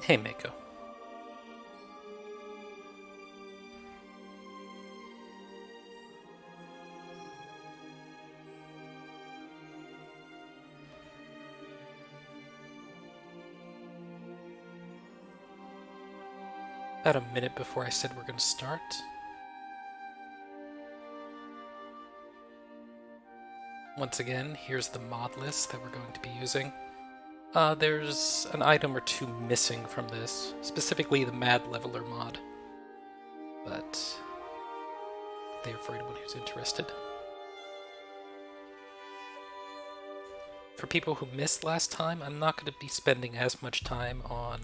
Hey, Mako. About a minute before I said we're going to start. Once again, here's the mod list that we're going to be using. There's an item or two missing from this, specifically the Mad Leveler mod. But there for anyone who's interested. For people who missed last time, I'm not going to be spending as much time on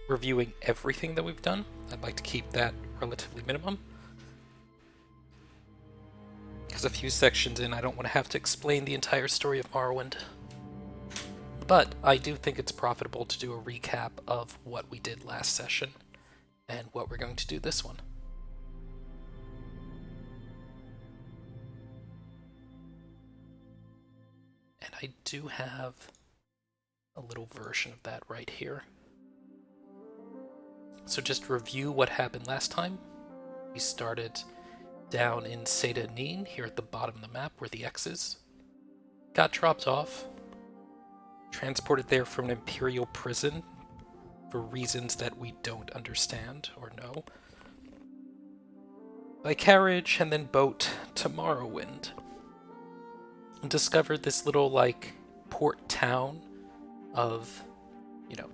reviewing everything that we've done. I'd like to keep that relatively minimum. Because a few sections in, I don't want to have to explain the entire story of Morrowind. But I do think it's profitable to do a recap of what we did last session and what we're going to do this one. And I do have a little version of that right here. So just review what happened last time. We started down in Seda Neen, here at the bottom of the map where the X is. Got dropped off, transported there from an Imperial prison for reasons that we don't understand or know. By carriage and then boat to Morrowind. And discovered this little, like, port town of,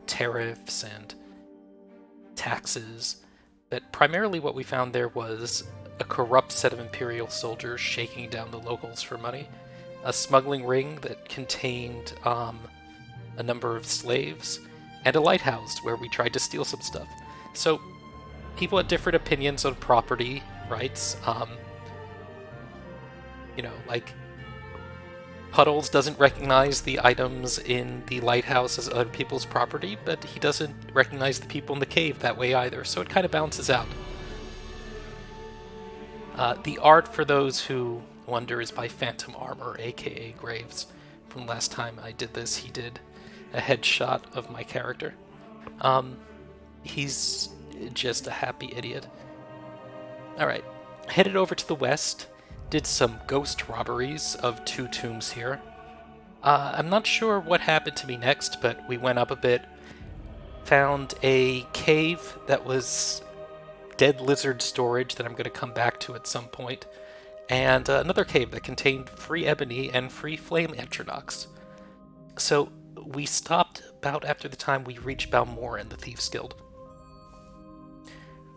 tariffs and taxes. But primarily what we found there was a corrupt set of Imperial soldiers shaking down the locals for money, a smuggling ring that contained a number of slaves, and a lighthouse where we tried to steal some stuff. So people had different opinions on property rights. Like Puddles doesn't recognize the items in the lighthouse as other people's property, but he doesn't recognize the people in the cave that way either, so it kind of balances out. The art, for those who wonder, is by Phantom Armor, aka Graves. From last time I did this, he did a headshot of my character. He's just a happy idiot. Alright, headed over to the west, did some ghost robberies of 2 tombs here. I'm not sure what happened to me next, but we went up a bit, found a cave that was dead lizard storage that I'm going to come back to at some point, and another cave that contained free ebony and free flame Entronox. So we stopped about after the time we reached Balmora and the Thieves Guild.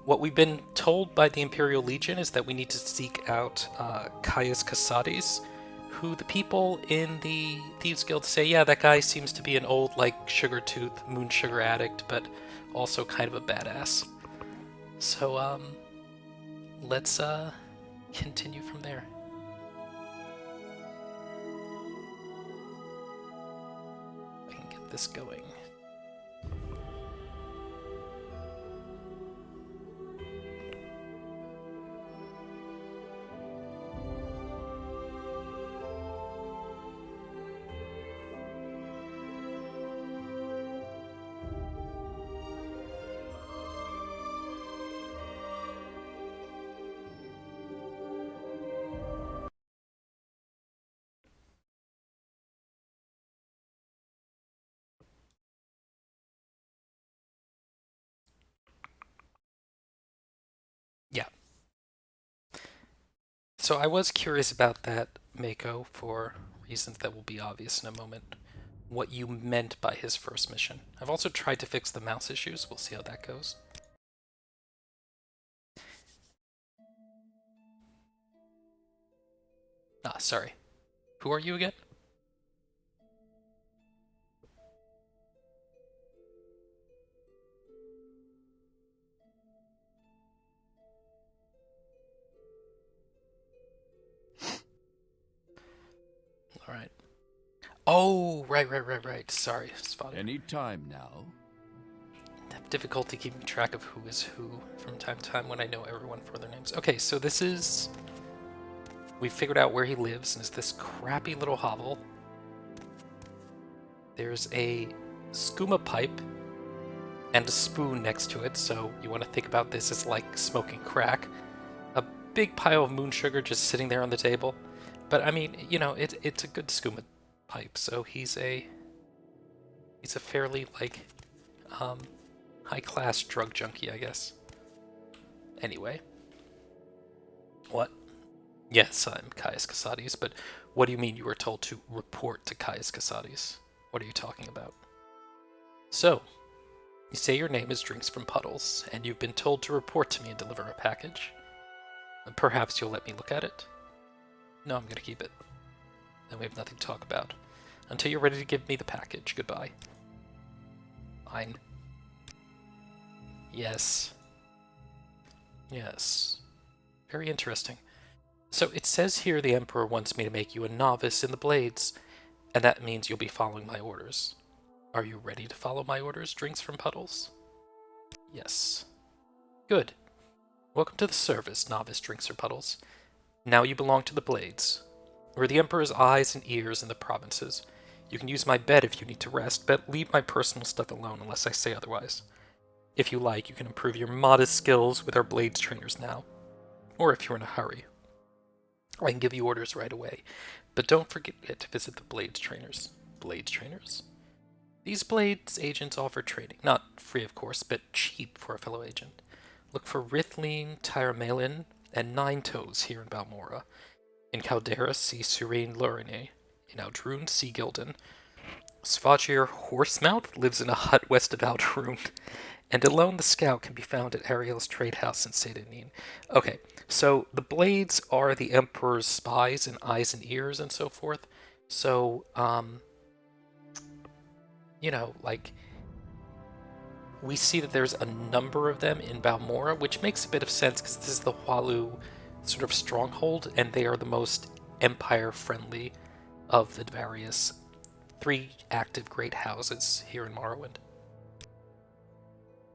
What we've been told by the Imperial Legion is that we need to seek out Caius Casades, who the people in the Thieves Guild say, yeah, that guy seems to be an old, sugar tooth, moon sugar addict, but also kind of a badass. So, let's continue from there. I can get this going. Yeah. So I was curious about that, Mako, for reasons that will be obvious in a moment, what you meant by his first mission. I've also tried to fix the mouse issues. We'll see how that goes. Sorry. Who are you again? Alright. Oh, right. Sorry, Spotted. Any time now. I have difficulty keeping track of who is who from time to time when I know everyone for their names. Okay, so this is... We figured out where he lives, and it's this crappy little hovel. There's a skooma pipe and a spoon next to it, so you want to think about this as like smoking crack. A big pile of moon sugar just sitting there on the table. But I mean, you know, it's a good skooma pipe, so he's a fairly like high class drug junkie, I guess. Anyway. What? Yes, I'm Caius Casades, but what do you mean you were told to report to Caius Casades? What are you talking about? So, you say your name is Drinks-From-Puddles, and you've been told to report to me and deliver a package. And perhaps you'll let me look at it? No, I'm gonna keep it. Then we have nothing to talk about. Until you're ready to give me the package. Goodbye. Fine. Yes. Yes. Very interesting. So it says here the Emperor wants me to make you a novice in the blades, and that means you'll be following my orders. Are you ready to follow my orders, Drinks-From-Puddles? Yes. Good. Welcome to the service, novice Drinks-From-Puddles. Now you belong to the blades. We're the Emperor's eyes and ears in the provinces. You can use my bed if you need to rest, but leave my personal stuff alone unless I say otherwise. If you like, you can improve your modest skills with our blades trainers now. Or if you're in a hurry. I can give you orders right away, but don't forget to visit the blades trainers. Blades trainers? These blades agents offer training. Not free, of course, but cheap for a fellow agent. Look for Rithleen, Tyramelin, and Nine Toes here in Balmora. In Caldera, see Serene Lorine. In Aldrune, see Gildan. Svagir Horsemouth lives in a hut west of Aldrune. And Alone the Scout can be found at Ariel's trade house in Sedanin. Okay, so the blades are the Emperor's spies and eyes and ears and so forth. So, you know, like, we see that there's a number of them in Balmora, which makes a bit of sense because this is the Hualu sort of stronghold, and they are the most Empire-friendly of the various 3 active great houses here in Morrowind.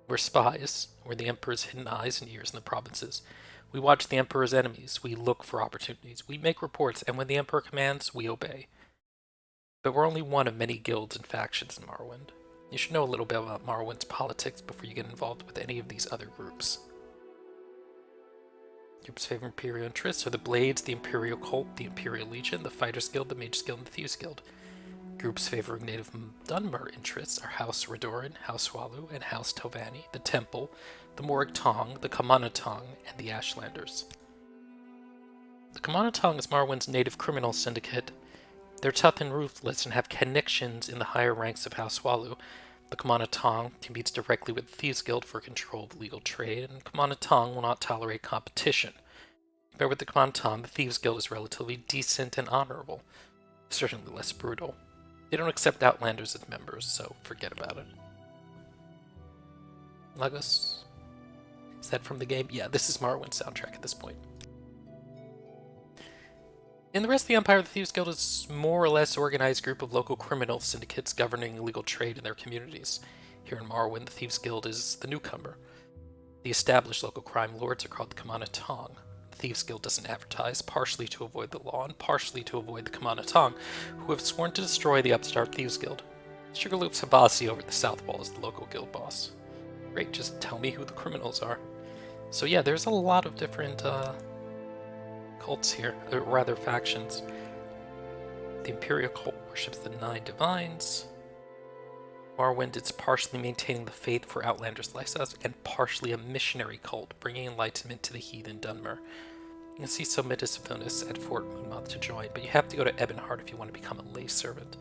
We're spies. We're the Emperor's hidden eyes and ears in the provinces. We watch the Emperor's enemies. We look for opportunities. We make reports, and when the Emperor commands, we obey. But we're only one of many guilds and factions in Morrowind. You should know a little bit about Morrowind's politics before you get involved with any of these other groups. Groups favoring Imperial interests are the Blades, the Imperial Cult, the Imperial Legion, the Fighters Guild, the Mages Guild, and the Thieves Guild. Groups favoring native Dunmer interests are House Redoran, House Walu, and House Tovani, the Temple, the Morag Tong, the Kamana Tong, and the Ashlanders. The Kamana Tong is Morrowind's native criminal syndicate. They're tough and ruthless and have connections in the higher ranks of House Walu. The Kamana Tong competes directly with the Thieves Guild for control of legal trade, and Kamana Tong will not tolerate competition. Compared with the Kamana Tong, the Thieves Guild is relatively decent and honorable, certainly less brutal. They don't accept Outlanders as members, so forget about it. Lagos? Is that from the game? Yeah, this is Morrowind's soundtrack at this point. In the rest of the Empire, the Thieves Guild is more or less organized group of local criminal syndicates governing illegal trade in their communities. Here in Morrowind, the Thieves Guild is the newcomer. The established local crime lords are called the Kamana Tong. The Thieves Guild doesn't advertise, partially to avoid the law and partially to avoid the Kamana Tong, who have sworn to destroy the upstart Thieves Guild. Sugarloaf Sabasi over the south wall is the local guild boss. Great, just tell me who the criminals are. So yeah, there's a lot of different cults here, or rather factions. The Imperial cult worships the 9 divines. Morrowind is partially maintaining the faith for Outlanders like us, and partially a missionary cult, bringing enlightenment to the heathen Dunmer. You can see Somitis Vilnius at Fort Moonmoth to join, but you have to go to Ebonheart if you want to become a lay servant.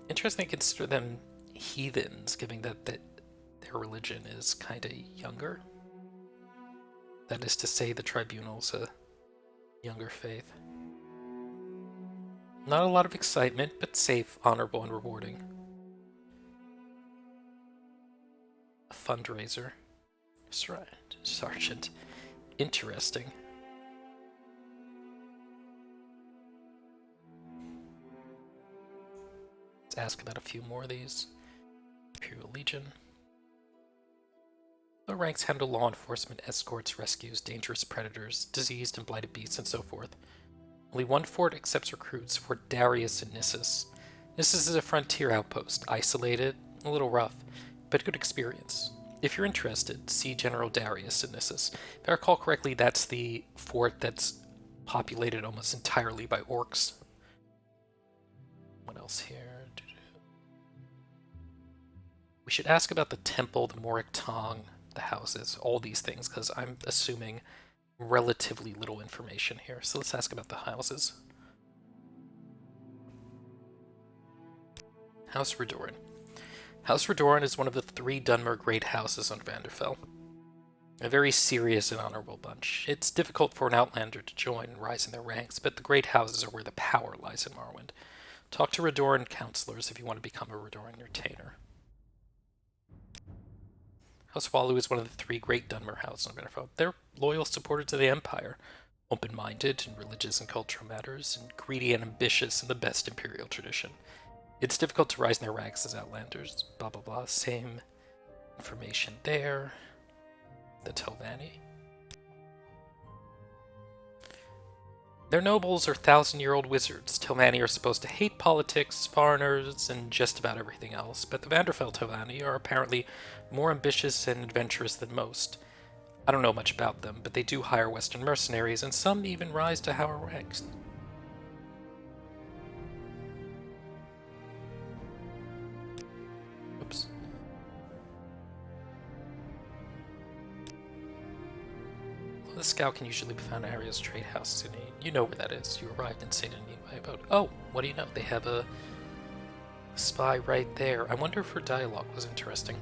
Interesting to consider them heathens, given that their religion is kind of younger. That is to say, the Tribunal's a younger faith. Not a lot of excitement, but safe, honorable, and rewarding. A fundraiser. Sergeant. Interesting. Let's ask about a few more of these. Imperial Legion. The ranks handle law enforcement, escorts, rescues, dangerous predators, diseased and blighted beasts, and so forth. Only one fort accepts recruits, Fort Darius and Nissus. Nissus is a frontier outpost, isolated, a little rough, but good experience. If you're interested, see General Darius in Nissus. If I recall correctly, that's the fort that's populated almost entirely by orcs. What else here? We should ask about the temple, the Morik Tong, the houses, all these things, because I'm assuming relatively little information here. So let's ask about the houses. House Redoran. House Redoran is one of the 3 Dunmer Great Houses on Vanderfell. A very serious and honorable bunch. It's difficult for an Outlander to join and rise in their ranks, but the Great Houses are where the power lies in Morrowind. Talk to Redoran counselors if you want to become a Redoran retainer. House Walu is one of the 3 great Dunmer houses on Vanderfell. They're loyal supporters of the Empire, open-minded in religious and cultural matters, and greedy and ambitious in the best Imperial tradition. It's difficult to rise in their ranks as Outlanders, blah blah blah, same information there. The Telvanni. Their nobles are 1,000-year-old wizards. Telvanni are supposed to hate politics, foreigners, and just about everything else, but the Vanderfell Telvanni are apparently more ambitious and adventurous than most. I don't know much about them, but they do hire Western mercenaries, and some even rise to higher ranks. Oops. Well, the scout can usually be found in areas trade houses in need. You know where that is. You arrived in St. Anyway about. Oh, what do you know? They have a spy right there. I wonder if her dialogue was interesting.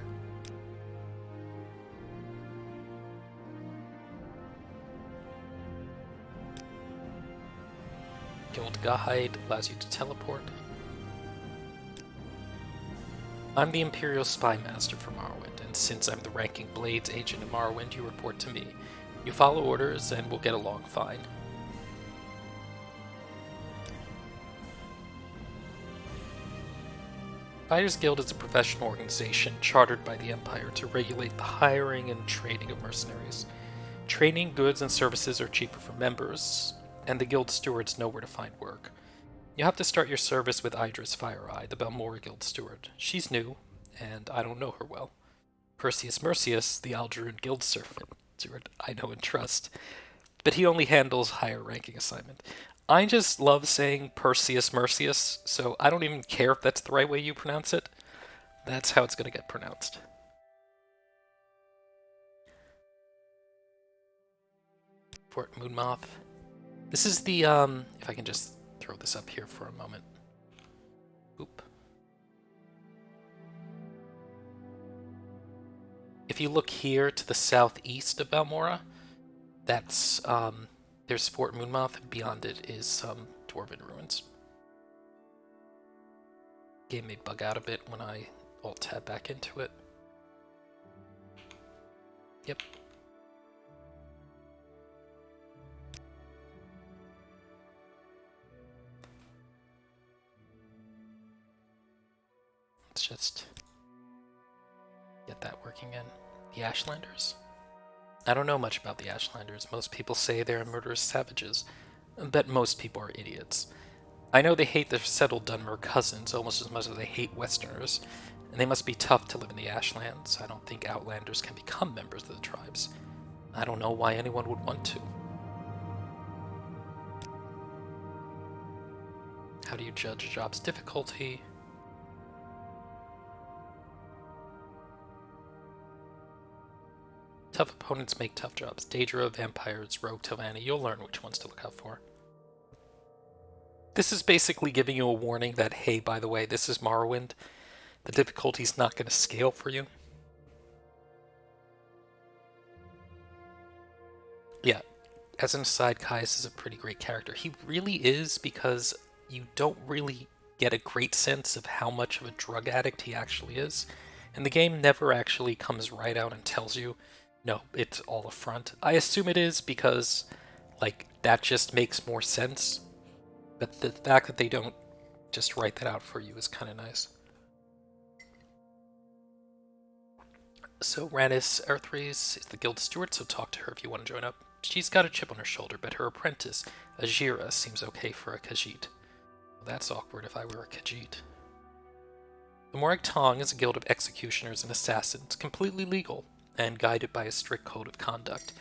Guild Guide allows you to teleport. I'm the Imperial Spy Master for Morrowind, and since I'm the ranking Blades agent in Morrowind, you report to me. You follow orders, and we'll get along fine. Fighters Guild is a professional organization chartered by the Empire to regulate the hiring and training of mercenaries. Training, goods, and services are cheaper for members, and the guild stewards know where to find work. You have to start your service with Idris Fireeye, the Balmora guild steward. She's new, and I don't know her well. Perseus Mercius, the Algerun guild steward, I know and trust, but he only handles higher ranking assignment. I just love saying Perseus Mercius, so I don't even care if that's the right way you pronounce it. That's how it's going to get pronounced. Fort Moonmoth. This is the, if I can just throw this up here for a moment. Oop. If you look here to the southeast of Balmora, that's, there's Fort Moonmoth, and beyond it is some dwarven ruins. Game may bug out a bit when I alt-tab back into it. Yep. Let's just get that working in. The Ashlanders? I don't know much about the Ashlanders. Most people say they're murderous savages, but most people are idiots. I know they hate their settled Dunmer cousins almost as much as they hate Westerners, and they must be tough to live in the Ashlands. I don't think Outlanders can become members of the tribes. I don't know why anyone would want to. How do you judge a job's difficulty? Tough opponents make tough jobs. Daedra, vampires, rogue Telvanni, you'll learn which ones to look out for. This is basically giving you a warning that, hey, by the way, this is Morrowind. The difficulty's not going to scale for you. Yeah, as an aside, Caius is a pretty great character. He really is, because you don't really get a great sense of how much of a drug addict he actually is. And the game never actually comes right out and tells you, no, it's all a front. I assume it is because, like, that just makes more sense. But the fact that they don't just write that out for you is kind of nice. So Rhanis Earthrace is the guild steward, so talk to her if you want to join up. She's got a chip on her shoulder, but her apprentice, Ajira, seems okay for a Khajiit. Well, that's awkward if I were a Khajiit. The Morag Tong is a guild of executioners and assassins, completely legal. and guided by a strict code of conduct.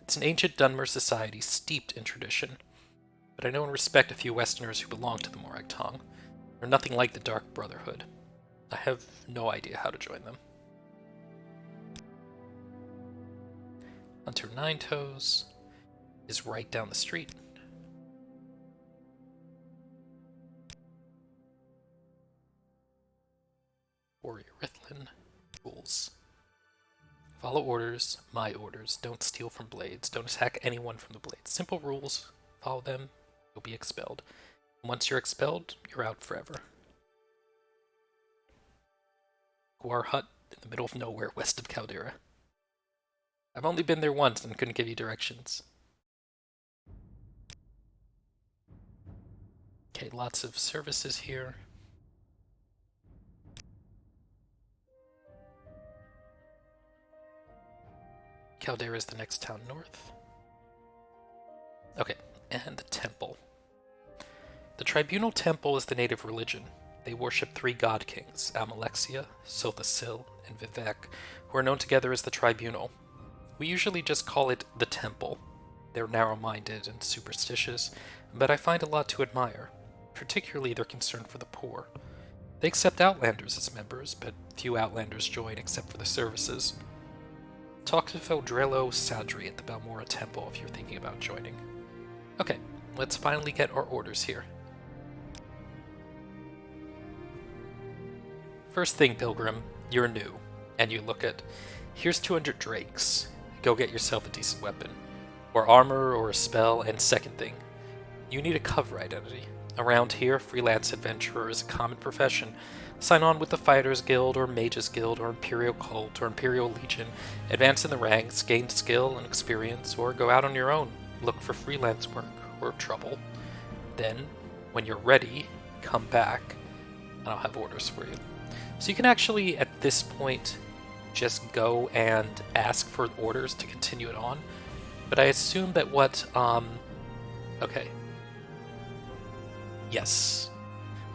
It's an ancient Dunmer society steeped in tradition, but I know and respect a few Westerners who belong to the Morag Tong. They're nothing like the Dark Brotherhood. I have no idea how to join them. Hunter Ninetoes is right down the street. Warrior Rithlin. Rules. Follow orders, my orders. Don't steal from blades. Don't attack anyone from the blades. Simple rules. Follow them, you'll be expelled. And once you're expelled, you're out forever. Guar Hut in the middle of nowhere west of Caldera. I've only been there once and couldn't give you directions. Okay, lots of services here. Caldera is the next town north. Okay, and the temple. The Tribunal Temple is the native religion. They worship 3 god kings, Amalexia, Silthasil, and Vivek, who are known together as the Tribunal. We usually just call it the Temple. They're narrow-minded and superstitious, but I find a lot to admire, particularly their concern for the poor. They accept Outlanders as members, but few Outlanders join except for the services. Talk to Feldrello Sadri at the Balmora Temple if you're thinking about joining. Okay, let's finally get our orders here. First thing, Pilgrim, you're new, and you look at, here's 200 drakes. Go get yourself a decent weapon, or armor, or a spell, and second thing, you need a cover identity. Around here, freelance adventurer is a common profession. Sign on with the Fighters Guild, or Mages Guild, or Imperial Cult, or Imperial Legion, advance in the ranks, gain skill and experience, or go out on your own, look for freelance work, or trouble. Then, when you're ready, come back, and I'll have orders for you. So you can actually, at this point, just go and ask for orders to continue it on. But I assume that what, okay. Yes.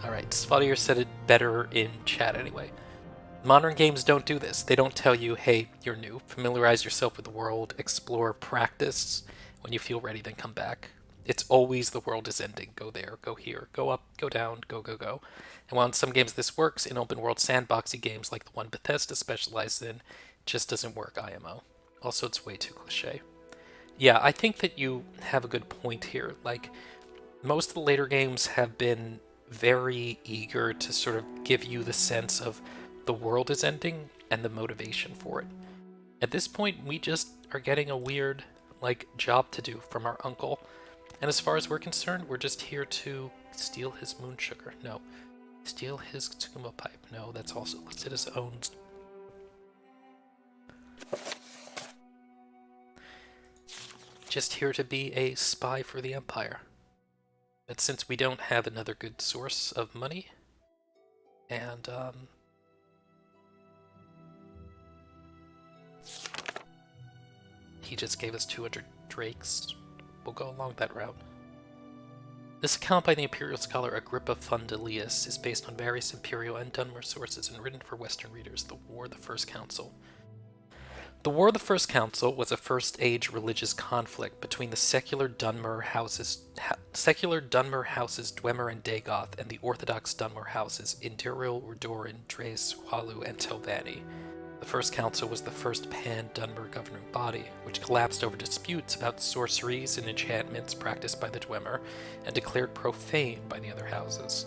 Alright, Svadier said it better in chat anyway. Modern games don't do this. They don't tell you, hey, you're new. Familiarize yourself with the world, explore, practice. When you feel ready, then come back. It's always the world is ending. Go there, go here, go up, go down, go, go, go. And while in some games this works, in open world sandboxy games like the one Bethesda specializes in, it just doesn't work IMO. Also, it's way too cliche. Yeah, I think that you have a good point here. Like, most of the later games have been very eager to sort of give you the sense of the world is ending and the motivation for it. At this point, we just are getting a weird, like, job to do from our uncle. And as far as we're concerned, we're just here to steal his moon sugar. No. Steal his Tsukuma pipe. No, that's also listed as owned. Just here to be a spy for the Empire. But since we don't have another good source of money, and, he just gave us 200 drakes, we'll go along that route. This account by the Imperial scholar Agrippa Fundilius is based on various Imperial and Dunmer sources and written for Western readers. The War of the First Council. The War of the First Council was a First-Age religious conflict between the secular Dunmer houses Dwemer and Dagoth and the Orthodox Dunmer houses Indiril, Rudoran, Dres, Hualu, and Telvanni. The First Council was the first pan-Dunmer governing body, which collapsed over disputes about sorceries and enchantments practiced by the Dwemer and declared profane by the other houses.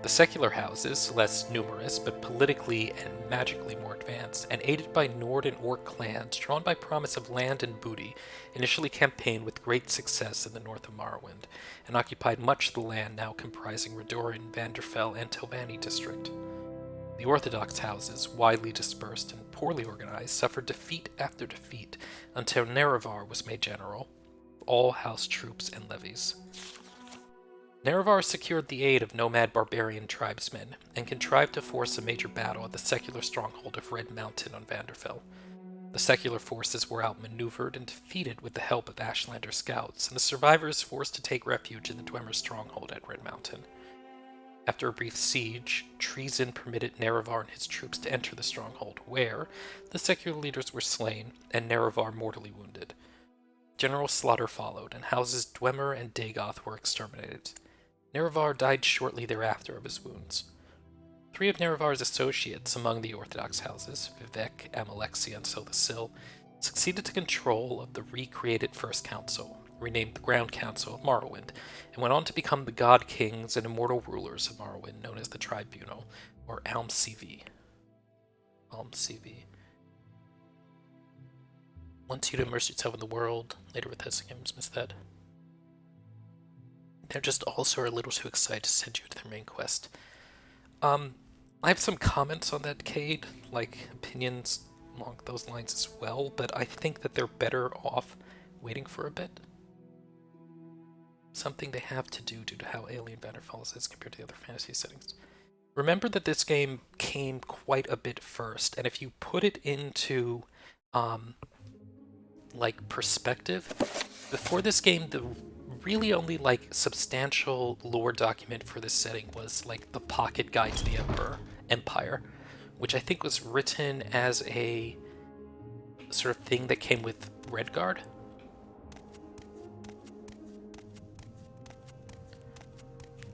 The secular houses, less numerous but politically and magically more advanced, and aided by Nord and Orc clans drawn by promise of land and booty, initially campaigned with great success in the north of Morrowind, and occupied much of the land now comprising Redoran, Vanderfell, and Telvanni district. The Orthodox houses, widely dispersed and poorly organized, suffered defeat after defeat until Nerevar was made general, all house troops and levies. Nerevar secured the aid of nomad barbarian tribesmen, and contrived to force a major battle at the secular stronghold of Red Mountain on Vanderfell. The secular forces were outmaneuvered and defeated with the help of Ashlander scouts, and the survivors forced to take refuge in the Dwemer stronghold at Red Mountain. After a brief siege, treason permitted Nerevar and his troops to enter the stronghold, where the secular leaders were slain and Nerevar mortally wounded. General slaughter followed, and houses Dwemer and Dagoth were exterminated. Nerevar died shortly thereafter of his wounds. 3 of Nerevar's associates among the Orthodox houses, Vivek, Amalexia, and Solasil, succeeded to control of the recreated First Council, renamed the Ground Council of Morrowind, and went on to become the God Kings and immortal rulers of Morrowind, known as the Tribunal, or Alm-CV. Alm-CV. Wants you to immerse yourself in the world. Later with this games, miss that. They're just also a little too excited to send you to their main quest. I have some comments on that, Cade, like opinions along those lines as well, but I think that they're better off waiting for a bit. Something they have to do due to how Alien Banner Falls is compared to the other fantasy settings. Remember that this game came quite a bit first, and if you put it into like perspective, before this game, the really only like substantial lore document for this setting was like the Pocket Guide to the Empire, which I think was written as a sort of thing that came with Redguard.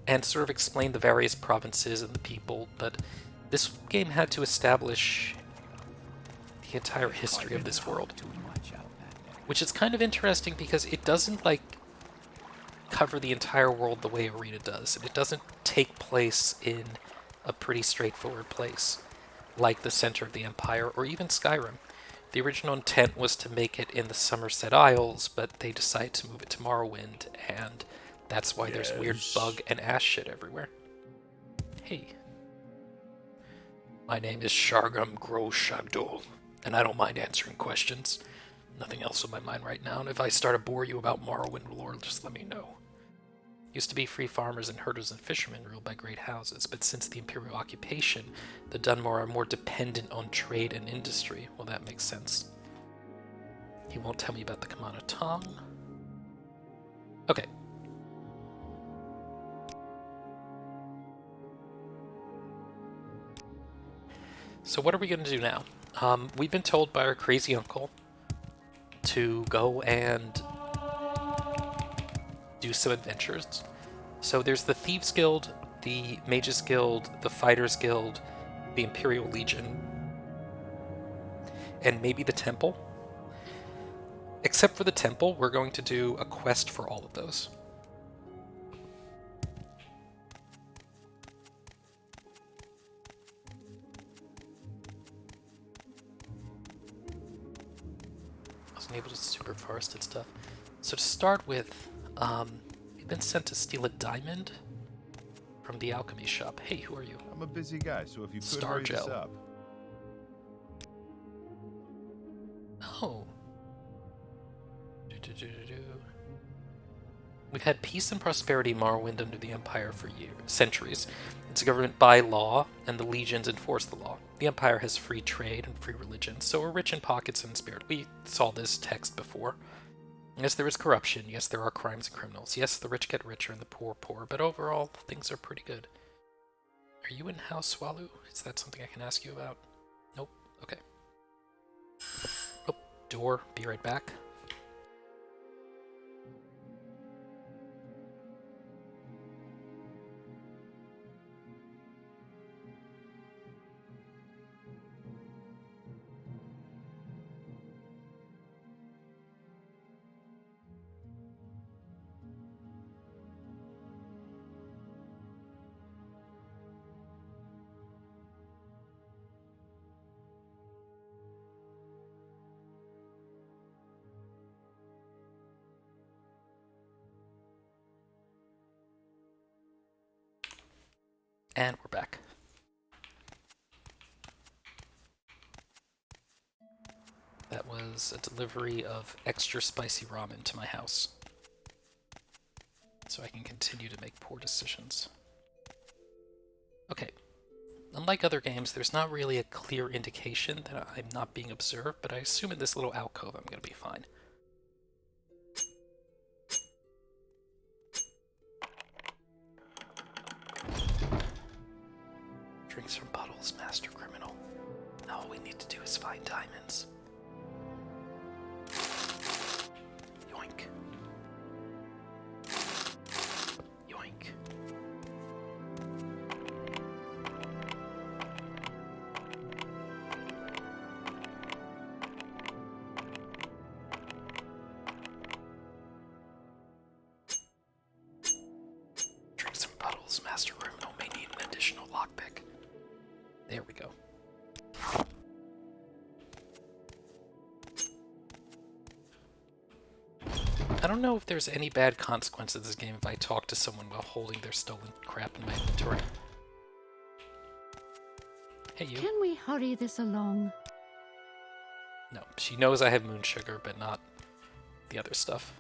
And sort of explained the various provinces and the people, but this game had to establish the entire history of this world. Which is kind of interesting because it doesn't like cover the entire world the way Arena does, and it doesn't take place in a pretty straightforward place, like the center of the Empire or even Skyrim. The original intent was to make it in the Somerset Isles, but they decided to move it to Morrowind, and that's why there's weird bug and ash shit everywhere. Hey. My name is Shargam Groshagdol, and I don't mind answering questions. Nothing else on my mind right now, and if I start to bore you about Morrowind lore, just let me know. Used to be free farmers and herders and fishermen ruled by great houses, but since the Imperial occupation, the Dunmore are more dependent on trade and industry. Well, that makes sense. He won't tell me about the Kamana Tong. Okay. So what are we going to do now? We've been told by our crazy uncle to go and do some adventures. So there's the Thieves Guild, the Mages Guild, the Fighters Guild, the Imperial Legion, and maybe the Temple. Except for the Temple, we're going to do a quest for all of those. Able to super forested stuff. So to start with, we've been sent to steal a diamond from the alchemy shop. Hey, who are you? I'm a busy guy, so if you could hurry this up. Oh. We've had peace and prosperity in Morrowind under the Empire for centuries. It's a government by law, and the legions enforce the law. The Empire has free trade and free religion, so we're rich in pockets and in spirit. We saw this text before. Yes, there is corruption. Yes, there are crimes and criminals. Yes, the rich get richer and the poor poor, but overall, things are pretty good. Are you in House Swallow? Is that something I can ask you about? Nope. Okay. Oh, door. Be right back. And we're back. That was a delivery of extra spicy ramen to my house, so I can continue to make poor decisions. Okay. Unlike other games, there's not really a clear indication that I'm not being observed, but I assume in this little alcove I'm going to be fine. Drinks-From-Puddles, master criminal. Now all we need to do is find diamonds. Yoink. Yoink. Drinks-From-Puddles, master criminal may need an additional lockpick. There we go. I don't know if there's any bad consequences of this game if I talk to someone while holding their stolen crap in my inventory. Hey, you. Can we hurry this along? No, she knows I have moon sugar, but not the other stuff.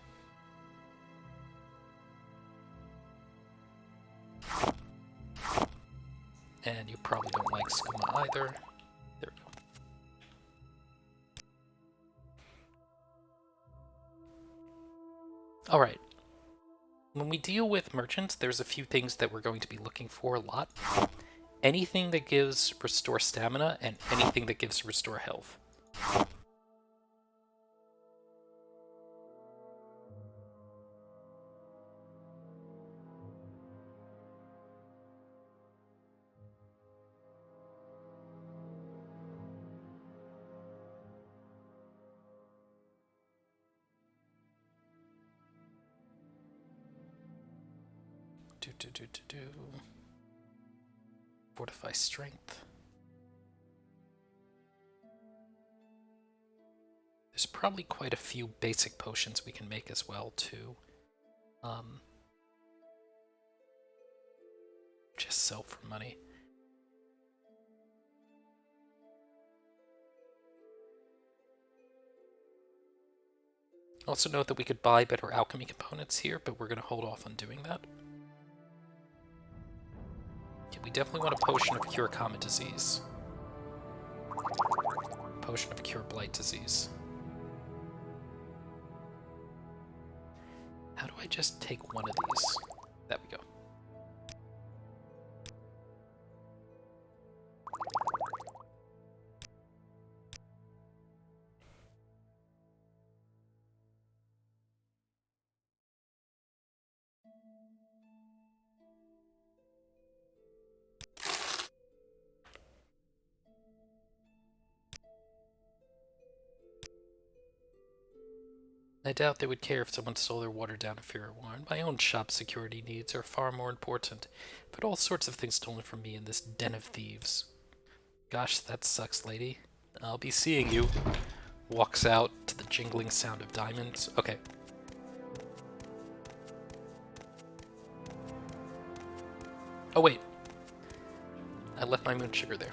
And you probably don't like skooma either. There we go. Alright. When we deal with merchants, there's a few things that we're going to be looking for a lot. Anything that gives restore stamina, and anything that gives restore health. Fortify strength. There's probably quite a few basic potions we can make as well, too. Just sell for money. Also note that we could buy better alchemy components here, but we're going to hold off on doing that. Yeah, we definitely want a potion of cure common disease. Potion of cure blight disease. How do I just take one of these? There we go. I doubt they would care if someone stole their water down a Fear Warren. My own shop security needs are far more important, but all sorts of things stolen from me in this den of thieves. Gosh, that sucks, lady. I'll be seeing you. Walks out to the jingling sound of diamonds. Okay. Oh wait. I left my moon sugar there.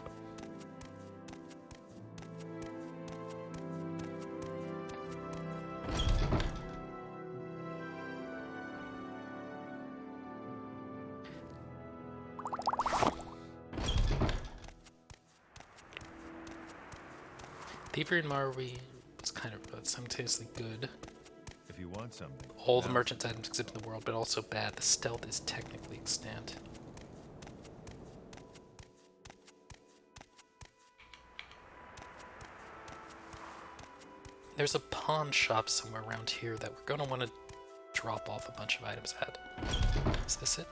Thievery in Morrowind was kind of simultaneously good. If you want something. All the merchant items exist in the world, but also bad. The stealth is technically extant. There's a pawn shop somewhere around here that we're going to want to drop off a bunch of items at. Is this it?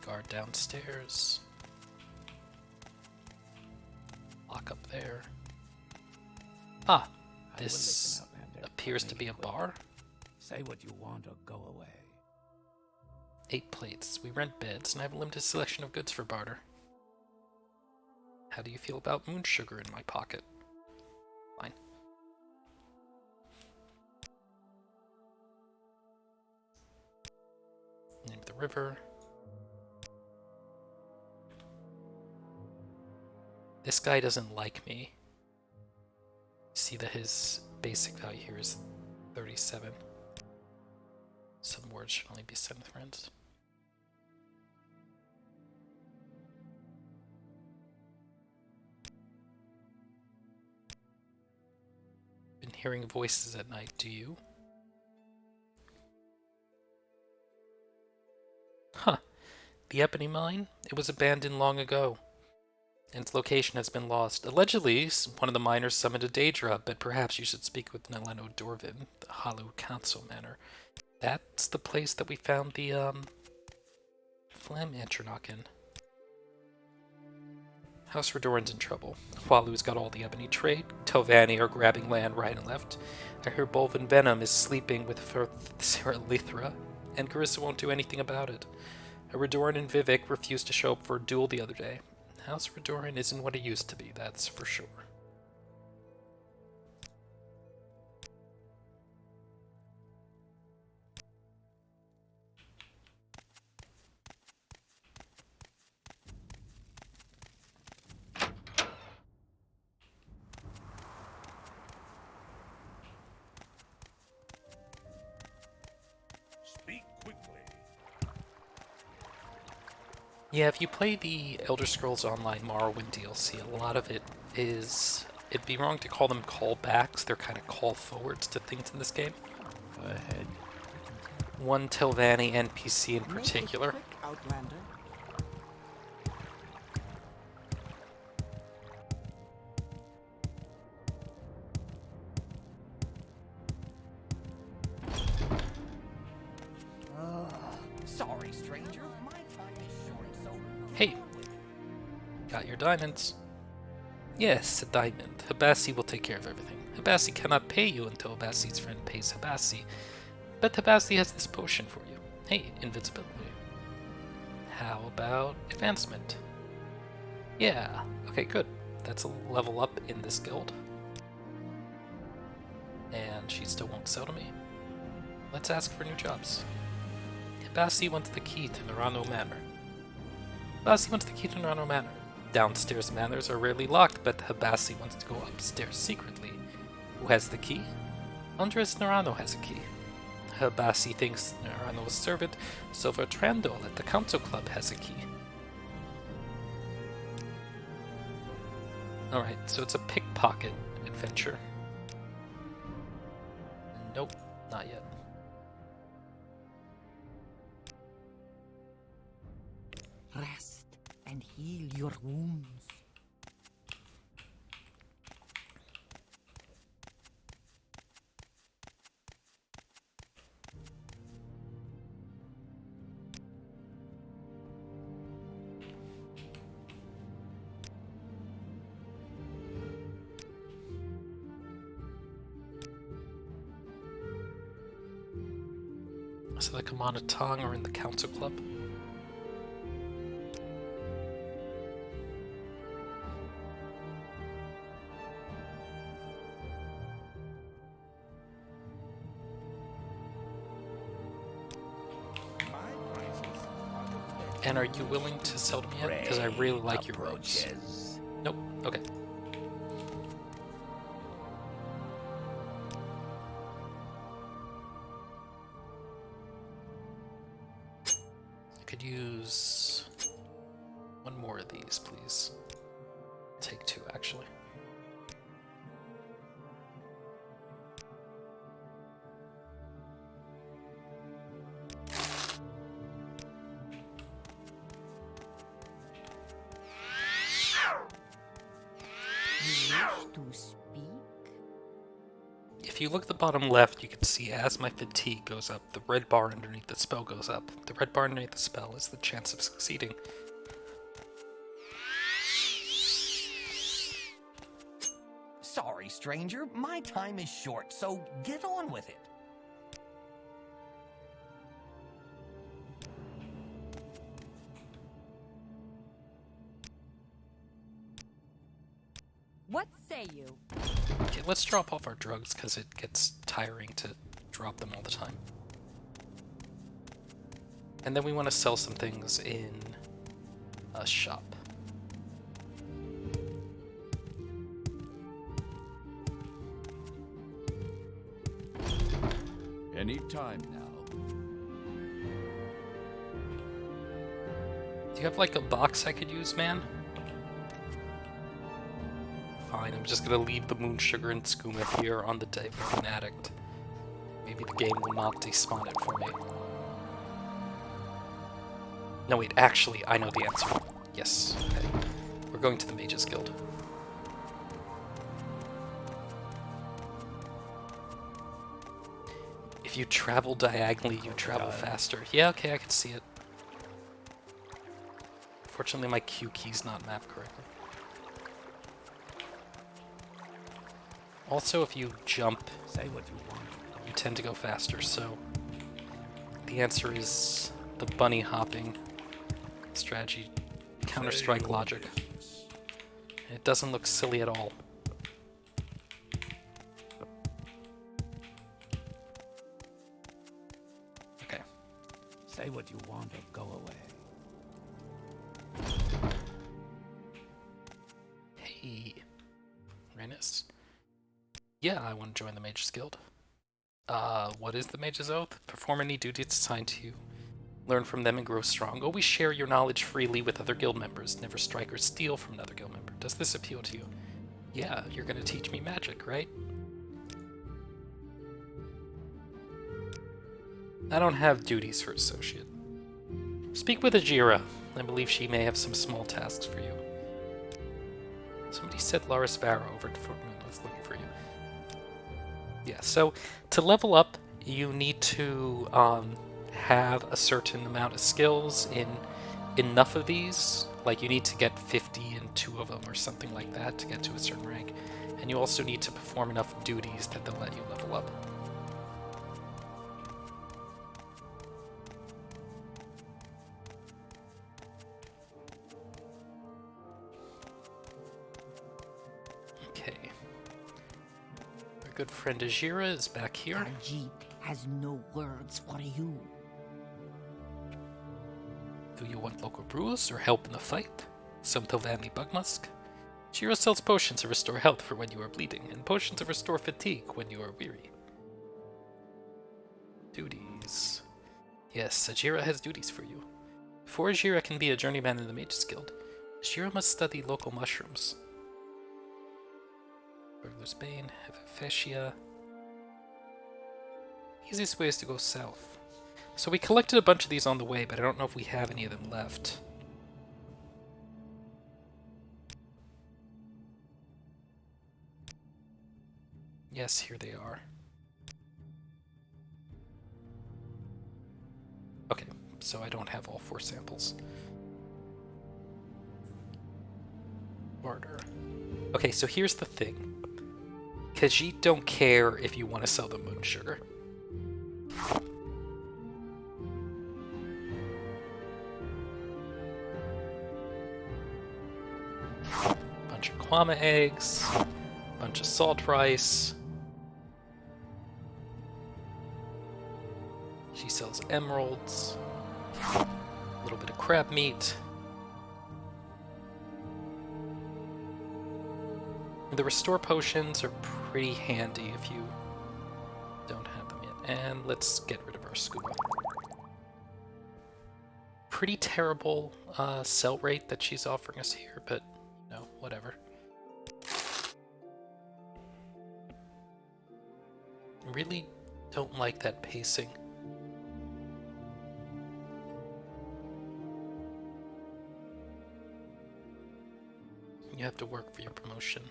Guard downstairs. Lock up there. Ah, this appears to be a bar. Say what you want or go away. 8 plates. We rent beds and I have a limited selection of goods for barter. How do you feel about moon sugar in my pocket? Fine. Name of the river. This guy doesn't like me. See that his basic value here is 37. Some words should only be said with friends. Been hearing voices at night, do you? Huh. The ebony mine? It was abandoned long ago, and its location has been lost. Allegedly, one of the miners summoned a Daedra, but perhaps you should speak with Neleno Dorvin, the Hollow Council Manor. That's the place that we found the, Flam Antronach in. House Redoran's in trouble. Hualu's got all the ebony trade. Telvanni are grabbing land right and left. I hear Bolvin Venom is sleeping with Sarah Lithra, and Carissa won't do anything about it. Redoran and Vivek refused to show up for a duel the other day. House Redoran isn't what it used to be, that's for sure. Speak quickly. Yeah, if you play the Elder Scrolls Online Morrowind DLC, a lot of it is... It'd be wrong to call them callbacks, they're kind of call forwards to things in this game. Ahead. One Telvanni NPC in particular. Make it quick, Outlander. Sorry, stranger. My time is short, so... Hey, got your diamonds. Yes, a diamond. Habassi will take care of everything. Habassi cannot pay you until Habassi's friend pays Habassi. But Habassi has this potion for you. Hey, invincibility. How about advancement? Yeah, okay, good. That's a level up in this guild. And she still won't sell to me. Let's ask for new jobs. Habassi wants the key to Narano Manor. Habassi wants the key to Narano Manor. Downstairs manors are rarely locked, but Habassi wants to go upstairs secretly. Who has the key? Andres Narano has a key. Habassi thinks Narano's servant, Silver Trandol at the Council Club, has a key. Alright, so it's a pickpocket adventure. Nope, not yet. Rest and heal your wounds. So like Amana Tong or in the Council Club? And are you willing to sell to me yet? Because I really like your robes. Nope. Okay. I could use one more of these, please. Take two, actually. To speak? If you look at the bottom left, you can see as my fatigue goes up, the red bar underneath the spell goes up. The red bar underneath the spell is the chance of succeeding. Sorry, stranger. My time is short, so get on with it. What say you? Okay, let's drop off our drugs because it gets tiring to drop them all the time. And then we want to sell some things in a shop. Any time now. Do you have like a box I could use, man? Fine, I'm just gonna leave the moon sugar and skooma here on the Divergent Addict. Maybe the game will not despawn it for me. No, wait, actually, I know the answer. Yes, okay. We're going to the Mages Guild. If you travel diagonally, you travel faster. Yeah, okay, I can see it. Fortunately, my Q key's not mapped correctly. Also, if you jump, Say what you want. you tend to go faster, so the answer is the bunny hopping strategy, Counter-Strike logic. It doesn't look silly at all. Okay. Say what you want or go away. Hey, Renus. Yeah, I want to join the Mages Guild. What is the Mage's Oath? Perform any duties assigned to you. Learn from them and grow strong. Always share your knowledge freely with other guild members. Never strike or steal from another guild member. Does this appeal to you? Yeah, you're gonna teach me magic, right? I don't have duties for associate. Speak with Ajira. I believe she may have some small tasks for you. Somebody said Lara Sparrow over to was looking for you. Yeah, so to level up, you need to have a certain amount of skills in enough of these. Like you need to get 50 in 2 of them or something like that to get to a certain rank. And you also need to perform enough duties that they'll let you level up. Okay. Our good friend Ajira is back here. Ajit has no words for you. Do you want local brews or help in the fight? Some Tovani Bugmusk? Ajira sells potions to restore health for when you are bleeding, and potions to restore fatigue when you are weary. Duties. Yes, Ajira has duties for you. Before Ajira can be a journeyman in the Mages Guild, Ajira must study local mushrooms. Burglar's Bane, Hephaestia. Easiest way is to go south. So we collected a bunch of these on the way, but I don't know if we have any of them left. Yes, here they are. Okay, so I don't have all 4 samples. Barter. Okay, so here's the thing. Khajiit don't care if you want to sell them moon sugar. Bunch of kwama eggs, bunch of salt rice. She sells emeralds, a little bit of crab meat. The restore potions are pretty handy if you don't have them yet. And let's get rid of our scuba. Pretty terrible sell rate that she's offering us here, but no, whatever. I really don't like that pacing. You have to work for your promotion.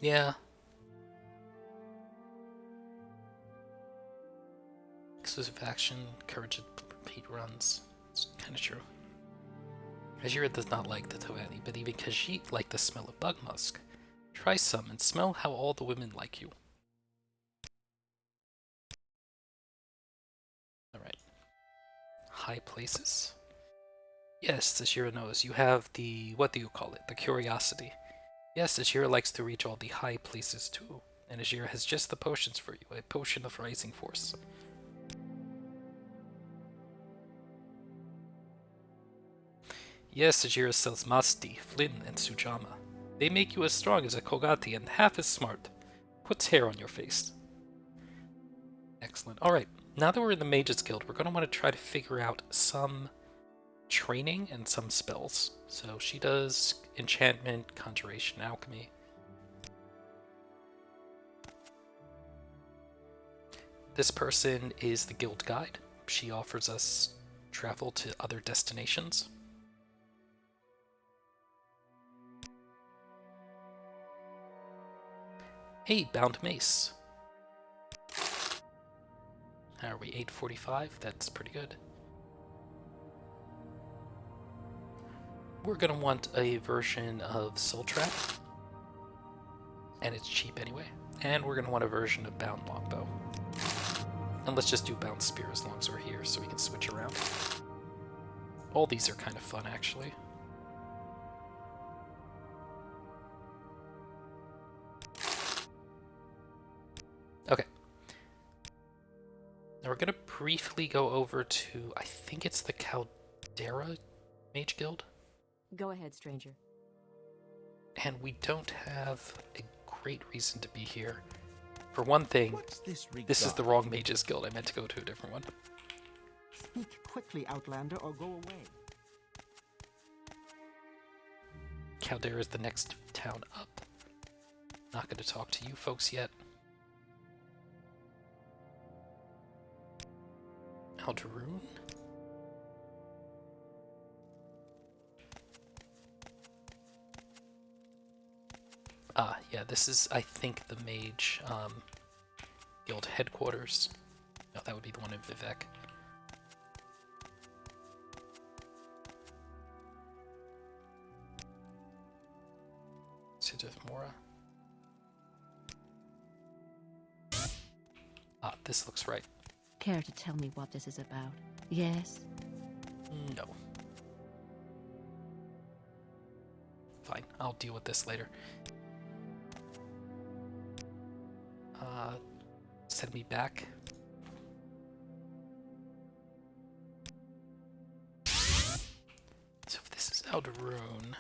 Yeah. Exclusive action, courage to repeat runs. It's kind of true. Ajira does not like the Tovani, but even Khajiit like the smell of bug musk. Try some and smell how all the women like you. Alright. High places. Yes, Ajira knows. You have the, what do you call it? The curiosity. Yes, Ajira likes to reach all the high places too. And Ajira has just the potions for you. A potion of rising force. Yes, Ajira sells Masti, Flynn, and Sujama. They make you as strong as a Kogati and half as smart. Puts hair on your face. Excellent. Alright, now that we're in the Mages Guild, we're going to want to try to figure out some training and some spells. So she does enchantment, conjuration, alchemy. This person is the guild guide. She offers us travel to other destinations. Hey, bound mace. How are we, 845? That's pretty good. We're gonna want a version of Soul Trap, and it's cheap anyway. And we're gonna want a version of Bound Longbow. And let's just do Bound Spear as long as we're here so we can switch around. All these are kind of fun, actually. Okay. Now we're gonna briefly go over to, I think it's the Caldera Mage Guild. Go ahead, stranger. And we don't have a great reason to be here. For one thing, What's this this is the wrong Mages Guild. I meant to go to a different one. Speak quickly, Outlander, or go away. Caldera is the next town up. Not going to talk to you folks yet. Alderoon? Yeah, this is, I think, the Mage Guild headquarters. No, that would be the one in Vivek. Balmora. This looks right. Care to tell me what this is about? Yes? No. Fine, I'll deal with this later. Send me back. So if this is Alderoon,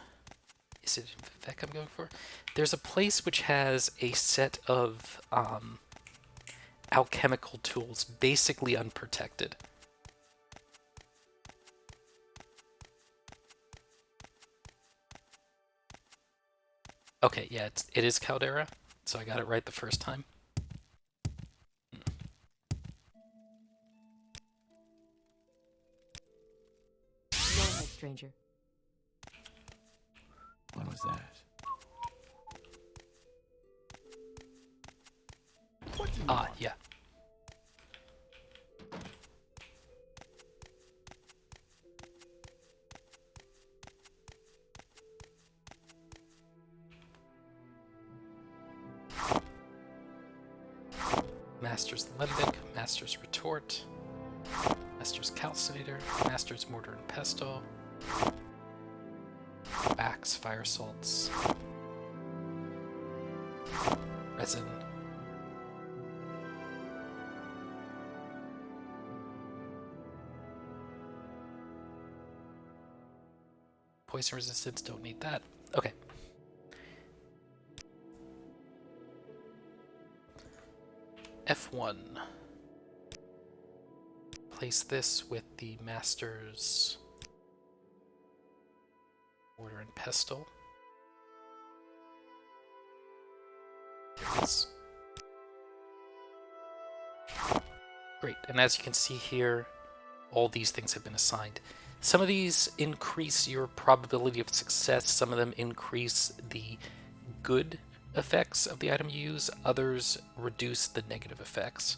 is it in Vivek I'm going for? There's a place which has a set of alchemical tools, basically unprotected. Okay, yeah, it is Caldera, so I got it right the first time. Go ahead, stranger. What was that? Yeah. Master's Limbic, Master's Retort, Master's Calcinator, Master's Mortar and Pestle, Axe, Fire Salts, Resin, Poison Resistance, don't need that. Okay. F1. Place this with the Master's Mortar and Pestle. There it is. Great, and as you can see here, all these things have been assigned. Some of these increase your probability of success, some of them increase the good effects of the item you use, others reduce the negative effects.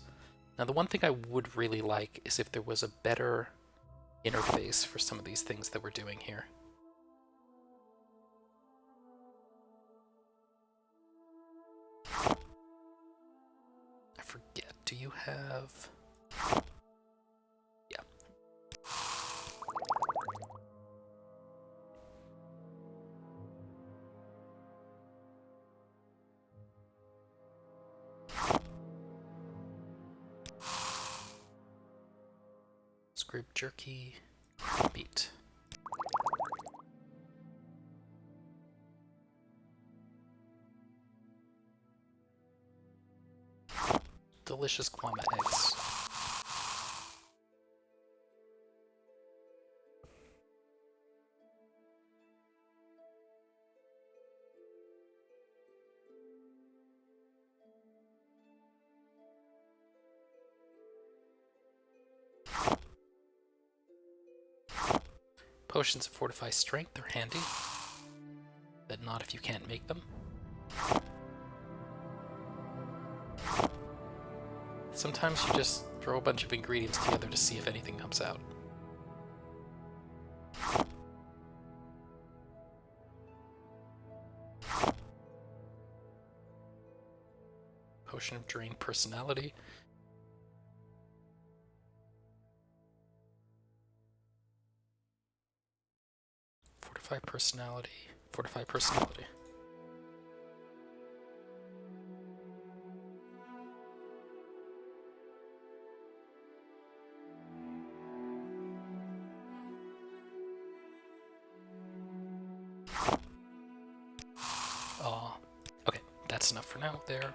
Now the one thing I would really like is if there was a better interface for some of these things that we're doing here. I forget, do you have... Yeah. Scrape jerky, beet. Delicious guama eggs. Potions of Fortify Strength are handy, but not if you can't make them. Sometimes you just throw a bunch of ingredients together to see if anything comes out. Potion of Drain Personality. Fortify Personality. Fortify Personality. Okay, that's enough for now there.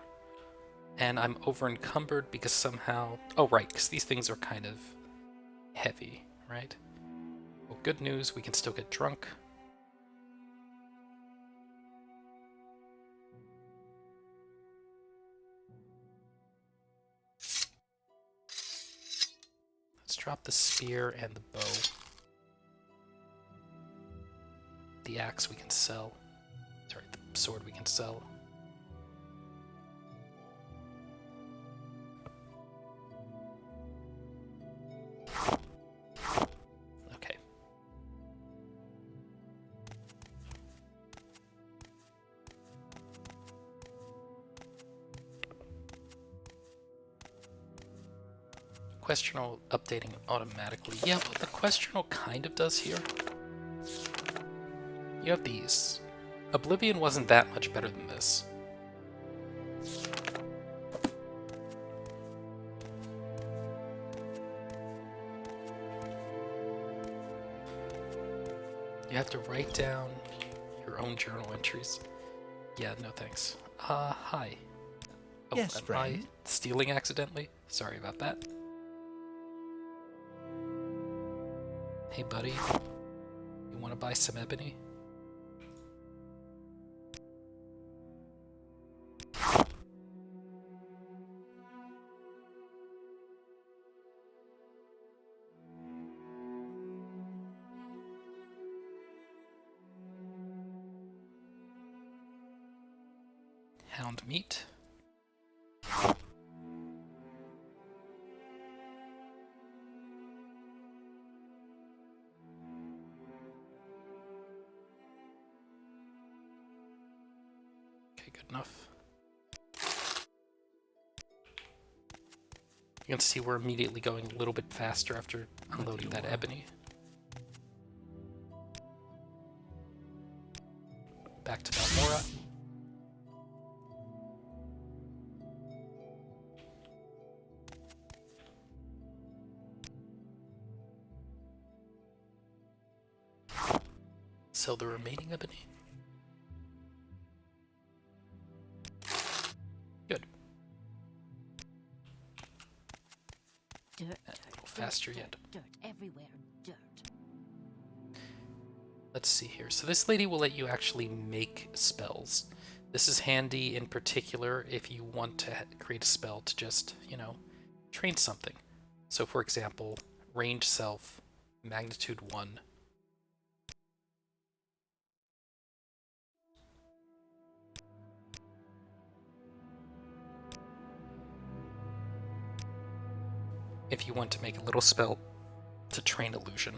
And I'm over encumbered because somehow... Oh, right, because these things are kind of heavy, right? Well, good news, we can still get drunk. Let's drop the spear and the bow. The axe we can sell. Sorry, the sword we can sell. Okay. Questional updating automatically. Yeah, well, the questional kind of does here. You have these. Oblivion wasn't that much better than this. You have to write down your own journal entries. Yeah, no thanks. Hi. Oh, Yes, am I friend. stealing accidentally? Sorry about that. Hey, buddy. You want to buy some ebony? Hound meat. Okay, good enough. You can see we're immediately going a little bit faster after unloading that ebony. Back to Balmora. Sell the remaining ebony. Good. Dirt, A little faster yet. dirt everywhere, dirt. Let's see here. So this lady will let you actually make spells. This is handy in particular if you want to create a spell to just, you know, train something. So for example, range self, magnitude 1. If you want to make a little spell to train illusion.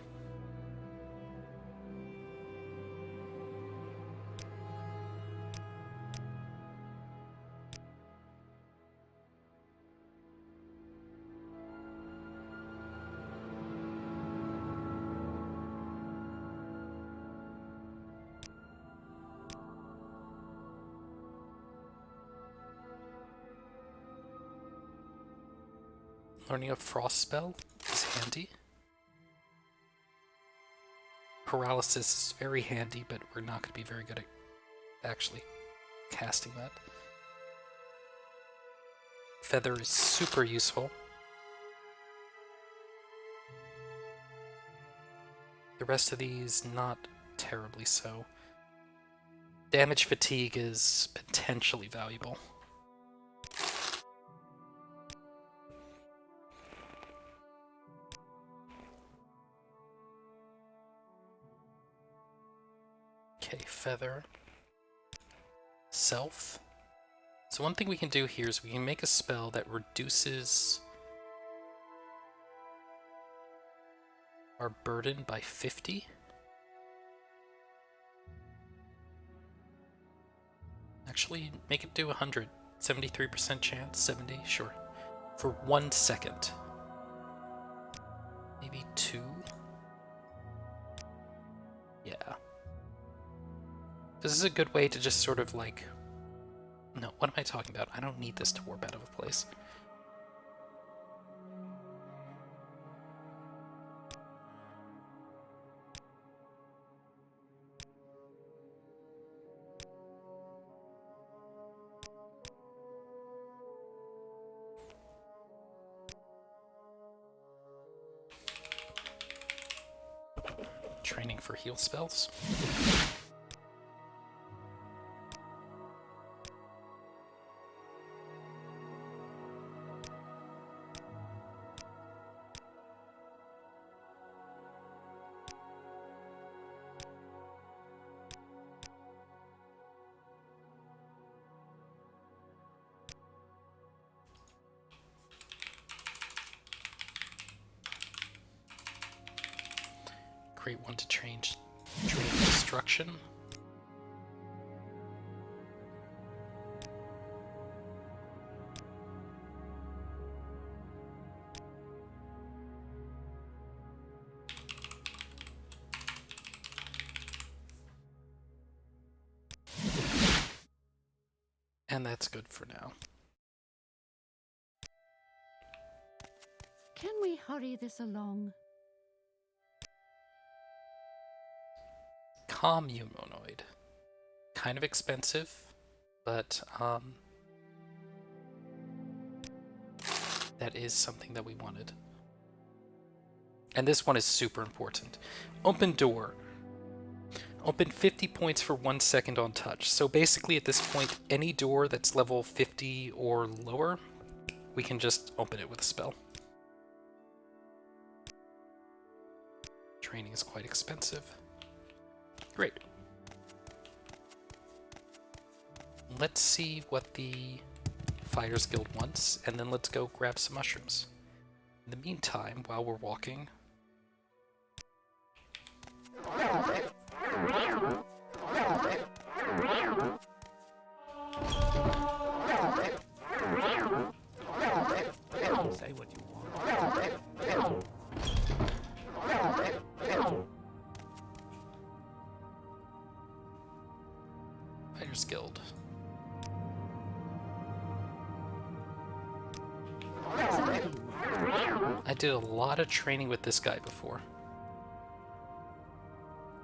Learning a frost spell is handy. Paralysis is very handy, but we're not going to be very good at actually casting that. Feather is super useful. The rest of these, not terribly so. Damage fatigue is potentially valuable. feather. Self. So one thing we can do here is we can make a spell that reduces our burden by 50. Actually, make it do 100. 73% chance, 70, sure. For 1 second. Maybe 2? Yeah. This is a good way to just sort of like... No, what am I talking about? I don't need this to warp out of a place. Training for heal spells. Create one to change Drain Destruction. And that's good for now. Can we hurry this along? Calm Humanoid. Kind of expensive, but that is something that we wanted. And this one is super important. Open Door. Open 50 points for 1 second on touch. So basically at this point, any door that's level 50 or lower, we can just open it with a spell. Training is quite expensive. Great. Let's see what the Fighters Guild wants, and then let's go grab some mushrooms. In the meantime, while we're walking... Say what you want. Fighters Guild. I did a lot of training with this guy before.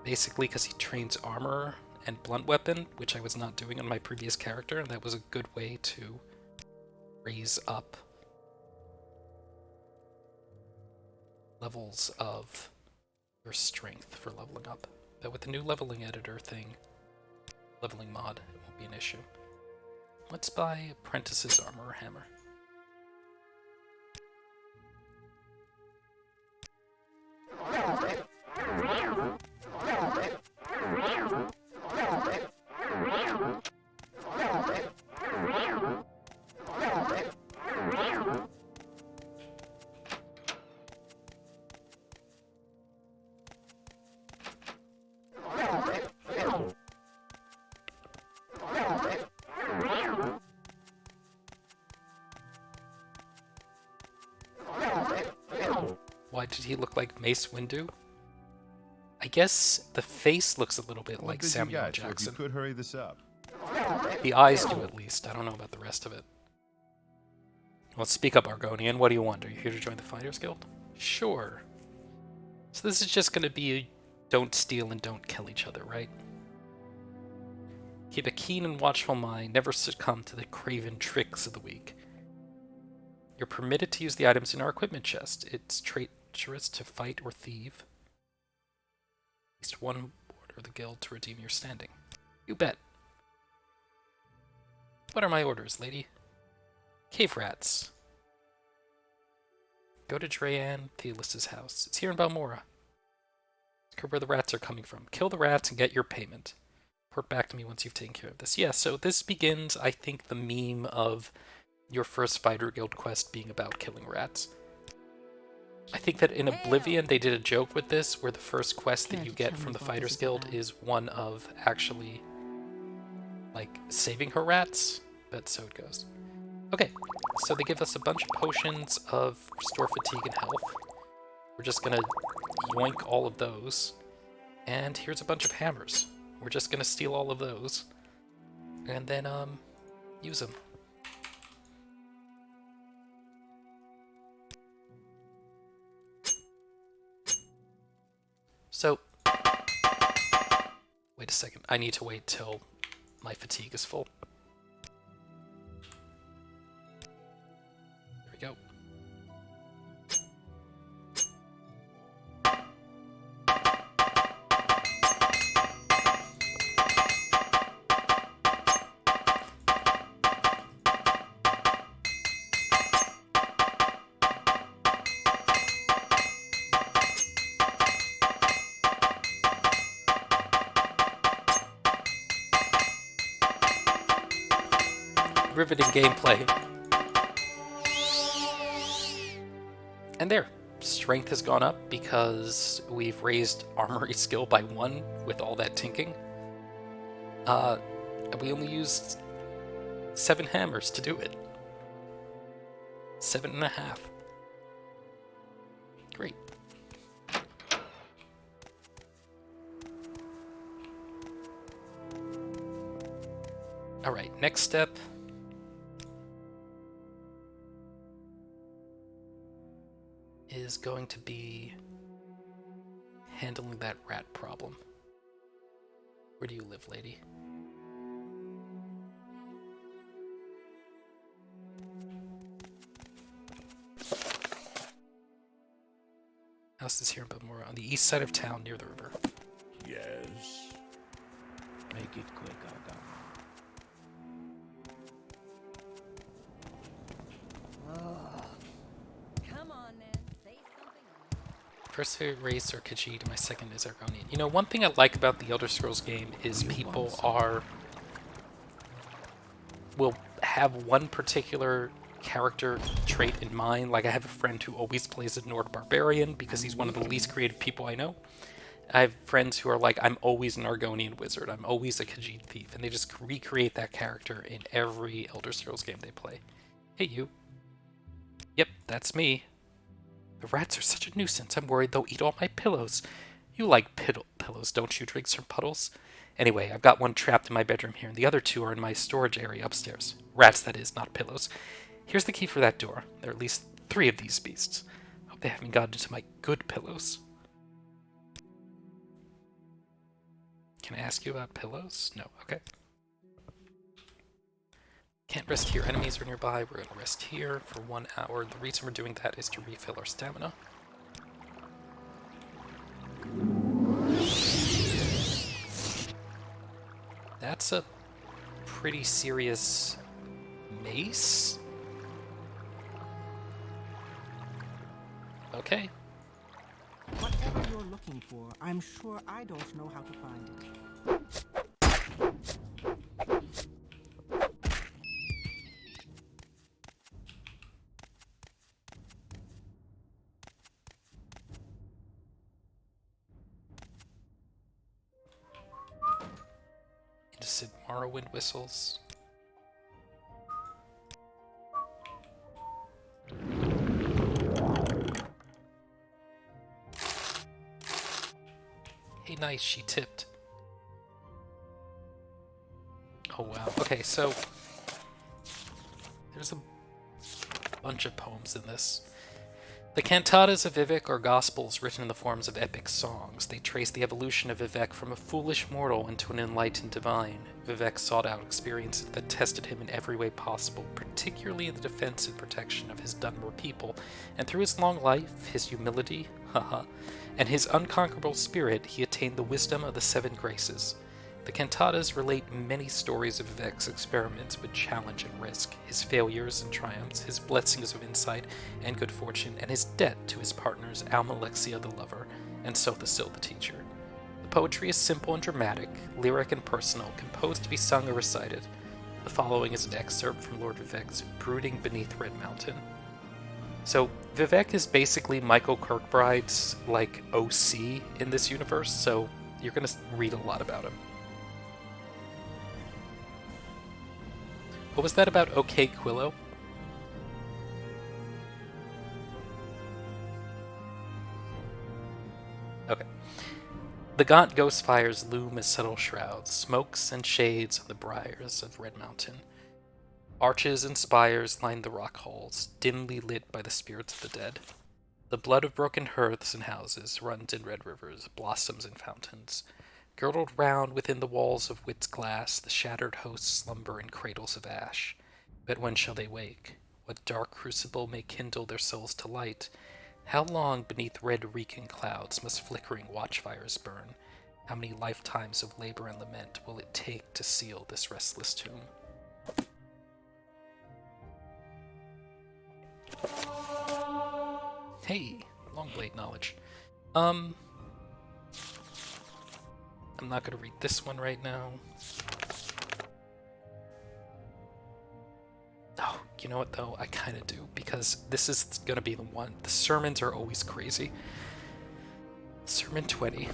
Basically because he trains armor and blunt weapon, which I was not doing on my previous character, and that was a good way to raise up levels of your strength for leveling up. But with the new leveling editor thing, leveling mod, it won't be an issue. Let's buy Apprentice's Armor Hammer. Why did he look like Mace Windu? I guess the face looks a little bit like Samuel Jackson. If you could hurry this up. The eyes do, at least. I don't know about the rest of it. Well, speak up, Argonian. What do you want? Are you here to join the Fighters Guild? Sure. So this is just going to be don't steal and don't kill each other, right? Keep a keen and watchful mind. Never succumb to the craven tricks of the weak. You're permitted to use the items in our equipment chest. It's treacherous to fight or thieve. At least one order of the guild to redeem your standing. You bet. What are my orders, lady? Cave rats. Go to Drayan Theolis's house. It's here in Balmora. Ask her where the rats are coming from. Kill the rats and get your payment. Report back to me once you've taken care of this. Yeah, so this begins, I think, the meme of your first Fighter Guild quest being about killing rats. I think that in Oblivion they did a joke with this, where the first quest that you get from the Fighters Guild is one of actually, like, saving her rats, but so it goes. Okay, so they give us a bunch of potions of restore fatigue and health. We're just gonna yoink all of those. And here's a bunch of hammers. We're just gonna steal all of those. And then, use them. So, wait a second. I need to wait till my fatigue is full. There we go. Riveting gameplay. And there, strength has gone up because we've raised armory skill by 1 with all that tinking. We only used 7 hammers to do it. 7.5. Great. Alright, next step. Is going to be handling that rat problem. Where do you live, lady? House is here in Balmora, on the east side of town near the river. Yes. Make it quick, Aga. Come on then, say something. First favorite race are Khajiit, and my second is Argonian. You know, one thing I like about the Elder Scrolls game is people will have one particular character trait in mind. Like, I have a friend who always plays a Nord Barbarian because he's one of the least creative people I know. I have friends who are like, I'm always an Argonian wizard, I'm always a Khajiit thief, and they just recreate that character in every Elder Scrolls game they play. Hey, you. Yep, that's me. The rats are such a nuisance, I'm worried they'll eat all my pillows. You like pillows, don't you, Drinks-From-Puddles? Anyway, I've got one trapped in my bedroom here, and the other 2 are in my storage area upstairs. Rats, that is, not pillows. Here's the key for that door. There are at least 3 of these beasts. Hope they haven't gotten into my good pillows. Can I ask you about pillows? No, okay. Can't rest here. Enemies are nearby. We're gonna rest here for 1 hour. The reason we're doing that is to refill our stamina. That's a pretty serious mace. Okay. Whatever you're looking for, I'm sure I don't know how to find it. Innocent Morrowind whistles. Hey, nice, she tipped. Oh, wow. Okay, so there's a bunch of poems in this. The cantatas of Vivek are gospels written in the forms of epic songs. They trace the evolution of Vivek from a foolish mortal into an enlightened divine. Vivek sought out experiences that tested him in every way possible, particularly in the defense and protection of his Dunmer people, and through his long life, his humility, and his unconquerable spirit, he attained the wisdom of the 7 graces. The cantatas relate many stories of Vivek's experiments with challenge and risk, his failures and triumphs, his blessings of insight and good fortune, and his debt to his partners Almalexia the lover, and Sothasil the teacher. The poetry is simple and dramatic, lyric and personal, composed to be sung or recited. The following is an excerpt from Lord Vivek's Brooding Beneath Red Mountain. So, Vivek is basically Michael Kirkbride's, like, OC in this universe, so you're going to read a lot about him. What was that about OK Quillo? Okay. The gaunt ghost fires loom as subtle shrouds, smokes and shades on the briars of Red Mountain. Arches and spires line the rock halls, dimly lit by the spirits of the dead. The blood of broken hearths and houses runs in red rivers, blossoms in fountains. Girdled round within the walls of wit's glass, the shattered hosts slumber in cradles of ash. But when shall they wake? What dark crucible may kindle their souls to light? How long beneath red reeking clouds must flickering watchfires burn? How many lifetimes of labor and lament will it take to seal this restless tomb? Hey, Longblade knowledge. I'm not gonna read this one right now. Oh, you know what though? I kind of do, because this is gonna be the one. The sermons are always crazy. Sermon 20.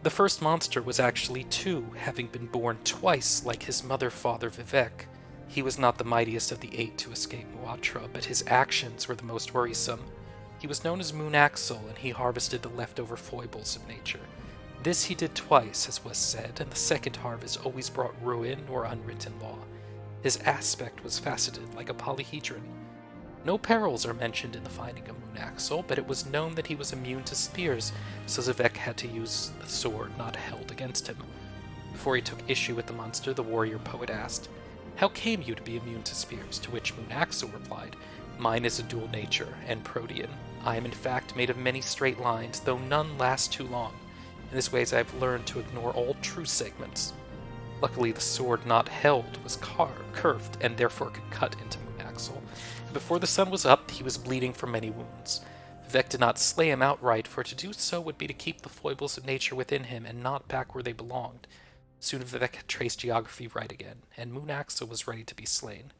The first monster was actually two, having been born twice like his mother-father Vivek. He was not the mightiest of the 8 to escape Muatra, but his actions were the most worrisome. He was known as Moon Axle, and he harvested the leftover foibles of nature. This he did twice, as was said, and the second harvest always brought ruin or unwritten law. His aspect was faceted, like a polyhedron. No perils are mentioned in the finding of Moon Axle, but it was known that he was immune to spears, so Vivek had to use the sword not held against him. Before he took issue with the monster, the warrior poet asked, "How came you to be immune to spears?" To which Moon Axle replied, "Mine is a dual nature, and protean. I am in fact made of many straight lines, though none last too long. In this way I have learned to ignore all true segments." Luckily, the sword not held was curved, and therefore could cut into Moon Axle. Before the sun was up, he was bleeding from many wounds. Vivek did not slay him outright, for to do so would be to keep the foibles of nature within him and not back where they belonged. Soon Vivek had traced geography right again, and Moon Axle was ready to be slain.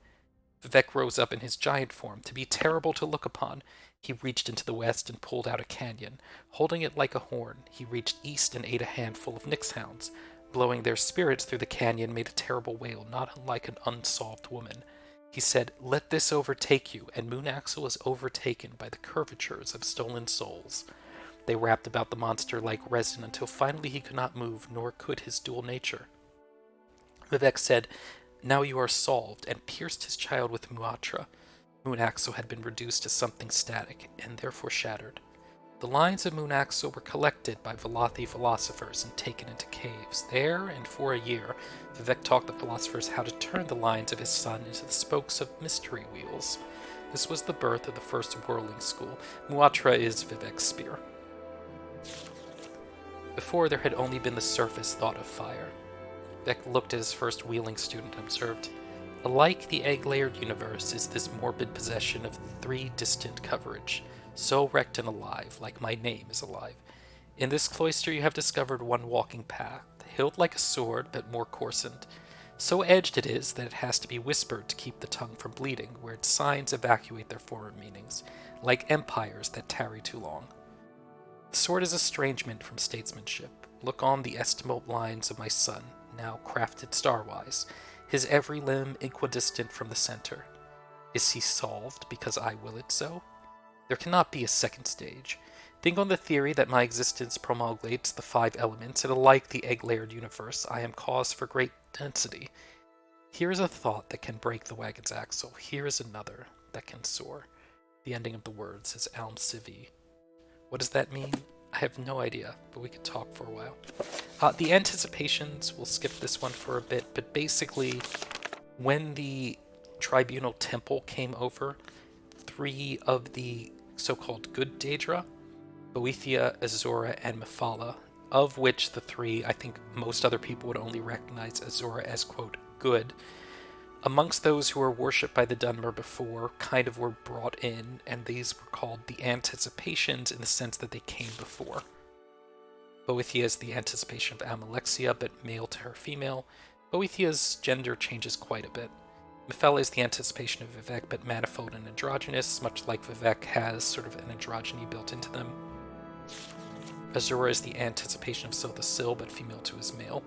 Vivek rose up in his giant form, to be terrible to look upon. He reached into the west and pulled out a canyon. Holding it like a horn, he reached east and ate a handful of Nyx hounds. Blowing their spirits through the canyon made a terrible wail, not unlike an unsolved woman. He said, "Let this overtake you," and Moon Axle was overtaken by the curvatures of stolen souls. They wrapped about the monster like resin until finally he could not move, nor could his dual nature. Vivek said, "Now you are solved," and pierced his child with Muatra. Moon Axle had been reduced to something static, and therefore shattered. The lines of Moon Axle were collected by Velothi philosophers and taken into caves. There, and for a year, Vivek taught the philosophers how to turn the lines of his son into the spokes of mystery wheels. This was the birth of the first whirling school. Muatra is Vivek's spear. Before, there had only been the surface thought of fire. Vivek looked at his first wheeling student and observed, "Alike the egg-layered universe is this morbid possession of 3 distant coverage, so wrecked and alive, like my name is alive. In this cloister you have discovered one walking path, hilt like a sword, but more coarsened. So edged it is that it has to be whispered to keep the tongue from bleeding, where its signs evacuate their former meanings, like empires that tarry too long. The sword is estrangement from statesmanship. Look on the estimable lines of my son, now crafted starwise, his every limb equidistant from the center. Is he solved because I will it so? There cannot be a second stage. Think on the theory that my existence promulgates the 5 elements, and alike the egg-layered universe, I am cause for great density. Here is a thought that can break the wagon's axle. Here is another that can soar." The ending of the words is Alm Civi. What does that mean? I have no idea, but we could talk for a while. The anticipations, we'll skip this one for a bit, but basically, when the Tribunal Temple came over, 3 of the so-called good Daedra, Boethia, Azora, and Mephala, of which the 3, I think most other people would only recognize Azora as, quote, good, amongst those who were worshipped by the Dunmer before, kind of were brought in, and these were called the Anticipations in the sense that they came before. Boethia is the anticipation of Amalexia, but male to her female. Boethia's gender changes quite a bit. Mefela is the anticipation of Vivek, but manifold and androgynous, much like Vivek has sort of an androgyny built into them. Azura is the anticipation of Sil the Sil, but female to his male.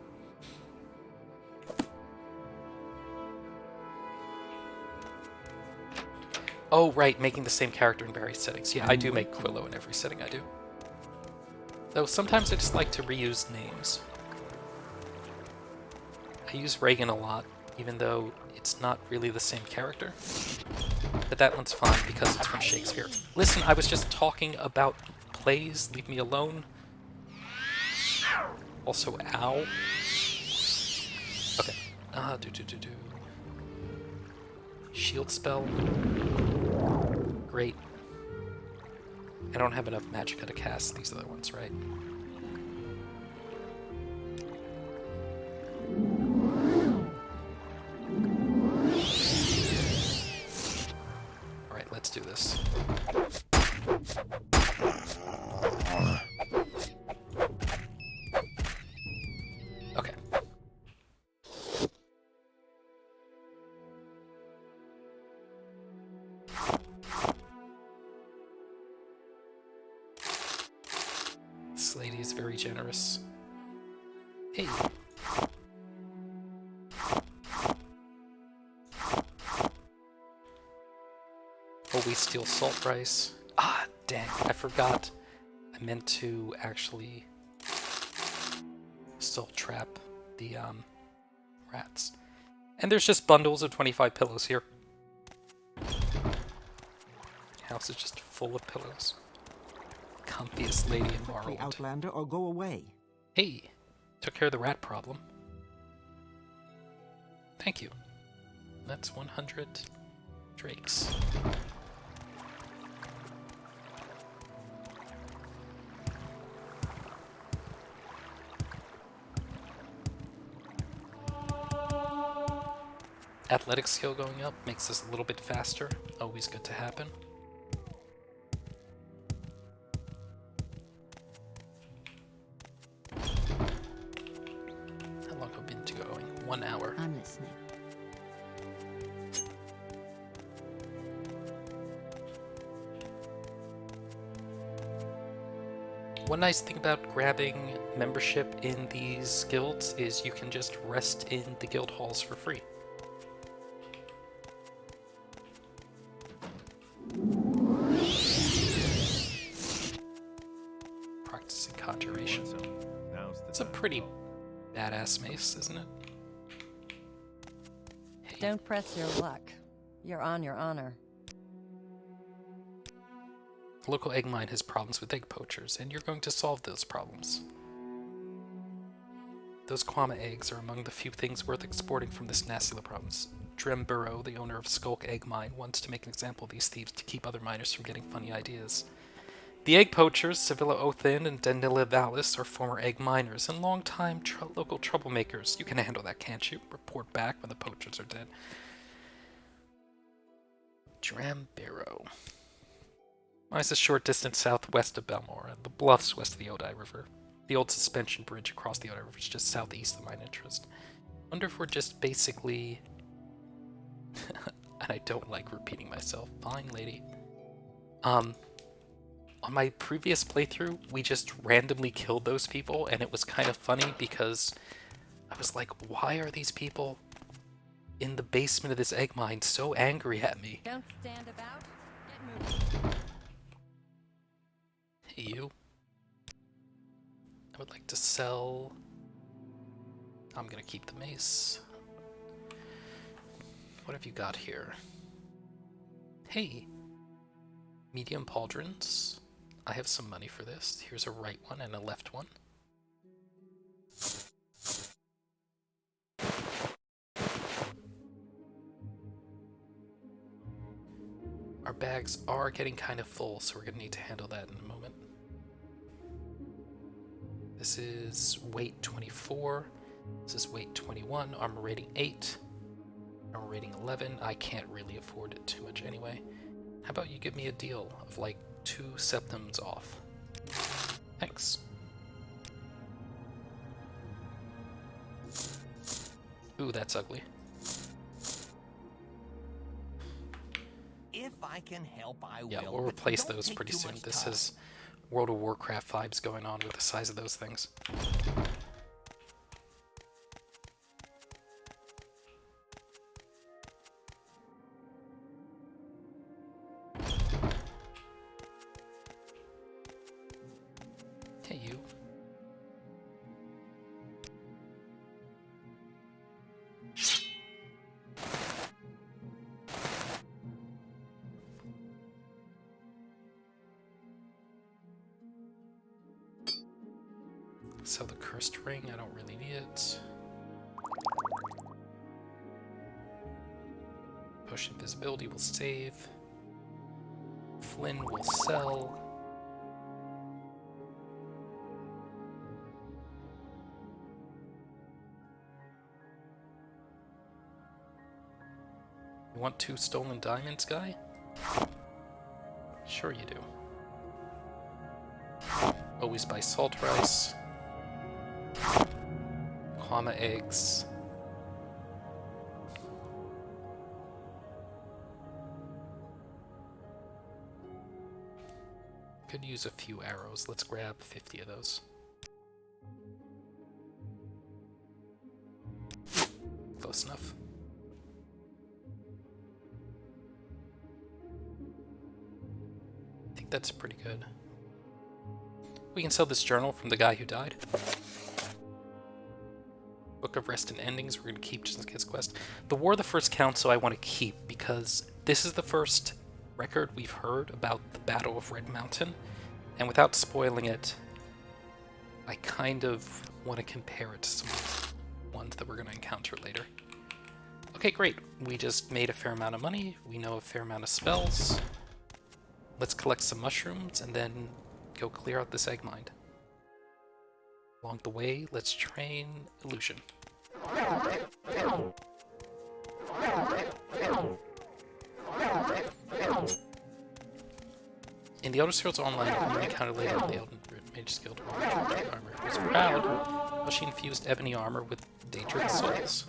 Oh, right, making the same character in various settings. Yeah, I do make Quillo in every setting I do. Though sometimes I just like to reuse names. I use Reagan a lot, even though it's not really the same character. But that one's fine because it's from Shakespeare. Listen, I was just talking about plays. Leave me alone. Also, ow. Okay. Shield spell. Great. I don't have enough magicka to cast these other ones, right? Alright, let's do this. Okay. This lady is very generous. Hey. Oh, we steal salt rice. Ah, dang, I forgot. I meant to actually salt trap the rats. And there's just bundles of 25 pillows here. House is just full of pillows. Comfiest lady in Quickly, Morrowind. Outlander, or go away. Hey, took care of the rat problem. Thank you. That's 100 drakes. Athletic skill going up makes us a little bit faster. Always good to happen. How long have we been going? 1 hour. I'm listening. One nice thing about grabbing membership in these guilds is you can just rest in the guild halls for free. Practicing conjuration. It's a pretty badass mace, isn't it? Hey. Don't press your luck. You're on your honor. The local egg mine has problems with egg poachers, and you're going to solve those problems. Those Kwama eggs are among the few things worth exporting from this nasty little province. Dremburo, the owner of Skulk Egg Mine, wants to make an example of these thieves to keep other miners from getting funny ideas. The egg poachers, Sevilla Othin and Danila Valis, are former egg miners and long-time local troublemakers. You can handle that, can't you? Report back when the poachers are dead. Dremburo. Lies a short distance southwest of Balmora, the bluffs west of the Odai River. The old suspension bridge across the Odai River is just southeast of mine interest. Wonder if we're just basically... and I don't like repeating myself. Fine, lady. On my previous playthrough, we just randomly killed those people, and it was kind of funny because I was like, why are these people in the basement of this egg mine so angry at me? Don't stand about. Get moving. Hey, you. I would like to sell... I'm gonna keep the mace. What have you got here? Hey. Medium pauldrons. I have some money for this. Here's a right one and a left one. Our bags are getting kind of full, so we're gonna need to handle that in a moment. This is weight 24. This is weight 21. Armor rating 8. Armor rating 11. I can't really afford it too much anyway. How about you give me a deal of like 2 septums off? Thanks. Ooh, that's ugly. If I can help, I will. Yeah, we'll but replace don't those take pretty too soon. much This time. has World of Warcraft vibes going on with the size of those things. Hey, you. Sell the cursed ring, I don't really need it. Potion invisibility will save. Flynn will sell. You want 2 stolen diamonds, guy? Sure you do. Always buy salt rice. Kwama eggs. Could use a few arrows. Let's grab 50 of those. Close enough. I think that's pretty good. We can sell this journal from the guy who died. Book of Rest and Endings, we're going to keep just in case quest. The War of the First Council I want to keep because this is the first record we've heard about the Battle of Red Mountain, and without spoiling it, I kind of want to compare it to some ones that we're going to encounter later. Okay, great. We just made a fair amount of money. We know a fair amount of spells. Let's collect some mushrooms and then go clear out this egg mine. Along the way, let's train illusion. In the Elder Scrolls Online, you encounter later the Elden Mage Guild armor. Who was proud while she infused ebony armor with Daedric souls.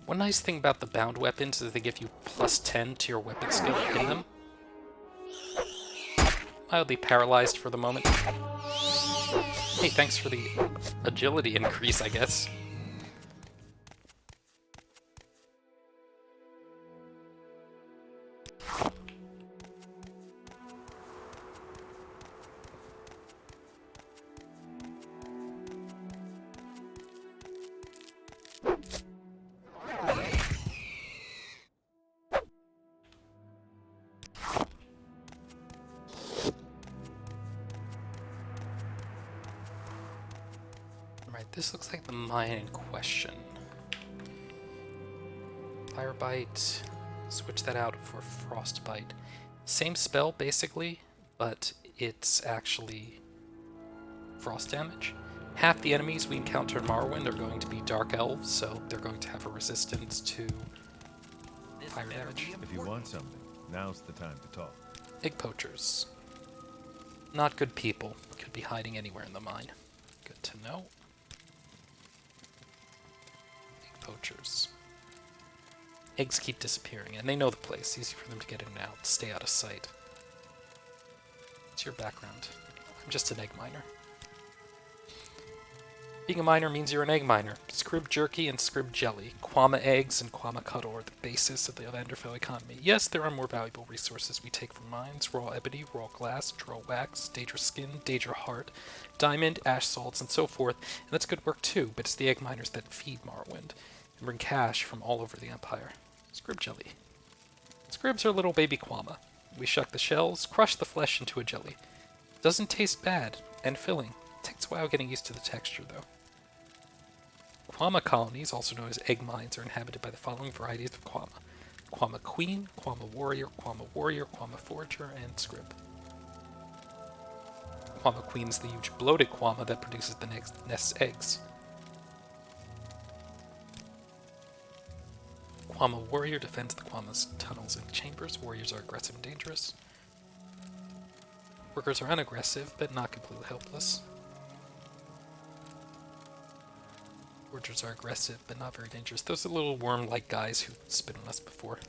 One nice thing about the bound weapons is they give you +10 to your weapon skill in them. Mildly paralyzed for the moment. Hey, thanks for the agility increase, I guess. Right, this looks like the mine in question. Firebite, switch that out for Frostbite. Same spell, basically, but it's actually frost damage. Half the enemies we encounter in Morrowind are going to be Dark Elves, so they're going to have a resistance to fire damage. If you want something, now's the time to talk. Egg poachers. Not good people. Could be hiding anywhere in the mine. Good to know. Egg poachers. Eggs keep disappearing, and they know the place. Easy for them to get in and out, stay out of sight. What's your background? I'm just an egg miner. Being a miner means you're an egg miner. Scrib jerky and scrib jelly, Quama eggs and Quama cuddle are the basis of the Vanderfell economy. Yes, there are more valuable resources we take from mines: raw ebony, raw glass, drow wax, daedra skin, daedra heart, diamond, ash salts, and so forth, and that's good work too, but it's the egg miners that feed Morrowind and bring cash from all over the Empire. Scrib jelly. Scribs are little baby Quama. We shuck the shells, crush the flesh into a jelly. Doesn't taste bad, and filling. Takes a while getting used to the texture, though. Quama colonies, also known as egg mines, are inhabited by the following varieties of Quama: Quama Queen, Quama Warrior, Quama Forager, and Scrib. Quama Queen is the huge bloated Quama that produces the nest's eggs. Quama Warrior defends the Quama's tunnels and chambers. Warriors are aggressive and dangerous. Workers are unaggressive, but not completely helpless. Foragers are aggressive, but not very dangerous. Those are little worm-like guys who spit on us before.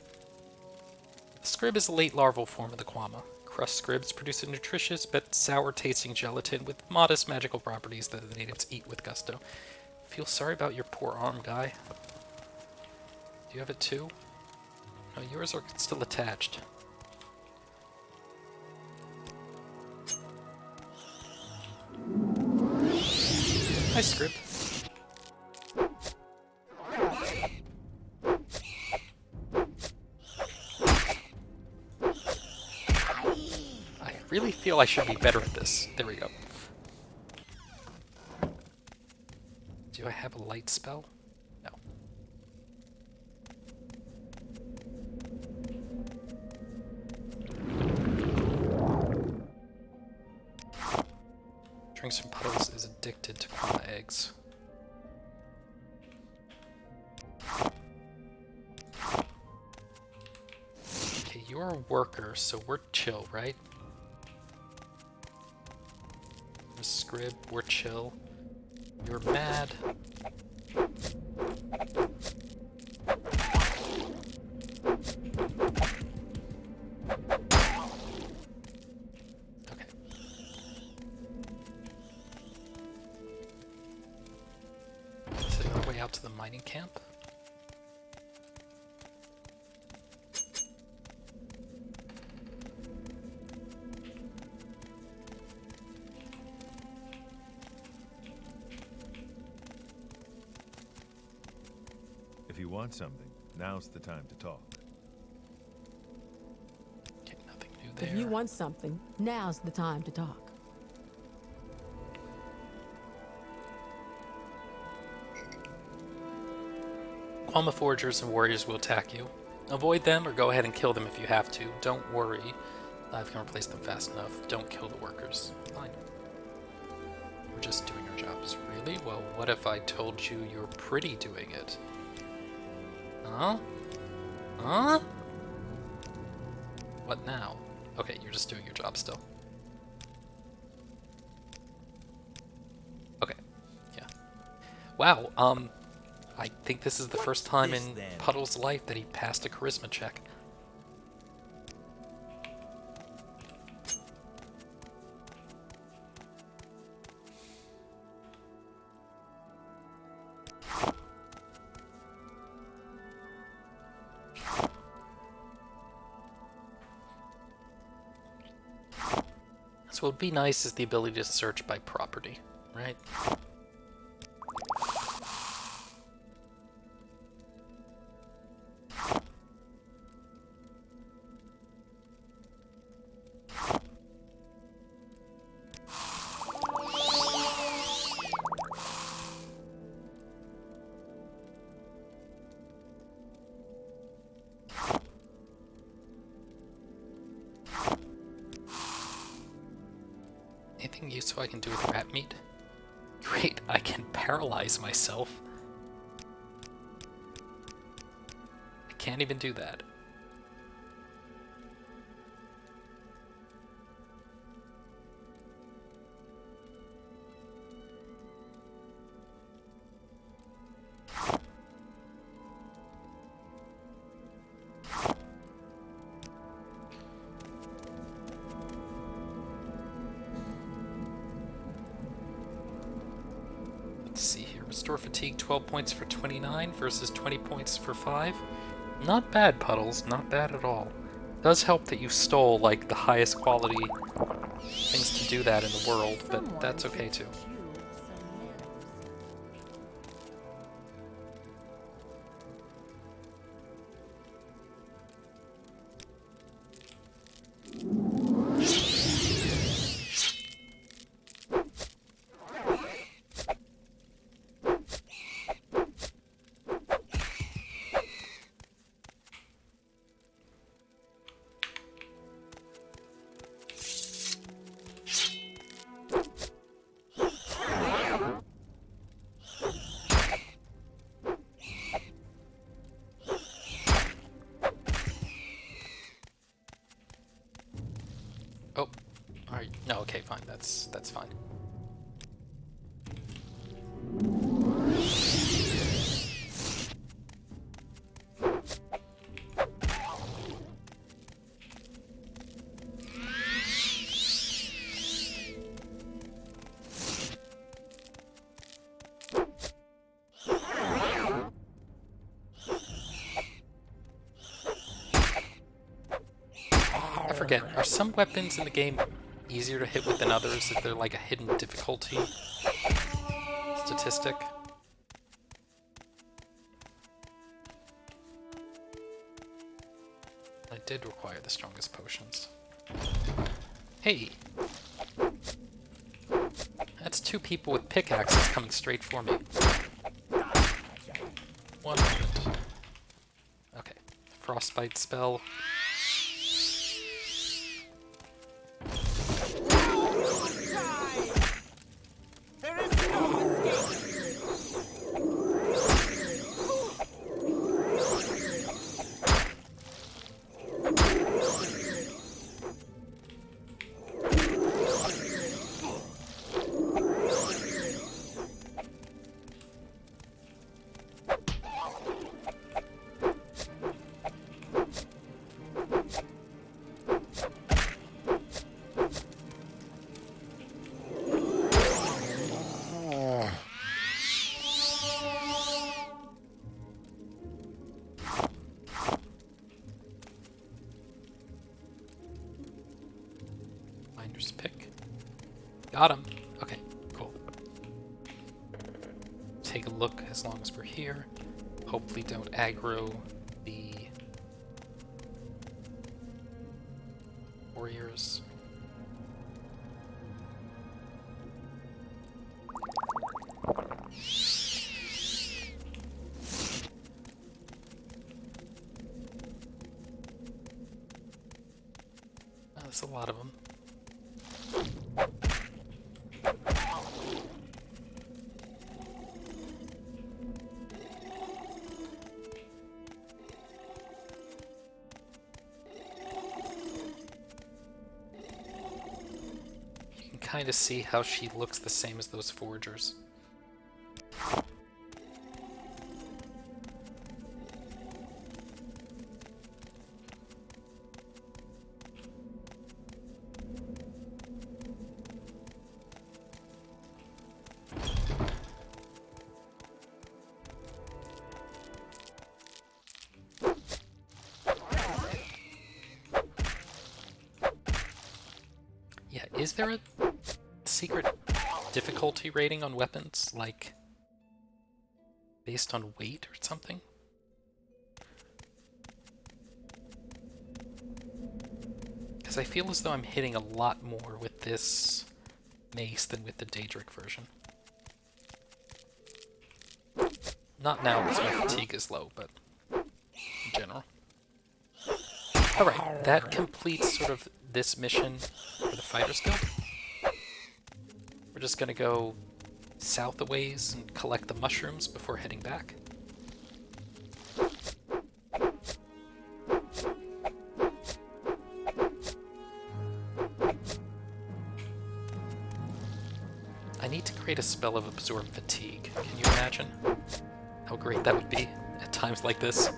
The Scrib is a late larval form of the Quama. Crushed Scribs produce a nutritious but sour-tasting gelatin with modest magical properties that the natives eat with gusto. Feel sorry about your poor arm, guy. Do you have it too? No, yours are still attached. Hi, Scrib. I really feel I should be better at this. There we go. Do I have a light spell? No. Drinks-From-Puddles is addicted to Quama eggs. Okay, you're a worker, so we're chill, right? You're a Scrib, we're chill. You're mad. Okay. Is there a way out to the mining camp? If you want something, now's the time to talk. Okay, nothing new there. If you want something, now's the time to talk. Quama foragers and warriors will attack you. Avoid them or go ahead and kill them if you have to. Don't worry. I can replace them fast enough. Don't kill the workers. Fine. We're just doing our jobs. Really? Well, what if I told you you're pretty doing it? Huh? Huh? What now? Okay, you're just doing your job still. Okay. Yeah. Wow, I think this is the first time in Puddles' life that he passed a charisma check. So what would be nice is the ability to search by property, right? Anything useful I can do with rat meat? Great, I can paralyze myself. I can't even do that. Let's see here. Restore fatigue 12 points for 29 versus 20 points for 5. Not bad, Puddles. Not bad at all. Does help that you stole, like, the highest quality things to do that in the world, but that's okay too. Oh, alright. No, okay, fine. That's fine. I forget, are some weapons in the game easier to hit with than others if they're like a hidden difficulty statistic? I did require the strongest potions. Hey! That's 2 people with pickaxes coming straight for me. 1 moment. Okay. Frostbite spell. Finder's pick. Got him. Okay, cool. Take a look as long as we're here. Hopefully don't aggro the warriors. Oh, there's a lot of them. Kind of see how she looks the same as those foragers. Yeah, is there a secret difficulty rating on weapons, like based on weight or something? Because I feel as though I'm hitting a lot more with this mace than with the Daedric version. Not now because my fatigue is low, but in general. Alright, that completes sort of this mission for the Fighters Guild. We're just gonna go south a ways and collect the mushrooms before heading back. I need to create a spell of Absorb Fatigue. Can you imagine how great that would be at times like this?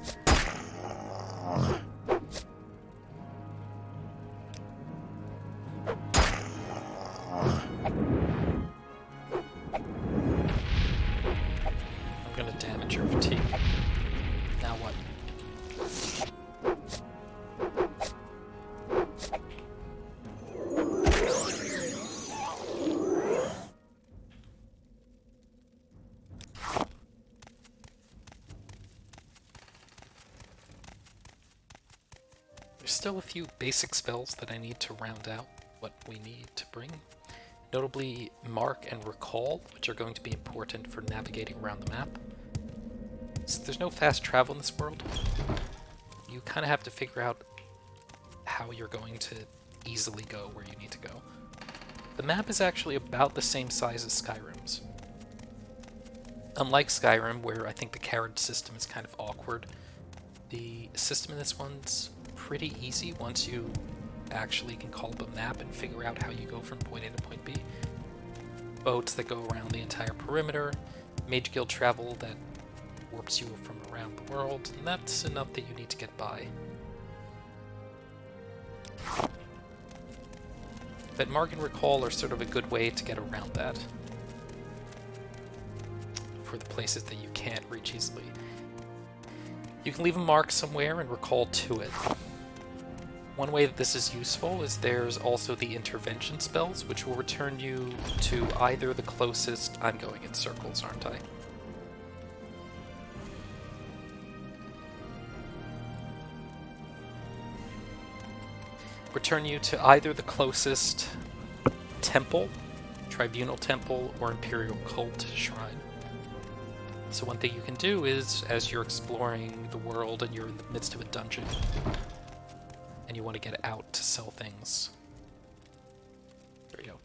still a few basic spells that I need to round out what we need to bring. Notably, Mark and Recall, which are going to be important for navigating around the map. So there's no fast travel in this world. You kind of have to figure out how you're going to easily go where you need to go. The map is actually about the same size as Skyrim's. Unlike Skyrim, where I think the carriage system is kind of awkward, the system in this one's pretty easy once you actually can call up a map and figure out how you go from point A to point B. Boats that go around the entire perimeter, Mage Guild travel that warps you from around the world, and that's enough that you need to get by. But Mark and Recall are sort of a good way to get around that for the places that you can't reach easily. You can leave a mark somewhere and recall to it. One way that this is useful is there's also the intervention spells, which will return you to either the closest... I'm going in circles, aren't I? Return you to either the closest temple, Tribunal Temple, or Imperial Cult Shrine. So one thing you can do is, as you're exploring the world and you're in the midst of a dungeon, and you want to get out to sell things, there you go.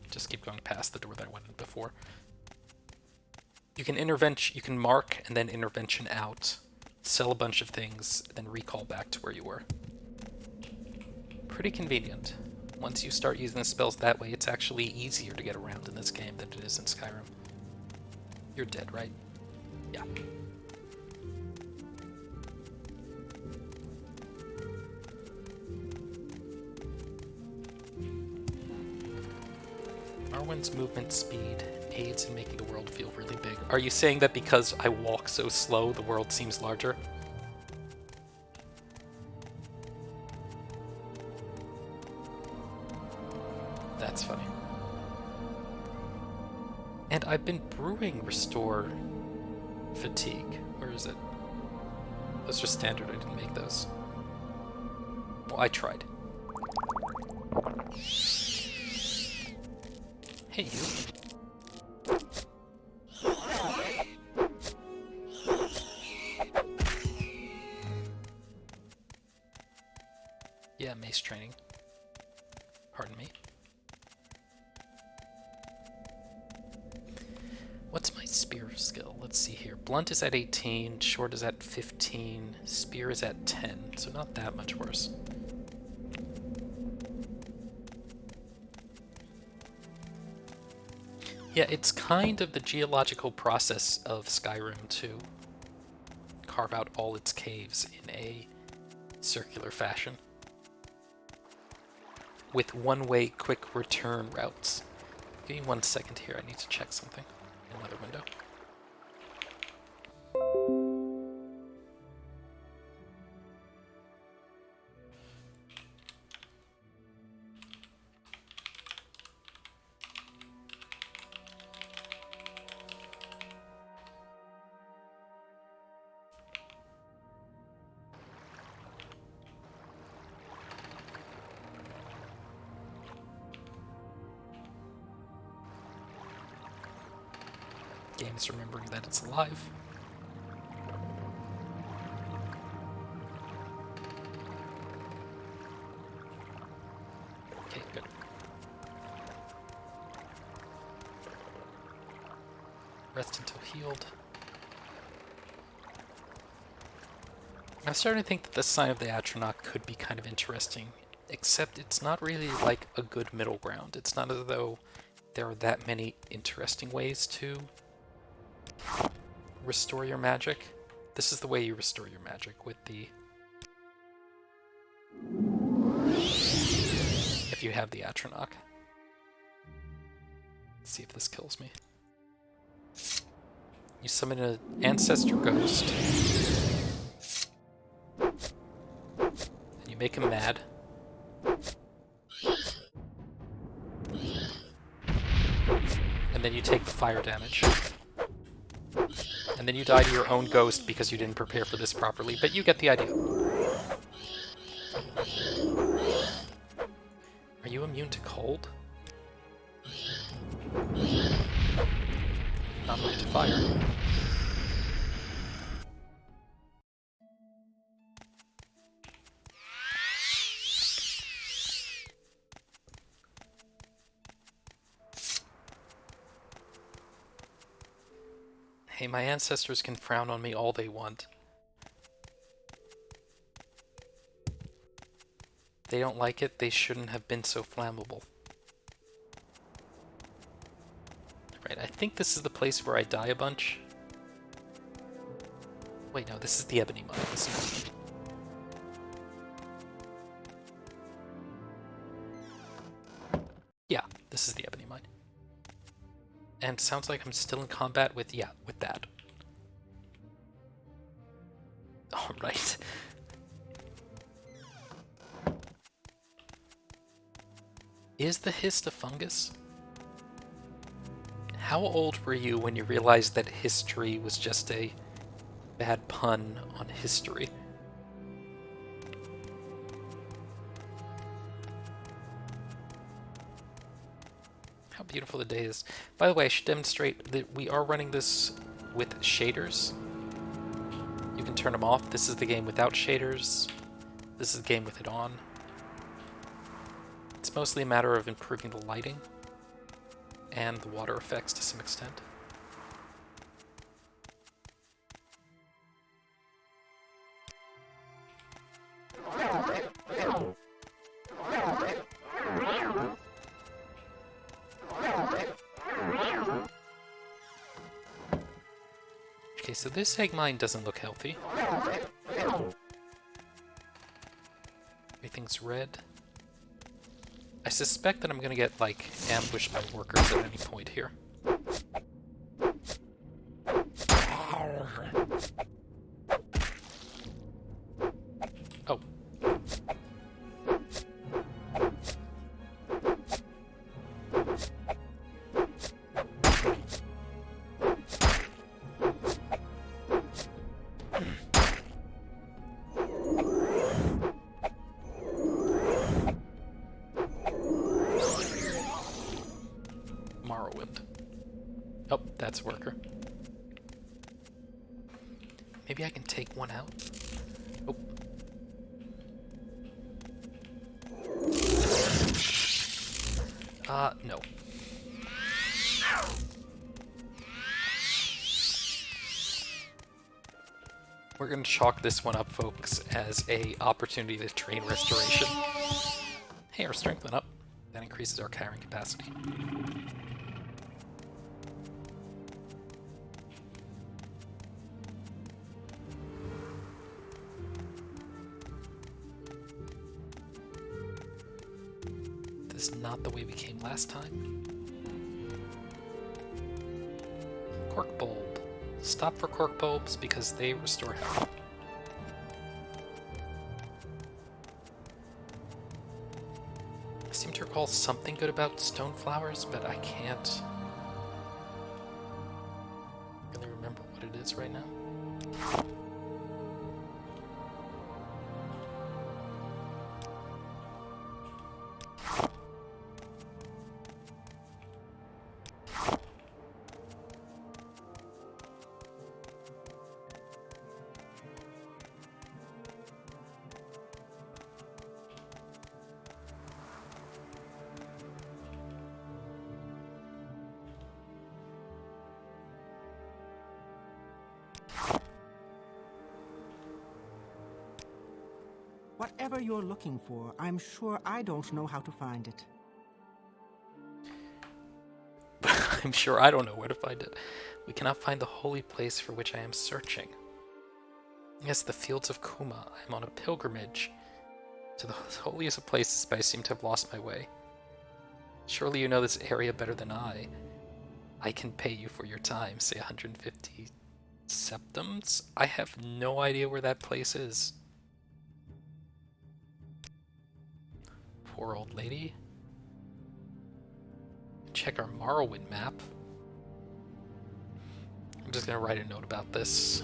Just keep going past the door that I went in before. You can mark and then intervention out, sell a bunch of things, then recall back to where you were. Pretty convenient. Once you start using the spells that way, it's actually easier to get around in this game than it is in Skyrim. You're dead, right? Yeah. Morrowind's movement speed aids in making the world feel really big. Are you saying that because I walk so slow, the world seems larger? That's funny. And I've been brewing Restore Fatigue. Where is it? Those are standard, I didn't make those. Well, I tried. Hey, you. Yeah, mace training. Pardon me. What's my spear skill? Let's see here. Blunt is at 18, short is at 15, spear is at 10, so not that much worse. Yeah, it's kind of the geological process of Skyrim to carve out all its caves in a circular fashion, with one-way quick return routes. Give me 1 second here, I need to check something. Another window. Game is remembering that it's alive. Okay, good. Rest until healed. I'm starting to think that the Sign of the Atronach could be kind of interesting, except it's not really like a good middle ground. It's not as though there are that many interesting ways to restore your magic. This is the way you restore your magic, with the... if you have the Atronach. Let's see if this kills me. You summon an ancestor ghost. And you make him mad. And then you take the fire damage. And then you die to your own ghost because you didn't prepare for this properly, but you get the idea. Are you immune to cold? Not immune to fire. Hey, my ancestors can frown on me all they want. They don't like it, they shouldn't have been so flammable. Right, I think this is the place where I die a bunch. Wait, no, this is the Ebony Mine. Yeah, this is the Ebony Mine. And sounds like I'm still in combat with, yeah, with that. Alright. Is the hist a fungus? How old were you when you realized that history was just a bad pun on history? How beautiful the day is. By the way, I should demonstrate that we are running this with shaders. You can turn them off. This is the game without shaders. This is the game with it on. It's mostly a matter of improving the lighting and the water effects to some extent. Okay, so this egg mine doesn't look healthy. Everything's red. I suspect that I'm gonna get, like, ambushed by workers at any point here. Oh. Morrowind. Oh, that's a worker. Maybe I can take one out? Oh. No. We're gonna chalk this one up, folks, as a opportunity to train restoration. Hey, our strength went up. That increases our carrying capacity. This is not the way we came last time. Cork bulb. Stop for cork bulbs because they restore health. I seem to recall something good about stone flowers, but I can't really remember what it is right now. Whatever you're looking for, I'm sure I don't know how to find it. I'm sure I don't know where to find it. We cannot find the holy place for which I am searching. Yes, the fields of Kuma. I am on a pilgrimage to the holiest of places, but I seem to have lost my way. Surely you know this area better than I. I can pay you for your time, say 150 septums? I have no idea where that place is. Poor old lady. Check our Morrowind map. I'm just gonna write a note about this.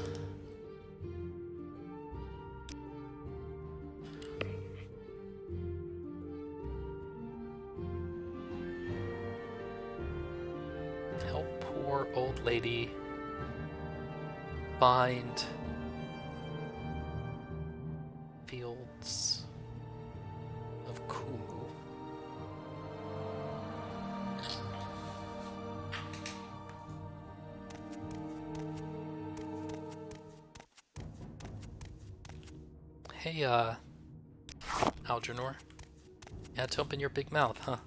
poor old lady find fields of Kumu. Hey, Algernon. You had to open your big mouth, huh?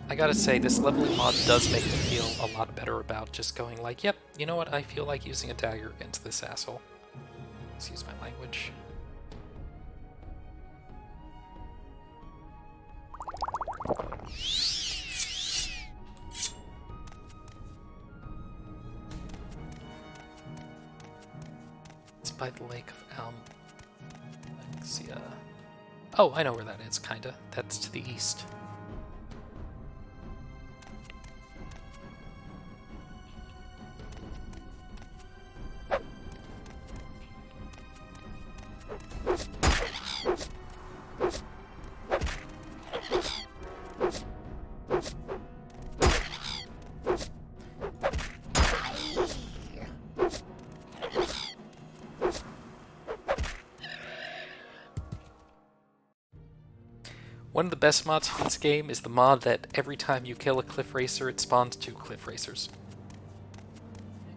I gotta say, this leveling mod does make me feel a lot better about just going like, yep, you know what, I feel like using a dagger against this asshole. Excuse my language. It's by the Lake of Almexia. Oh, I know where that is, kinda. That's to the east. One of the best mods for this game is the mod that every time you kill a cliff racer, it spawns 2 cliff racers.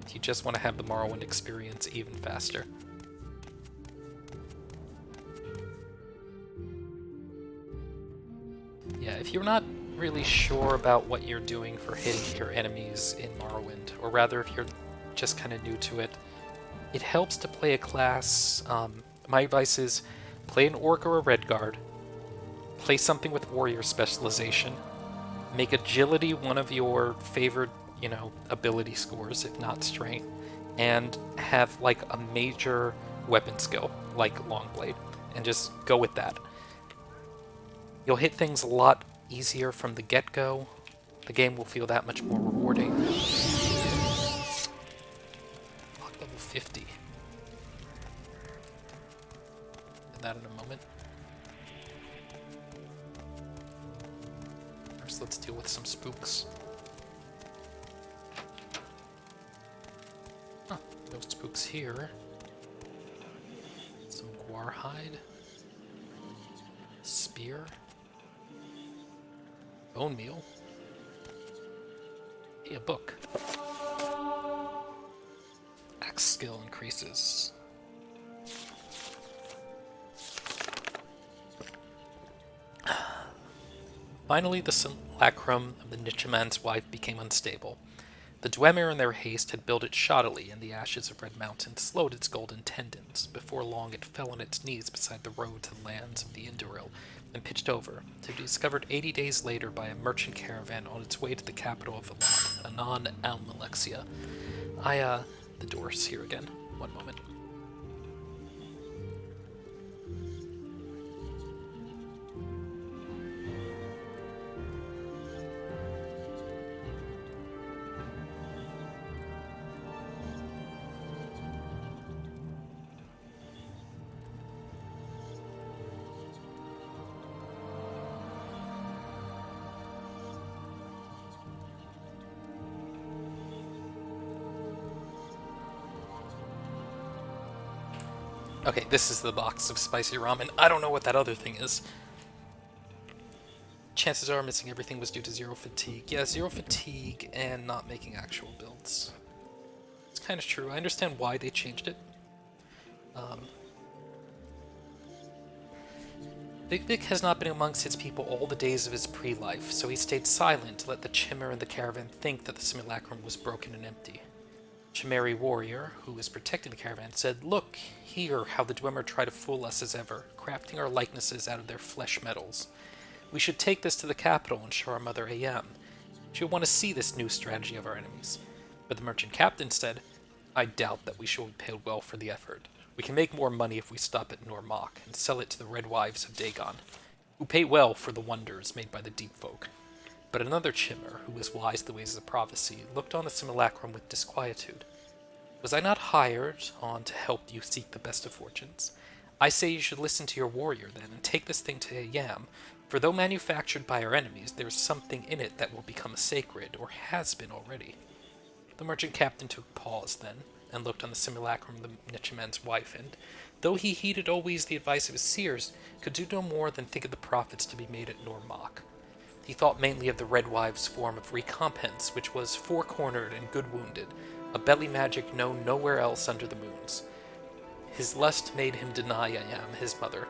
If you just want to have the Morrowind experience even faster. Yeah, if you're not really sure about what you're doing for hitting your enemies in Morrowind, or rather if you're just kind of new to it, it helps to play a class. My advice is play an Orc or a Redguard. Play something with warrior specialization. Make agility one of your favored, ability scores, if not strength. And have, like, a major weapon skill, like Longblade. And just go with that. You'll hit things a lot easier from the get-go. The game will feel that much more rewarding. Lock level 50. And that in a moment. First, let's deal with some spooks. Huh, no spooks here. Some guar hide. Spear. Bone meal. Hey, a book. Axe skill increases. Finally, the simulacrum of the Nichiman's wife became unstable. The Dwemer in their haste had built it shoddily, and the ashes of Red Mountain slowed its golden tendons. Before long, it fell on its knees beside the road to the lands of the Induril, and pitched over, to be discovered 80 days later by a merchant caravan on its way to the capital of the land, Anon Almalexia. The door's here again. One moment. Okay, this is the box of spicy ramen. I don't know what that other thing is. Chances are missing everything was due to zero fatigue. Yeah, zero fatigue and not making actual builds. It's kind of true. I understand why they changed it. Big Vic has not been amongst its people all the days of his pre-life, so he stayed silent to let the Chimera and the caravan think that the simulacrum was broken and empty. Chimeri warrior, who was protecting the caravan, said, "Look, here how the Dwemer try to fool us as ever, crafting our likenesses out of their flesh metals. We should take this to the capital and show our mother Am. She will want to see this new strategy of our enemies." But the merchant captain said, "I doubt that we shall be paid well for the effort. We can make more money if we stop at Normok and sell it to the Red Wives of Dagon, who pay well for the wonders made by the deep folk." But another Chimmer, who was wise to the ways of prophecy, looked on the simulacrum with disquietude. "Was I not hired on to help you seek the best of fortunes? I say you should listen to your warrior then, and take this thing to Yam, for though manufactured by our enemies, there is something in it that will become sacred, or has been already. The merchant captain took pause then, and looked on the simulacrum of the Nichimen's wife, and, though he heeded always the advice of his seers, could do no more than think of the profits to be made at Normock. He thought mainly of the Red Wife's form of recompense, which was four-cornered and good-wounded, a belly magic known nowhere else under the moons. His lust made him deny Ayam, his mother.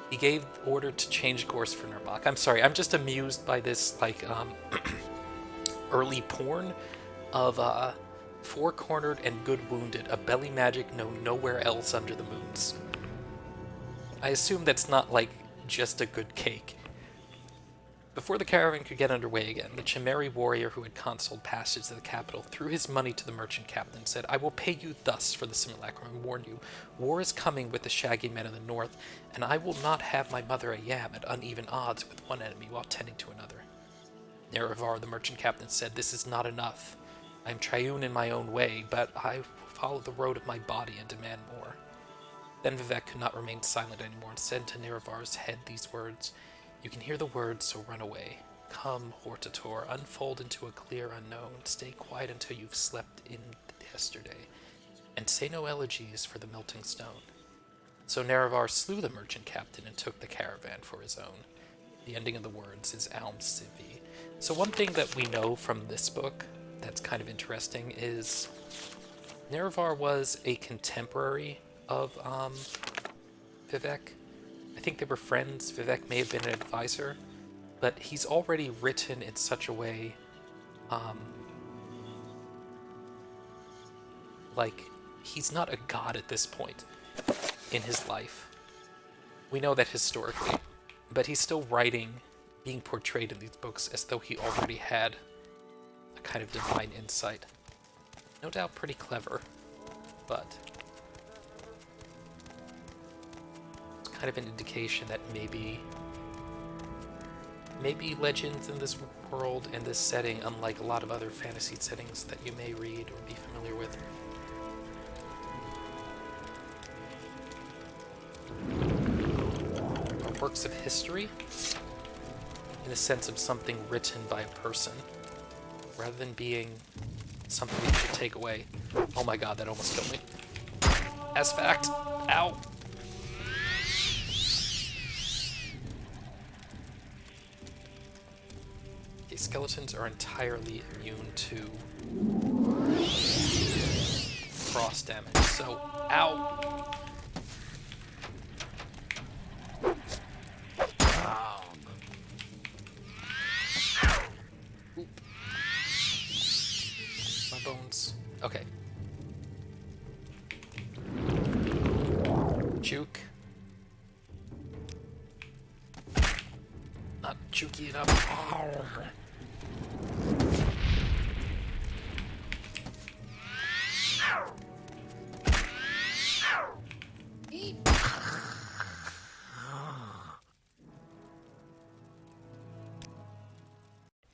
He gave order to change course for Normock. I'm sorry, I'm just amused by this, early porn of, four-cornered and good-wounded, a belly magic known nowhere else under the moons. I assume that's not, just a good cake. Before the caravan could get underway again, the Chimeri warrior who had consoled passage to the capital threw his money to the merchant captain and said, I will pay you thus for the simulacrum and warn you, war is coming with the shaggy men of the north, and I will not have my mother Ayam at uneven odds with one enemy while tending to another. Nerevar, the merchant captain, said, This is not enough. I am triune in my own way, but I will follow the road of my body and demand more. Then Vivek could not remain silent anymore and said to Nerevar's head these words, You can hear the words, so run away. Come, Hortator, unfold into a clear unknown. Stay quiet until you've slept in yesterday, and say no elegies for the melting stone. So Nerevar slew the merchant captain and took the caravan for his own. The ending of the words is Alm Sivi. So one thing that we know from this book that's kind of interesting is Nerevar was a contemporary of Vivek. I think they were friends. Vivek may have been an advisor, but he's already written in such a way, he's not a god at this point in his life. We know that historically, but he's still writing, being portrayed in these books as though he already had a kind of divine insight. No doubt pretty clever, but kind of an indication that maybe legends in this world and this setting, unlike a lot of other fantasy settings that you may read or be familiar with, are works of history in the sense of something written by a person, rather than being something you should take away. Oh my god, that almost killed me. As fact. Ow! Skeletons are entirely immune to frost damage, so ow! Oop. My bones. Okay. Juke. Not jukey enough.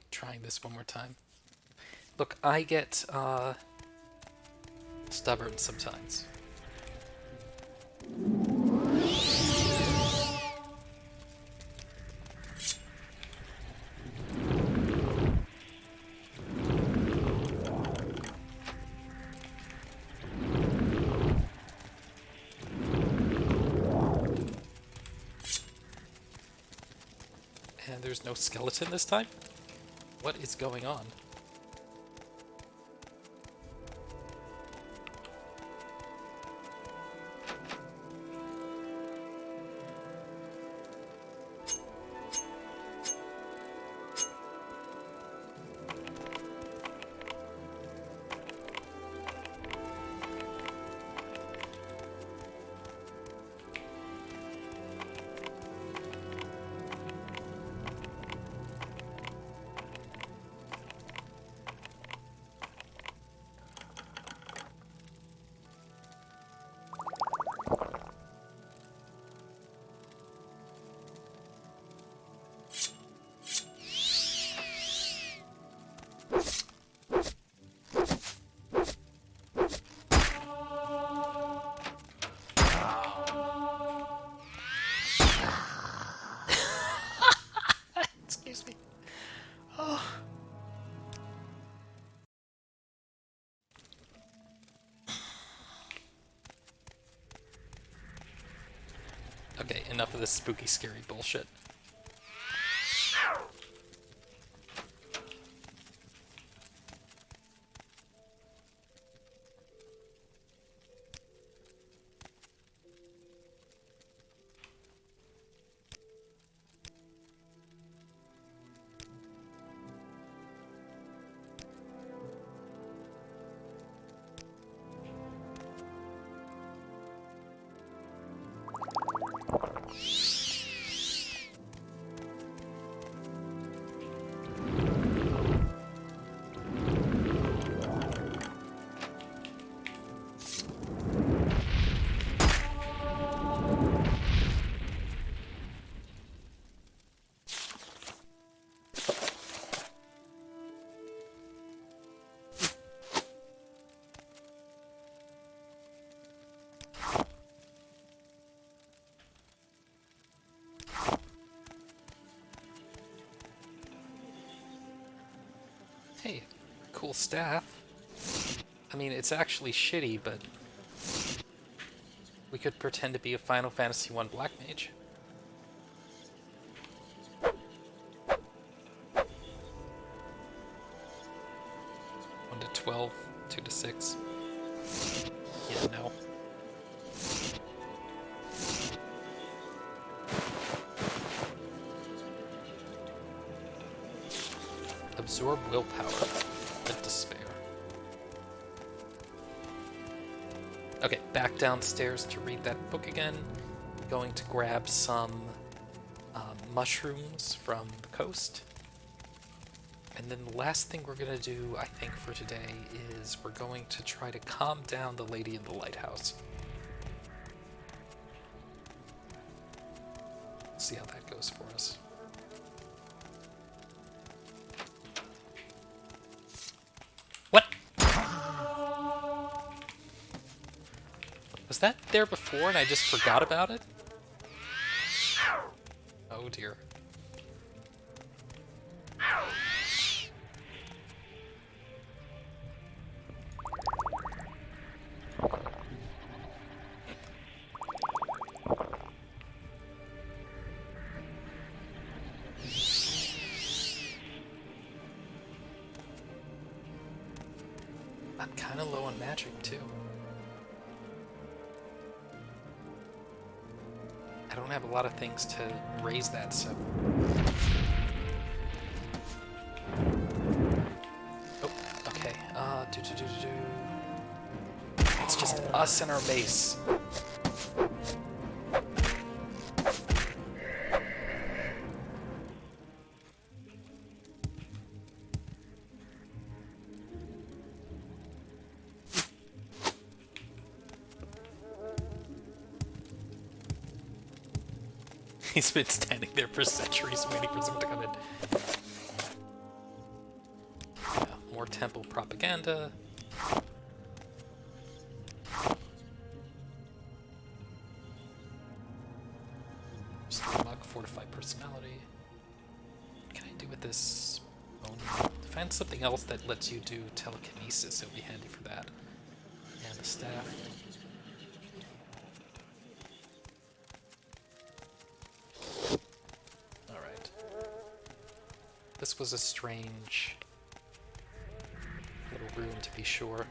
Trying this one more time. Look, I get stubborn sometimes. And there's no skeleton this time? What is going on? enough of this spooky, scary bullshit. Hey, cool staff. I mean, it's actually shitty, but we could pretend to be a Final Fantasy I Black Mage. One to 12, 2 to 6. Yeah, no. Absorb willpower with despair. Okay, back downstairs to read that book again. Going to grab some mushrooms from the coast. And then the last thing we're going to do, I think, for today is we're going to try to calm down the lady in the lighthouse. See how that goes for us. What? Was that there before and I just forgot about it? Oh dear. I'm kind of low on magic too. I don't have a lot of things to raise that, so... Oh, okay. It's just us and our base. He's been standing there for centuries waiting for someone to come in. Yeah, more temple propaganda. Mug, fortified personality. What can I do with this bone? Find something else that lets you do telekinesis. It would be handy for that. And the staff. This was a strange little room, to be sure.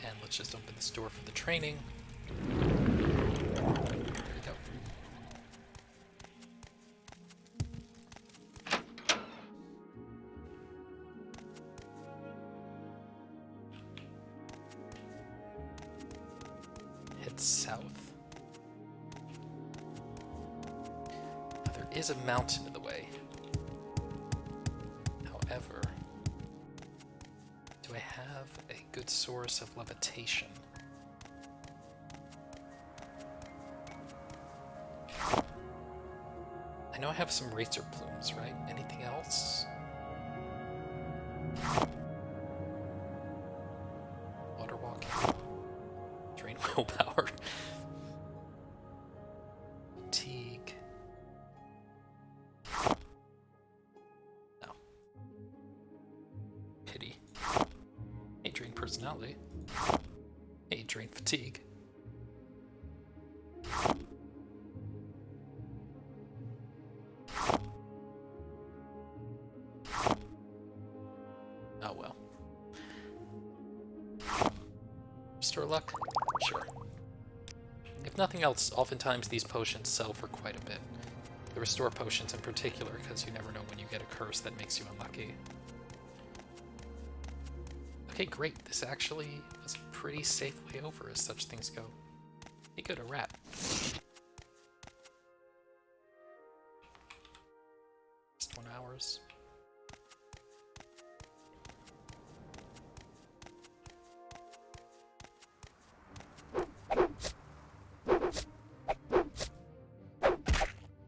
And let's just open this door for the training. There we go. South. Now, there is a mountain in the way. However, do I have a good source of levitation? I know I have some racer plumes, right? Anything else? Water walking. Drain willpower. Fatigue. No. personality. Hey, drain fatigue. Oh well. Restore luck? Sure. If nothing else, oftentimes these potions sell for quite a bit. The restore potions in particular, because you never know when you get a curse that makes you unlucky. Okay, great. This actually was a pretty safe way over as such things go. Hey, good, a rat. Just 1 hours.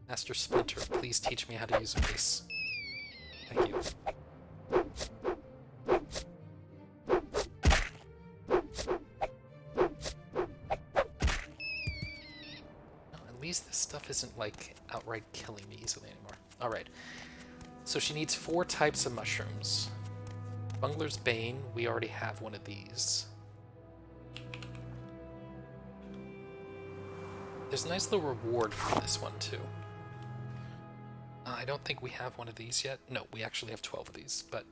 Master Splinter, please teach me how to use a mace. Thank you. At least this stuff isn't, like, outright killing me easily anymore. Alright. So she needs 4 types of mushrooms. Bungler's Bane, we already have one of these. There's a nice little reward for this one, too. I don't think we have one of these yet. No, we actually have 12 of these, but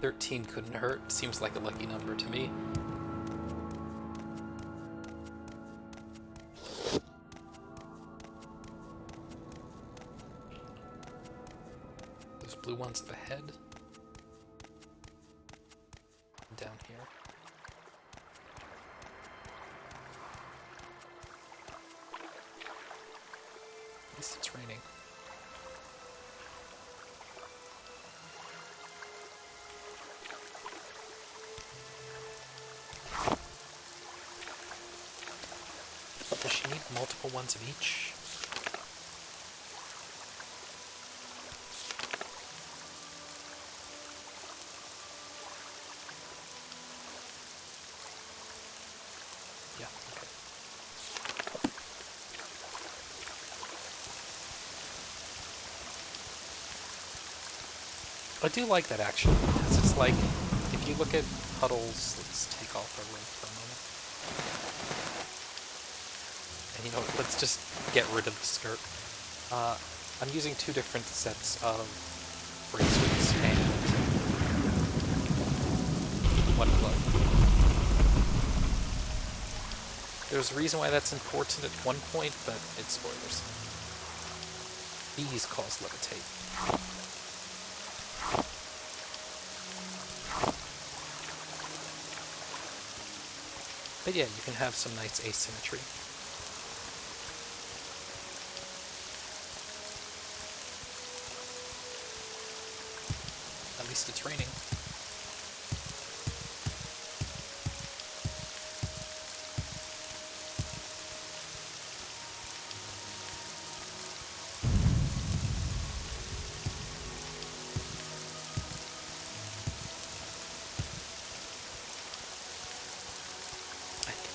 13 couldn't hurt. Seems like a lucky number to me. Those blue ones up ahead. Down here. At least it's raining. Does she need multiple ones of each? Yeah, okay. I do like that actually, because it's like, if you look at Puddles, let's take off our link for a moment. And you know, let's just get rid of the skirt. I'm using 2 different sets of bracelets and 1 glove. There's a reason why that's important at one point, but it's spoilers. These cause levitate. But yeah, you can have some nice asymmetry. At least it's raining.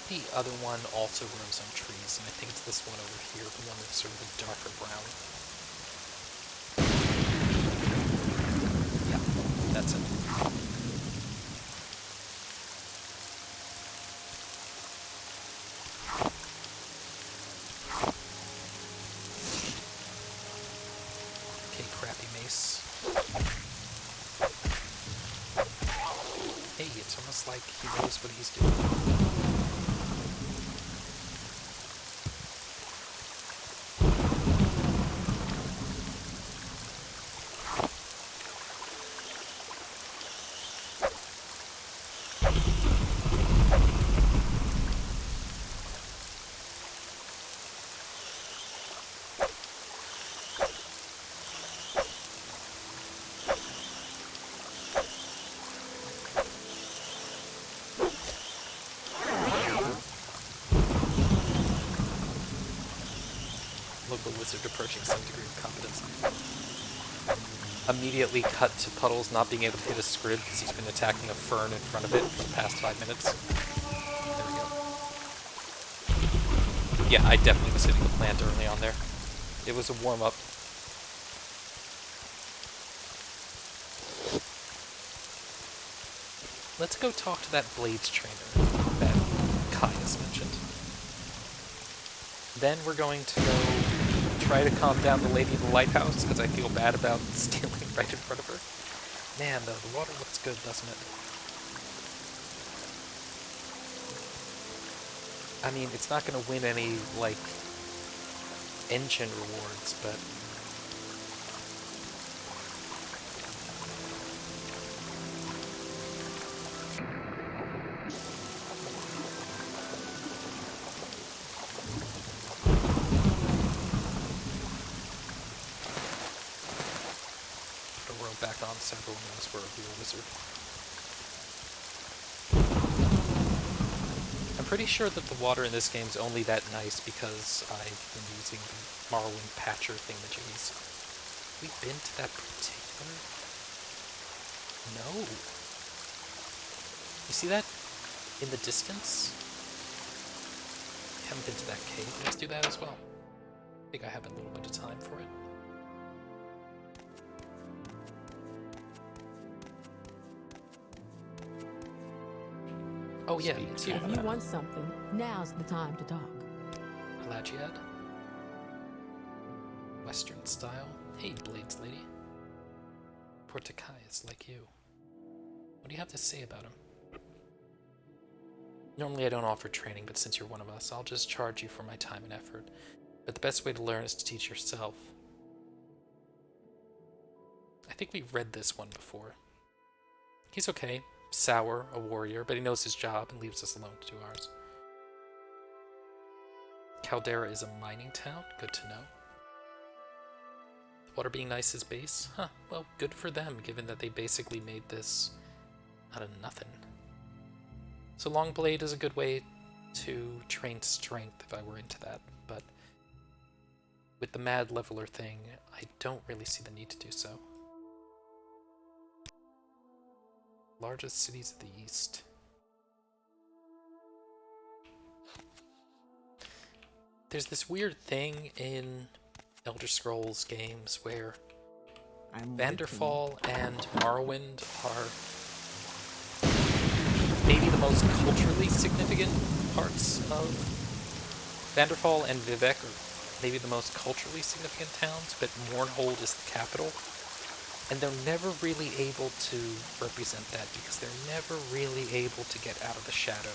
The other one also grows on trees, and I think it's this one over here, the one that's sort of a darker brown. Yeah, that's it. Okay, crappy mace. Hey, it's almost like he knows what he's doing. Local wizard approaching some degree of competence. Immediately cut to Puddles not being able to hit a scrib because he's been attacking a fern in front of it for the past 5 minutes. There we go. Yeah, I definitely was hitting the plant early on there. It was a warm-up. let's go talk to that Blades trainer that Caius mentioned. Then we're going to go try to calm down the lady in the lighthouse, because I feel bad about stealing right in front of her. Man, though, the water looks good, doesn't it? I mean, it's not going to win any, like, engine rewards, but... Put a robe back on so everyone knows we're a real wizard. I'm pretty sure that the water in this game is only that nice because I've been using the Morrowind patcher thingamajiggies. We've been to that particular... No. You see that in the distance? I haven't been to that cave. Let's do that as well. I think I have a little bit of time for it. Oh yeah, it's you. If you want something, now's the time to talk. Pelagiad. Western style. Hey, Blades lady. Portacaius, like you. What do you have to say about him? Normally I don't offer training, but since you're one of us, I'll just charge you for my time and effort. But the best way to learn is to teach yourself. I think we've read this one before. He's okay. Sour, a warrior, but he knows his job and leaves us alone to do ours. Caldera is a mining town. Good to know. The water being nice is base? Huh, well, good for them, given that they basically made this out of nothing. So Longblade is a good way to train strength if I were into that, but with the Mad Leveler thing, I don't really see the need to do so. Largest cities of the East. There's this weird thing in Elder Scrolls games where Vanderfall and Morrowind are maybe the most culturally significant parts of Vanderfall, and Vivec are maybe the most culturally significant towns, but Mournhold is the capital. And they're never really able to represent that because they're never really able to get out of the shadow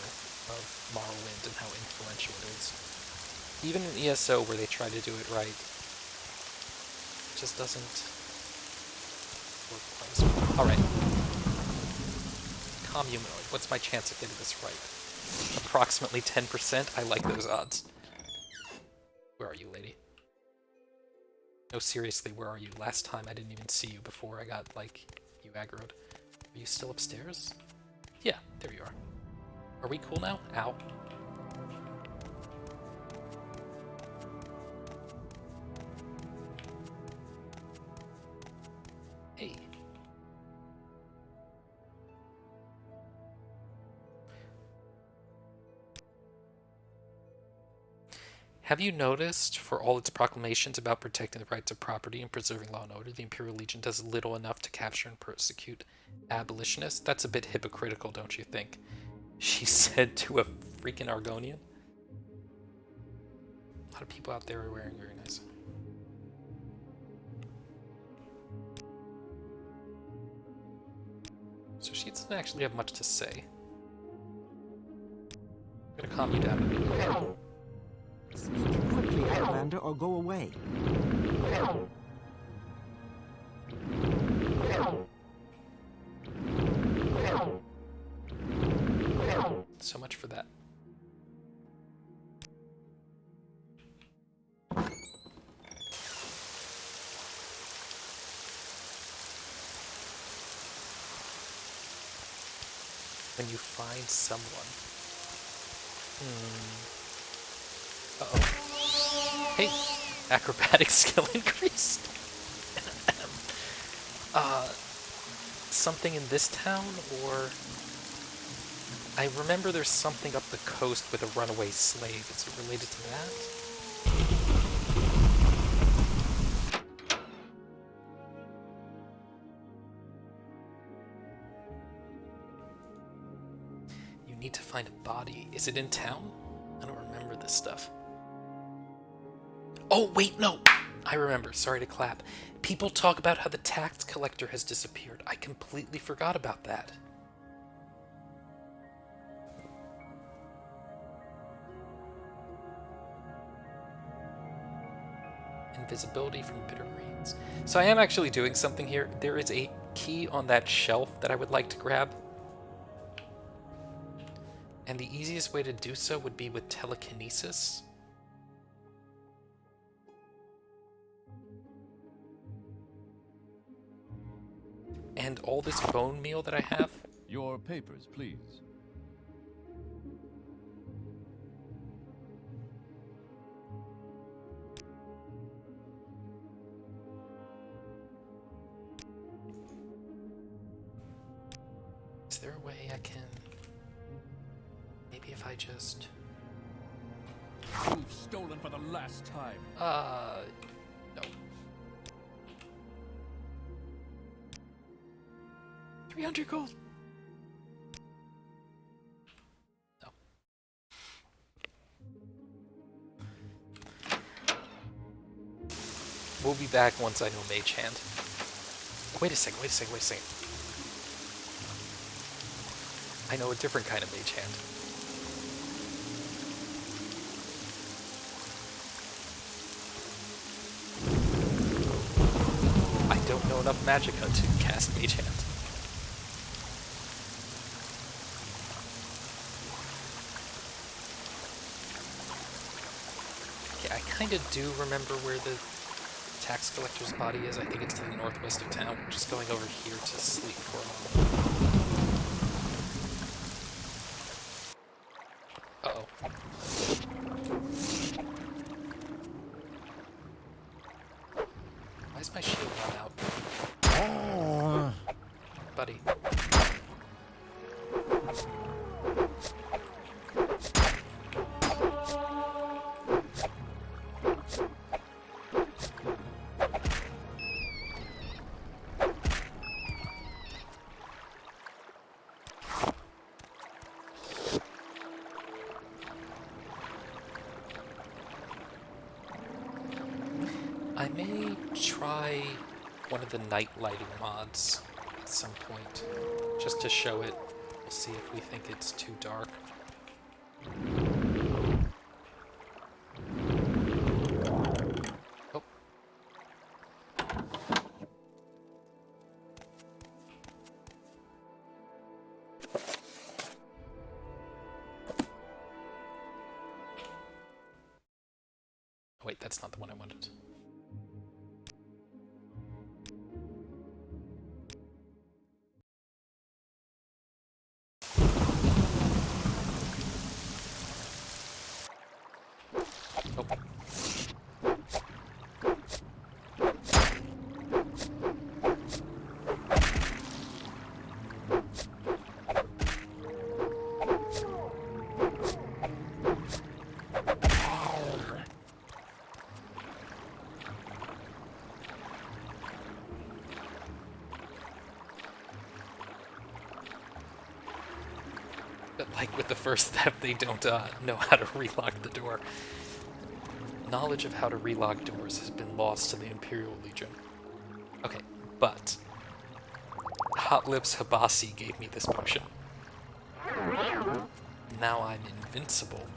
of Morrowind and how influential it is. Even in ESO, where they try to do it right, it just doesn't work quite as well. Alright. Comhumanoid. What's my chance of getting this right? Approximately 10%. I like those odds. Where are you, lady? No, seriously, where are you? Last time I didn't even see you before I got, like, you aggroed. Are you still upstairs? Yeah, there you are. Are we cool now? Ow. Hey. Have you noticed, for all its proclamations about protecting the rights of property and preserving law and order, the Imperial Legion does little enough to capture and persecute abolitionists? That's a bit hypocritical, don't you think? She said to a freaking Argonian. A lot of people out there are wearing very nice. So she doesn't actually have much to say. I'm gonna calm you down. Speak quickly, Outlander, or go away. So much for that. When you find someone. Uh-oh. Hey, acrobatic skill increased. Something in this town, or... I remember there's something up the coast with a runaway slave. Is it related to that? need to find a body. Is it in town? I don't remember this stuff. Oh, wait, no! I remember. Sorry to clap. People talk about how the tax collector has disappeared. I completely forgot about that. Invisibility from bitter greens. So I am actually doing something here. There is a key on that shelf that I would like to grab. And the easiest way to do so would be with telekinesis. And all this bone meal that I have. Your papers, please. Is there a way I can... Maybe if I just... You've stolen for the last time. No. 300 gold! No. We'll be back once I know Mage Hand. Wait a second. I know a different kind of Mage Hand. I don't know enough Magicka to cast Mage Hand. Okay, I kind of do remember where the tax collector's body is. I think it's to the northwest of town. I'm just going over here to sleep for a moment. Uh-oh. Why is my shield run out? Buddy. I may try one of the night lighting mods at some point, just to show it. We'll see if we think it's too dark. Oh. Wait, that's not the one I wanted. But like with the first theft, they don't know how to relock the door. Knowledge of how to relock doors has been lost to the Imperial Legion. Okay, but Hot Lips Habasi gave me this potion. Now I'm invincible.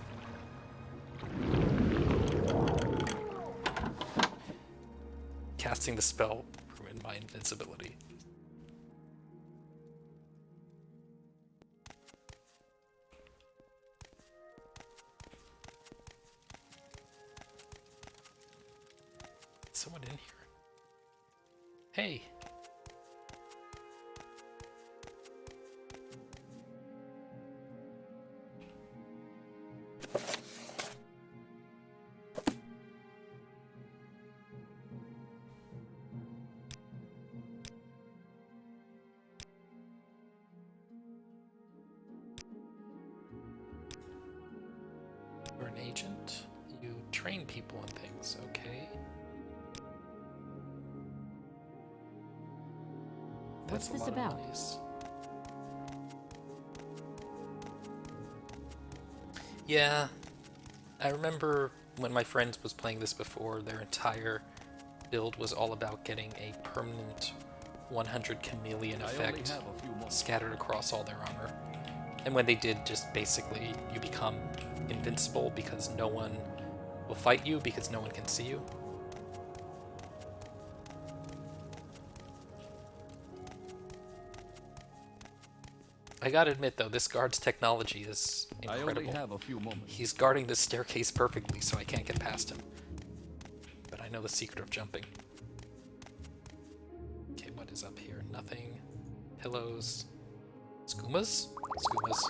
Casting the spell ruined my invincibility. Someone in here. Hey! You're an agent? You train people on things, okay? What's That's a this lot of about? monies. Yeah, I remember when my friend was playing this before, their entire build was all about getting a permanent 100 chameleon effect scattered across all their armor. And when they did, just basically you become invincible because no one will fight you because no one can see you. I gotta admit though, this guard's technology is incredible. I only have a few moments. He's guarding this staircase perfectly, so I can't get past him. But I know the secret of jumping. Okay, what is up here? Nothing. Pillows. Skoomers? Skoomers.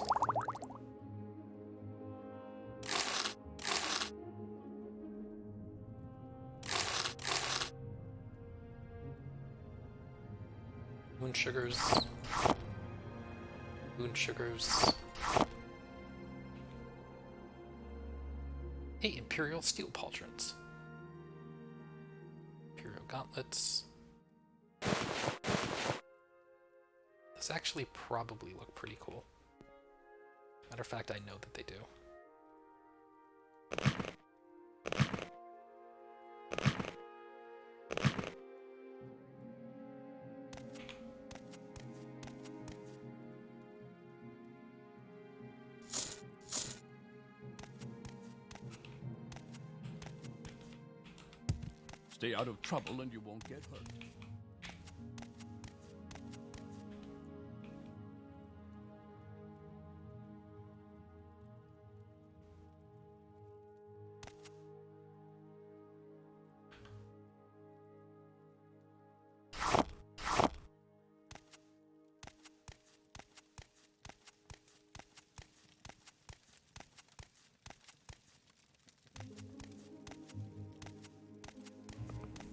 Moon sugars. Moon sugars. Hey, Imperial steel pauldrons. Imperial gauntlets. Those actually probably look pretty cool. Matter of fact, I know that they do. Stay out of trouble and you won't get hurt.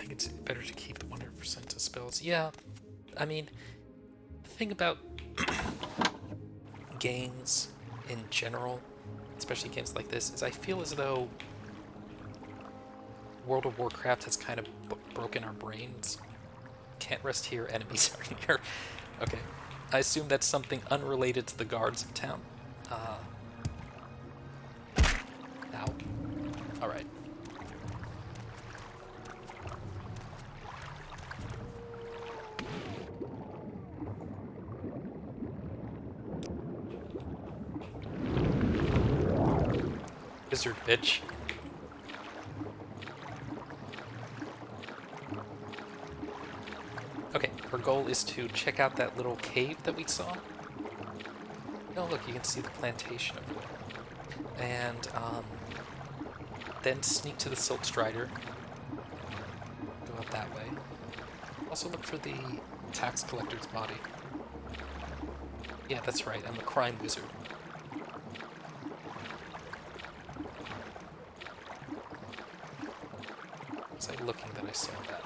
It's better to keep 100% to spells. Yeah, I mean, the thing about games in general, especially games like this, is I feel as though World of Warcraft has kind of broken our brains. Can't rest here, enemies are here. Okay, I assume that's something unrelated to the guards of town. Ow. Alright. Wizard bitch. Okay, our goal is to check out that little cave that we saw. Oh look, you can see the plantation over there. And then sneak to the Silt Strider. Go out that way. Also look for the tax collector's body. Yeah, that's right, I'm a crime wizard. Was I looking that I saw that?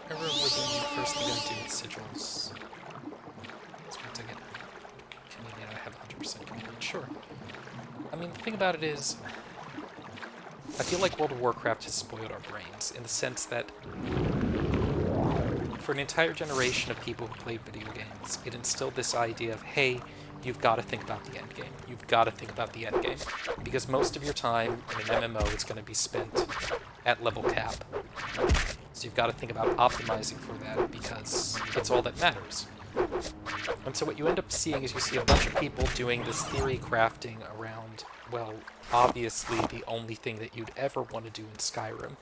Remember we're doing the first thing I do with sigils. That's once I get Canadian, I have 100% Canadian. Sure. I mean, the thing about it is, I feel like World of Warcraft has spoiled our brains in the sense that for an entire generation of people who played video games, it instilled this idea of, hey, you've got to think about the end game. You've got to think about the end game. Because most of your time in an MMO is going to be spent at level cap. So you've got to think about optimizing for that because it's all that matters. And so what you end up seeing is you see a bunch of people doing this theory crafting around, well, obviously the only thing that you'd ever want to do in Skyrim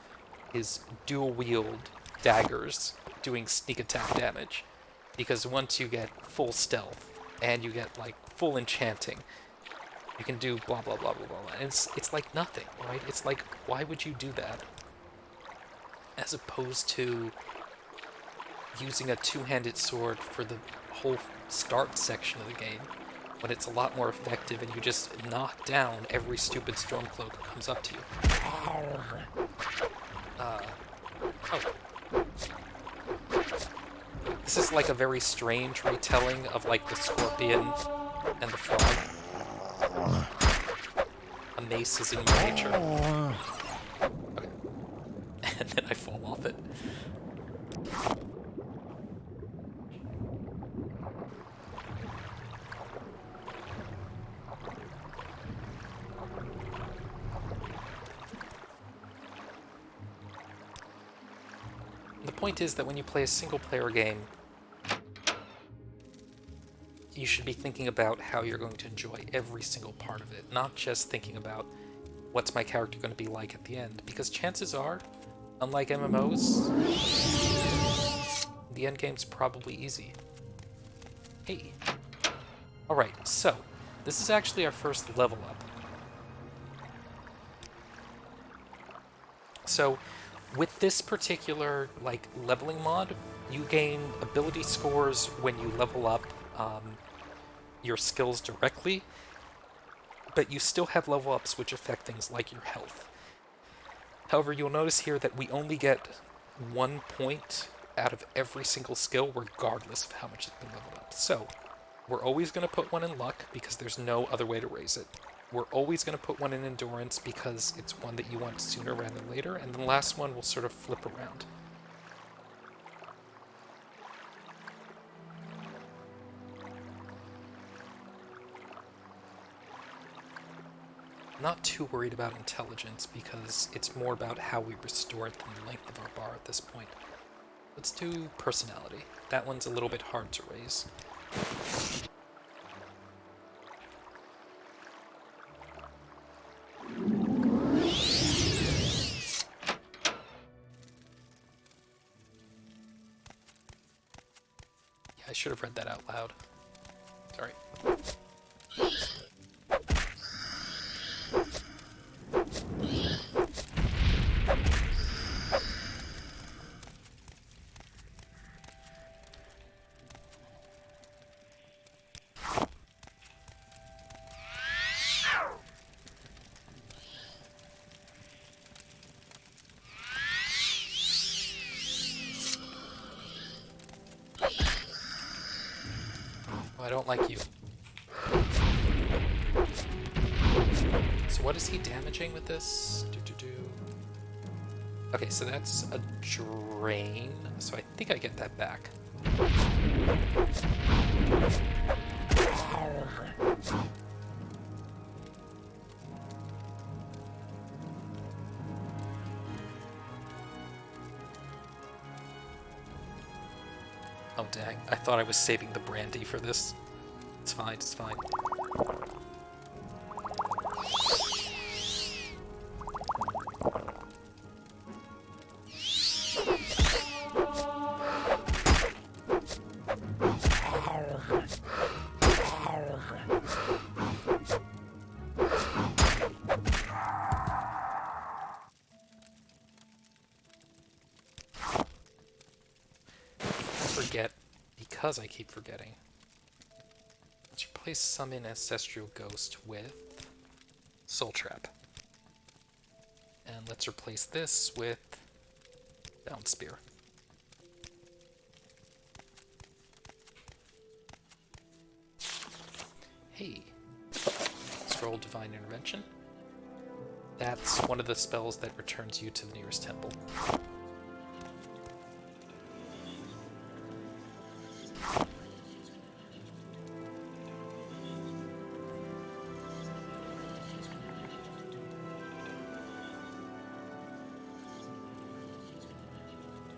is dual-wield daggers doing sneak attack damage. Because once you get full stealth and you get, like, full enchanting, you can do blah blah blah blah blah. And it's like nothing, right? It's like, why would you do that? As opposed to using a two-handed sword for the whole start section of the game, when it's a lot more effective and you just knock down every stupid Stormcloak who comes up to you. Oh. This is like a very strange retelling of like the Scorpion and the Frog. A mace is in your nature. Okay. then I fall off it. The point is that when you play a single-player game, you should be thinking about how you're going to enjoy every single part of it, not just thinking about what's my character going to be like at the end, because chances are, unlike MMOs, the end game's probably easy. Hey. Alright, so, this is actually our first level up. So, with this particular, like, leveling mod, you gain ability scores when you level up your skills directly, but you still have level ups which affect things like your health. However, you'll notice here that we only get 1 point out of every single skill, regardless of how much it's been leveled up. So, we're always going to put one in luck, because there's no other way to raise it. We're always going to put one in endurance, because it's one that you want sooner rather than later, and the last one will sort of flip around. Not too worried about intelligence, because it's more about how we restore it than the length of our bar at this point. Let's do personality. That one's a little bit hard to raise. Yeah, I should have read that out loud. Sorry. I don't like you. So what is he damaging with this? Okay, so that's a drain, so I think I get that back. Oh dang, I thought I was saving the brandy for this. It's fine, it's fine. Because I keep forgetting. Let's replace Summon Ancestral Ghost with Soul Trap. And let's replace this with Bound Spear. Hey. Scroll Divine Intervention. That's one of the spells that returns you to the nearest temple.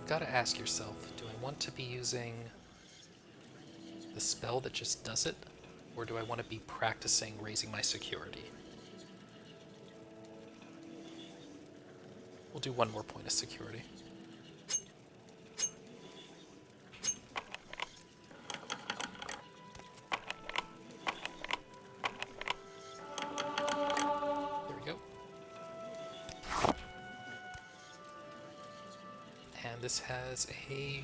Gotta ask yourself, do I want to be using the spell that just does it, or do I want to be practicing raising my security? We'll do one more point of security. There we go. And this has a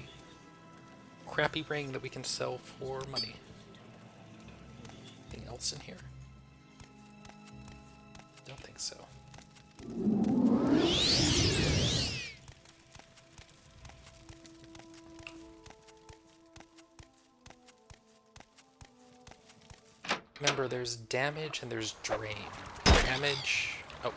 crappy ring that we can sell for money. Anything else in here? Don't think so. Remember, there's damage and there's drain. Damage... Oh.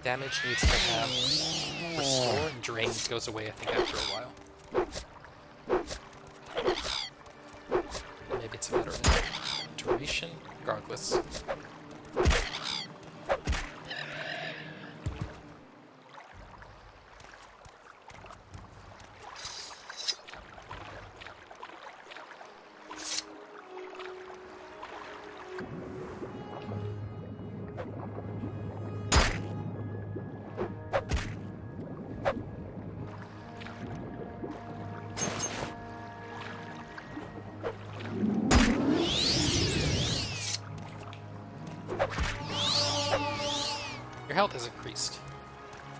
Damage needs to have restore, and drain goes away, I think, after a while. Maybe it's a matter of duration, regardless. Your health has increased.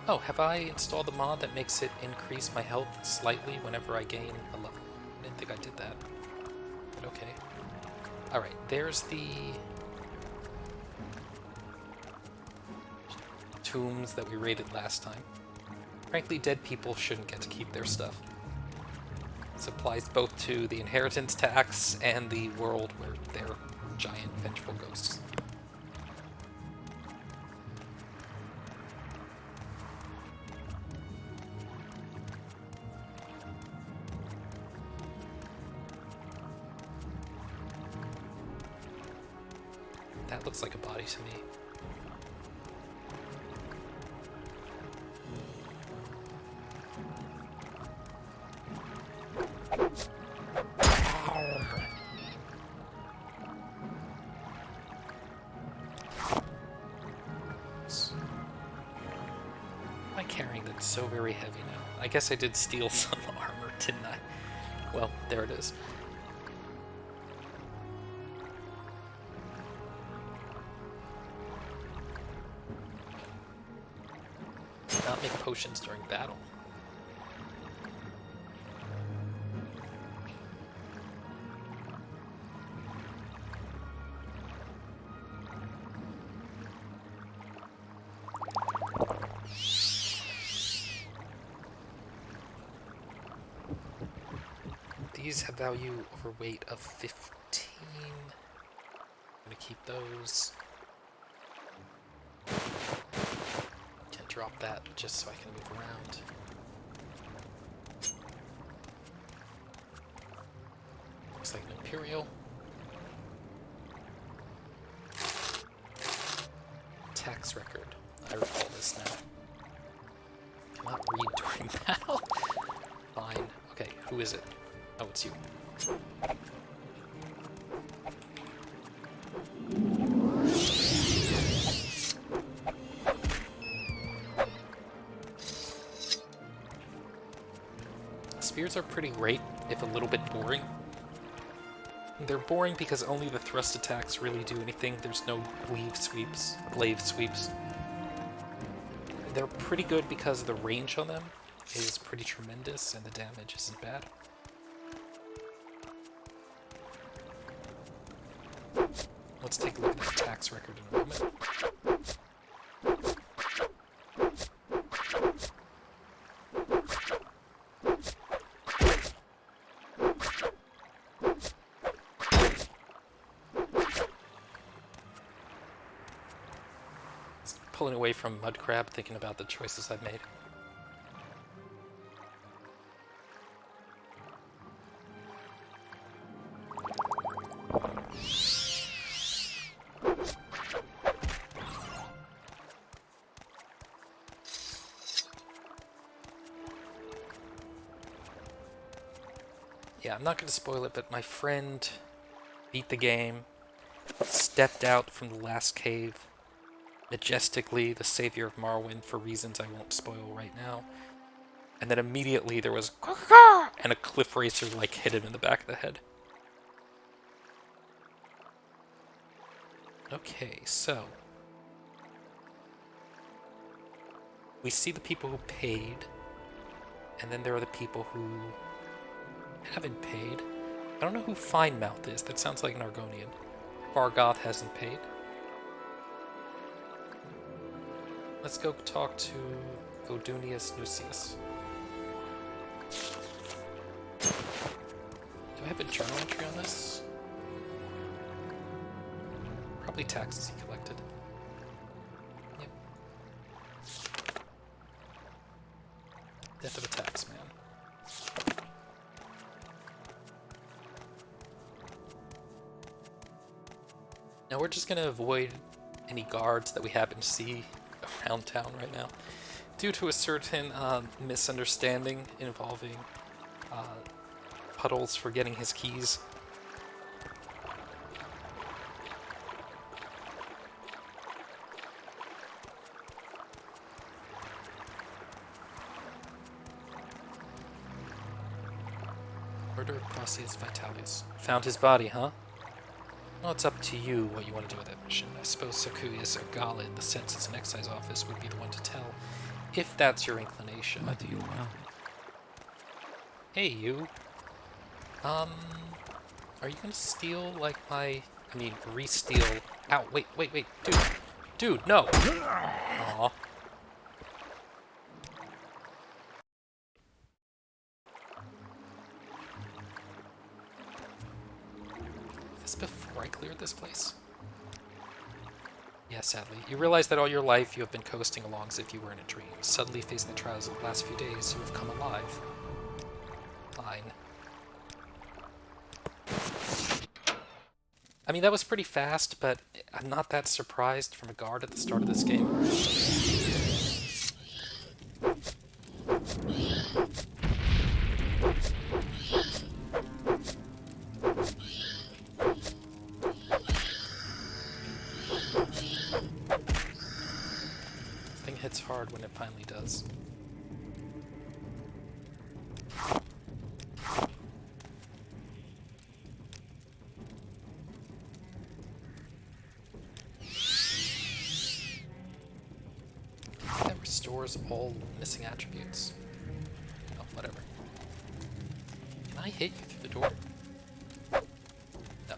Oh, have I installed the mod that makes it increase my health slightly whenever I gain a level? I didn't think I did that. But okay. Alright, there's the tombs that we raided last time. Frankly, dead people shouldn't get to keep their stuff. This applies both to the inheritance tax and the world where they're giant vengeful ghosts. That looks like a body to me. Why am I carrying that so very heavy now? I guess I did steal some armor, didn't I? Well, there it is. Not make potions during battle. These have value over weight of 15. I'm gonna keep those. Drop that just so I can move around. Looks like an Imperial. Tax record. I recall this now. Cannot read during battle. Fine. Okay, who is it? Oh, it's you. Spears are pretty great, if a little bit boring. They're boring because only the thrust attacks really do anything. There's no glaive sweeps. They're pretty good because the range on them is pretty tremendous and the damage isn't bad. Let's take a look at the tax record in a moment. Pulling away from Mud Crab, thinking about the choices I've made. Yeah, I'm not going to spoil it, but my friend beat the game, stepped out from the last cave, majestically the savior of Morrowind for reasons I won't spoil right now, and then immediately there was and a cliff racer like hit him in the back of the head. Okay, so we see the people who paid, and then there are the people who haven't paid. I don't know who Finemouth is. That sounds like an Argonian. Bargoth hasn't paid. Let's go talk to Vodunius Nucius. Do I have a journal entry on this? Probably taxes he collected. Yep. Death of attacks, man. Now we're just gonna avoid any guards that we happen to see around town right now. Due to a certain misunderstanding involving Puddles forgetting his keys. Murder across his vitalities. Found his body, huh? Well, it's up to you what you want to do with that mission. I suppose Sakuyas or Gala in the Census and Excise Office would be the one to tell, if that's your inclination. What do you want? Hey, you. Are you gonna steal, like, re-steal... Ow, wait, dude. Dude, no! Aw. Is this before I cleared this place? Yeah, sadly. You realize that all your life you have been coasting along as if you were in a dream. Suddenly facing the trials of the last few days, you have come alive. Fine. I mean, that was pretty fast, but I'm not that surprised from a guard at the start of this game. Thing hits hard when it finally does. That restores all missing attributes. Oh, whatever. Can I hit you through the door? No.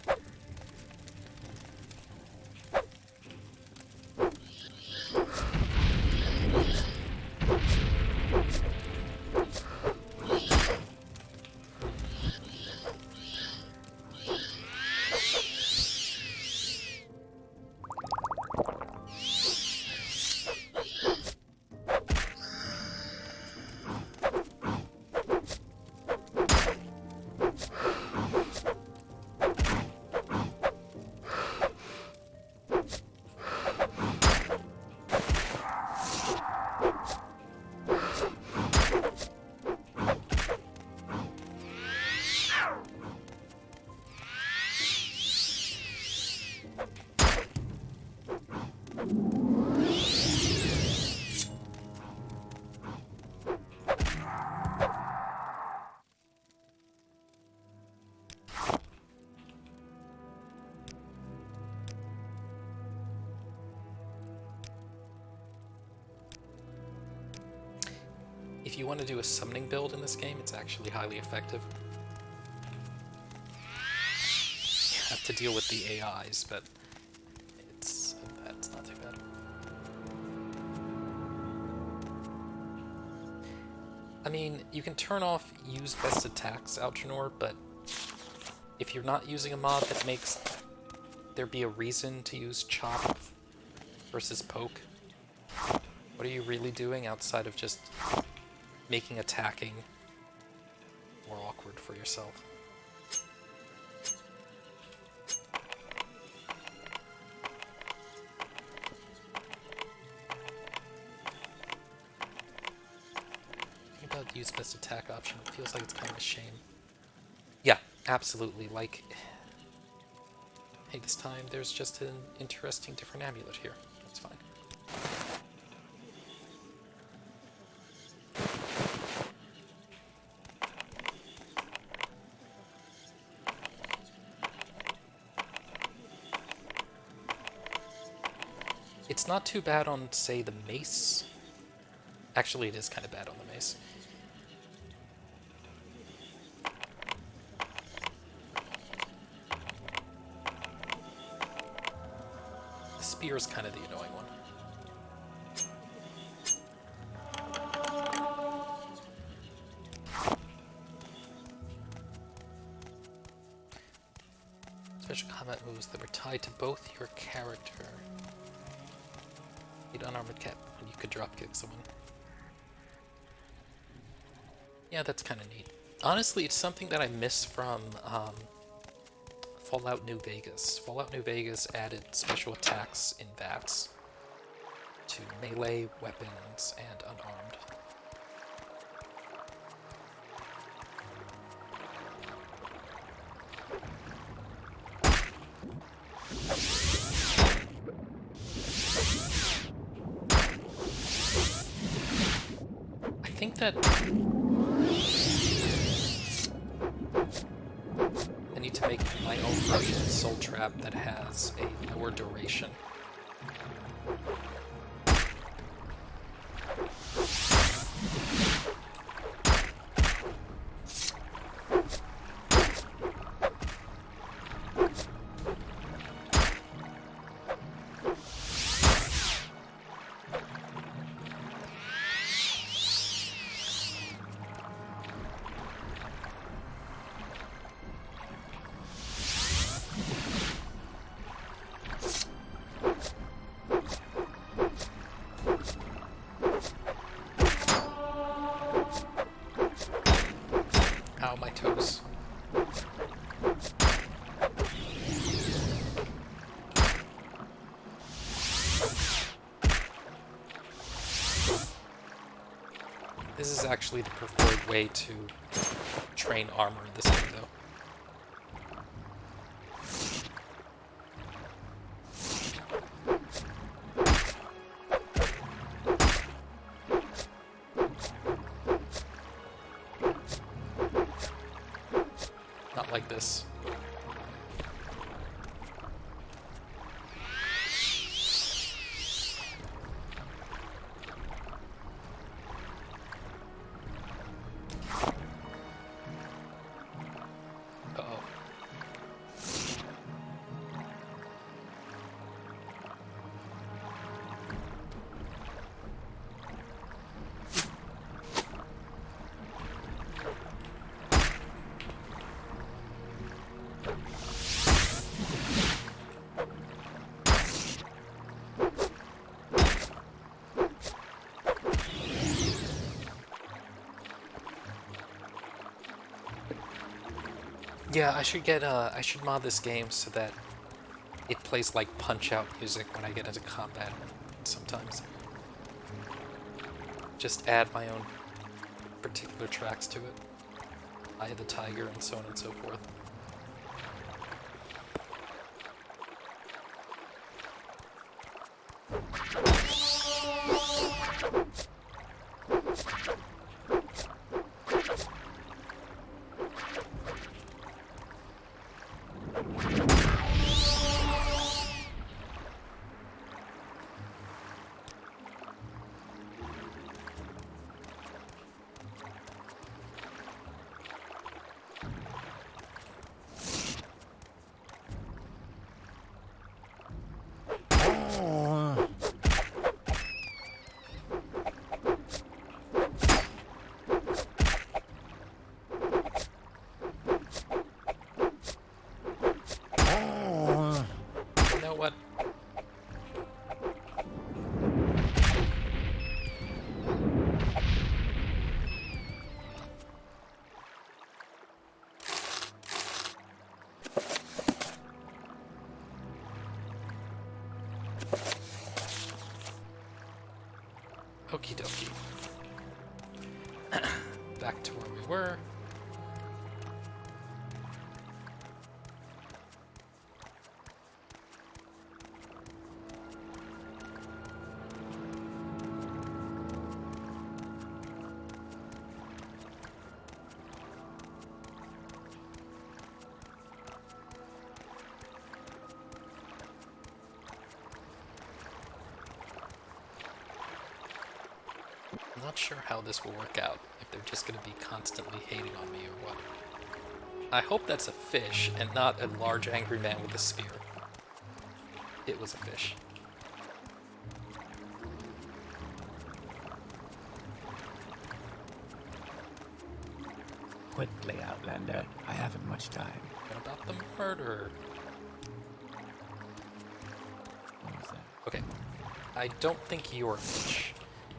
If you want to do a summoning build in this game, it's actually highly effective. You have to deal with the AIs, but it's not too bad. I mean, you can turn off use best attacks, Algernon, but if you're not using a mod that makes there be a reason to use chop versus poke, what are you really doing outside of just making attacking more awkward for yourself? Think about use best attack option. It feels like it's kind of a shame. Yeah, absolutely. Like, hey, this time there's just an interesting different amulet here. That's fine. It's not too bad on, say, the mace. Actually, it is kind of bad on the mace. The spear is kind of the annoying one. Special combat moves that were tied to both your character. Need unarmored cap, and you could drop kick someone. Yeah, that's kind of neat. Honestly, it's something that I miss from Fallout New Vegas. Fallout New Vegas added special attacks in VATS to melee, weapons, and unarmed. I think that I need to make my own version of Soul Trap that has a lower duration. Ow, my toes. This is actually the preferred way to train armor in this game, though. Not like this. Uh-oh. Yeah, I should mod this game so that it plays like Punch-Out music when I get into combat sometimes. Just add my own particular tracks to it. Eye of the Tiger and so on and so forth. You know what? Okie dokie. Back to where we were. I'm not sure how this will work out, if they're just going to be constantly hating on me or what. I hope that's a fish and not a large angry man with a spear. It was a fish. Quickly, Outlander. I haven't much time. What about the murder? What was that? Okay. I don't think you're a fish.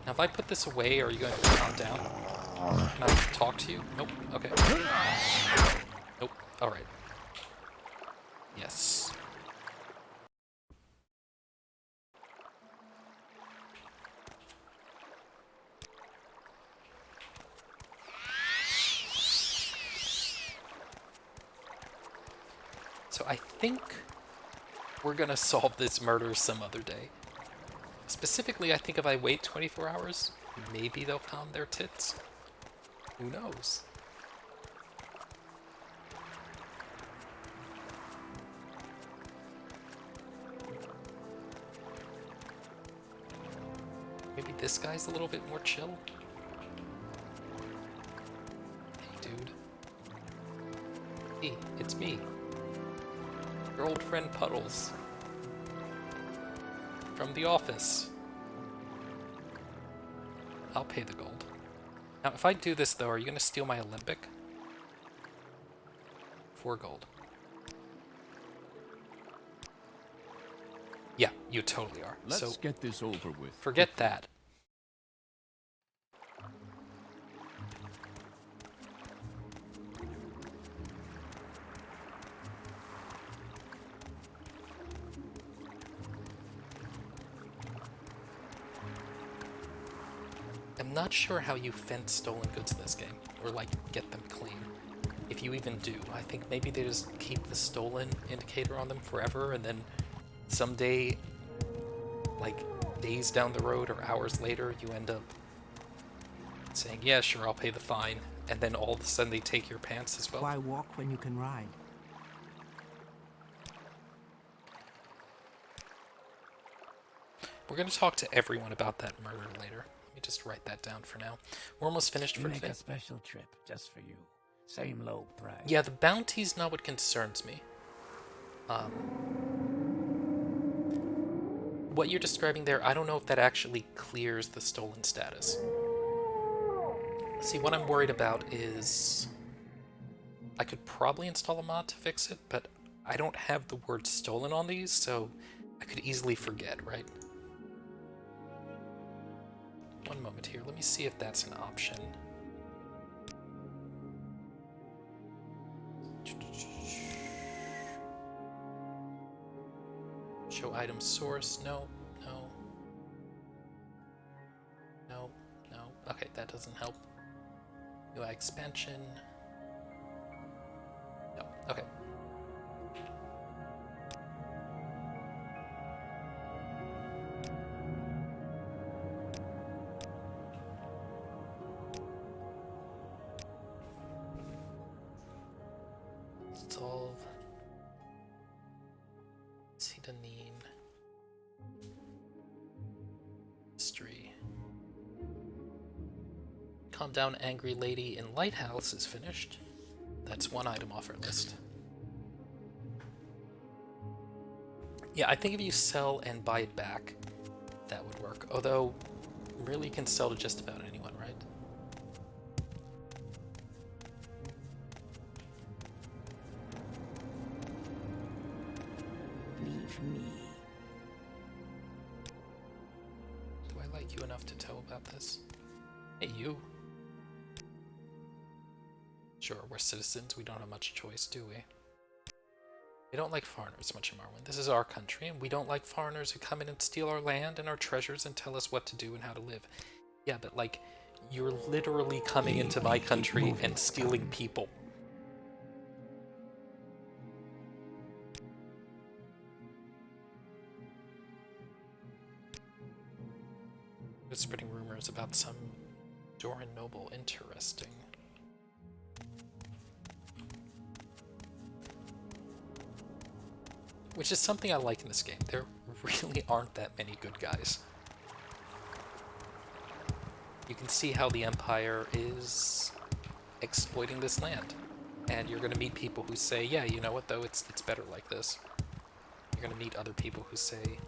Now, if I put this away, are you going to calm down? Can I talk to you? Nope. Okay. Nope. Alright. Yes. So I think we're gonna solve this murder some other day. Specifically, I think if I wait 24 hours, maybe they'll calm their tits. Who knows? Maybe this guy's a little bit more chill. Hey, dude. Hey, it's me. Your old friend Puddles. From the office. I'll pay the gold. Now, if I do this, though, are you going to steal my Olympic? 4 gold. Yeah, you totally are. Let's so get this over with. forget that. I'm not sure how you fence stolen goods in this game, or like get them clean. If you even do. I think maybe they just keep the stolen indicator on them forever, and then someday, like days down the road or hours later, you end up saying, yeah, sure, I'll pay the fine, and then all of a sudden they take your pants as well. Why walk when you can ride? We're going to talk to everyone about that murder later. Let me just write that down for now. We're almost finished for Make today. a special trip just for you. Same low price. Yeah, the bounty's not what concerns me. What you're describing there, I don't know if that actually clears the stolen status. See, what I'm worried about is I could probably install a mod to fix it, but I don't have the word stolen on these, so I could easily forget, right? One moment here, let me see if that's an option. Show item source, no, no. No, no. Okay, that doesn't help. UI expansion. No, okay. Solve. Sidanine. History. Calm down, angry lady in lighthouse is finished. That's one item off our list. Yeah, I think if you sell and buy it back, that would work. Although, really you can sell to just about anyone, right? Leave me. Do I like you enough to tell about this? Hey, you. Sure, we're citizens. We don't have much choice, do we? We don't like foreigners much in Morrowind. This is our country, and we don't like foreigners who come in and steal our land and our treasures and tell us what to do and how to live. Yeah, but like, you're literally coming into my country and stealing people. They're spreading rumors about some Doran noble. Interesting. Which is something I like in this game. There really aren't that many good guys. You can see how the Empire is exploiting this land. And you're going to meet people who say, yeah, you know what though, it's better like this. You're going to meet other people who say,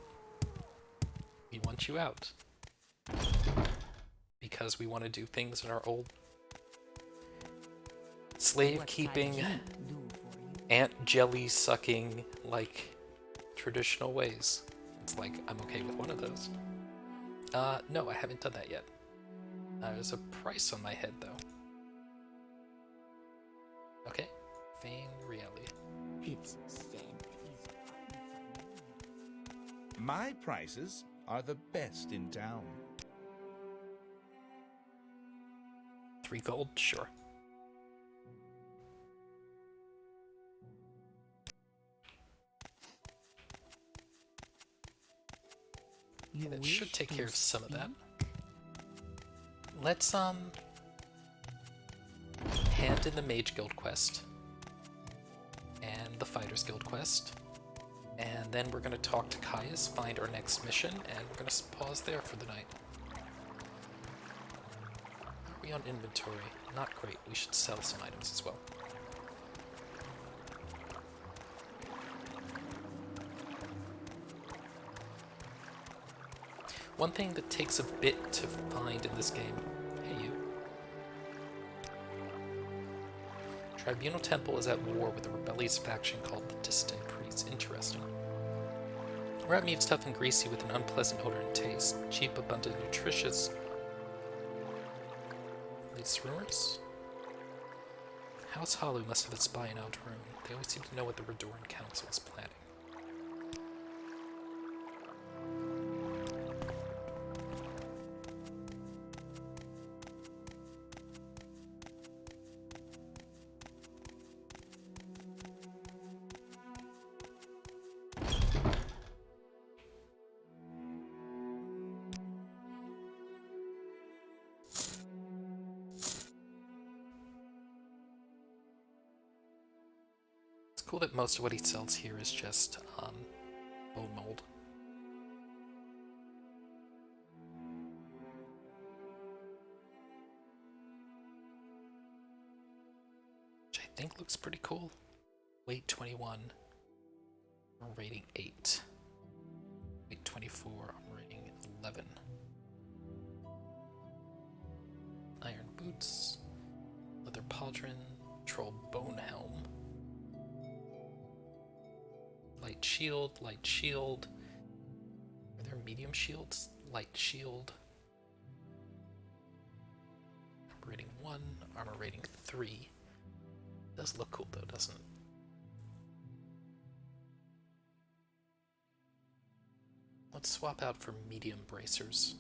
we want you out. Because we want to do things in our old slave-keeping, ant jelly-sucking, like, traditional ways. It's like, I'm okay with one of those. No, I haven't done that yet. There's a price on my head, though. Okay. Vain reality. It's said My prices are the best in town. 3 gold? Sure. Okay, that should take care of some of that. Let's, hand in the Mage Guild quest. And the Fighters Guild quest. And then we're gonna talk to Caius, find our next mission, and we're gonna pause there for the night. Are we on inventory? Not great. We should sell some items as well. One thing that takes a bit to find in this game. Hey, you. Tribunal Temple is at war with a rebellious faction called the Dissident Priests. Interesting. Rat meat's tough and greasy with an unpleasant odor and taste. Cheap, abundant, nutritious. These rumors? House Halu must have a spy in Ald'ruhn. They always seem to know what the Redoran Council is planning. Cool that most of what he sells here is just bone mold. Which I think looks pretty cool. Weight 21. I'm rating 8. Weight 24. I'm rating 11. Iron boots. Leather pauldron. Troll bone helm. Light shield, light shield. Are there medium shields? Light shield. Armor rating 1, armor rating 3. Does look cool though, doesn't it? Let's swap out for medium bracers.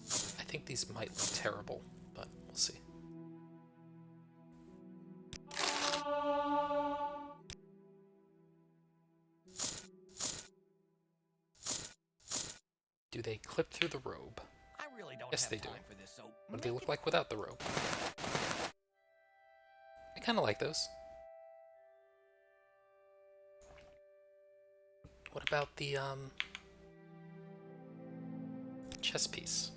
I think these might look terrible, but we'll see. Do they clip through the robe? I really don't Yes, have they do. time for this, so What do they look like without the robe? I kind of like those. What about the chest piece?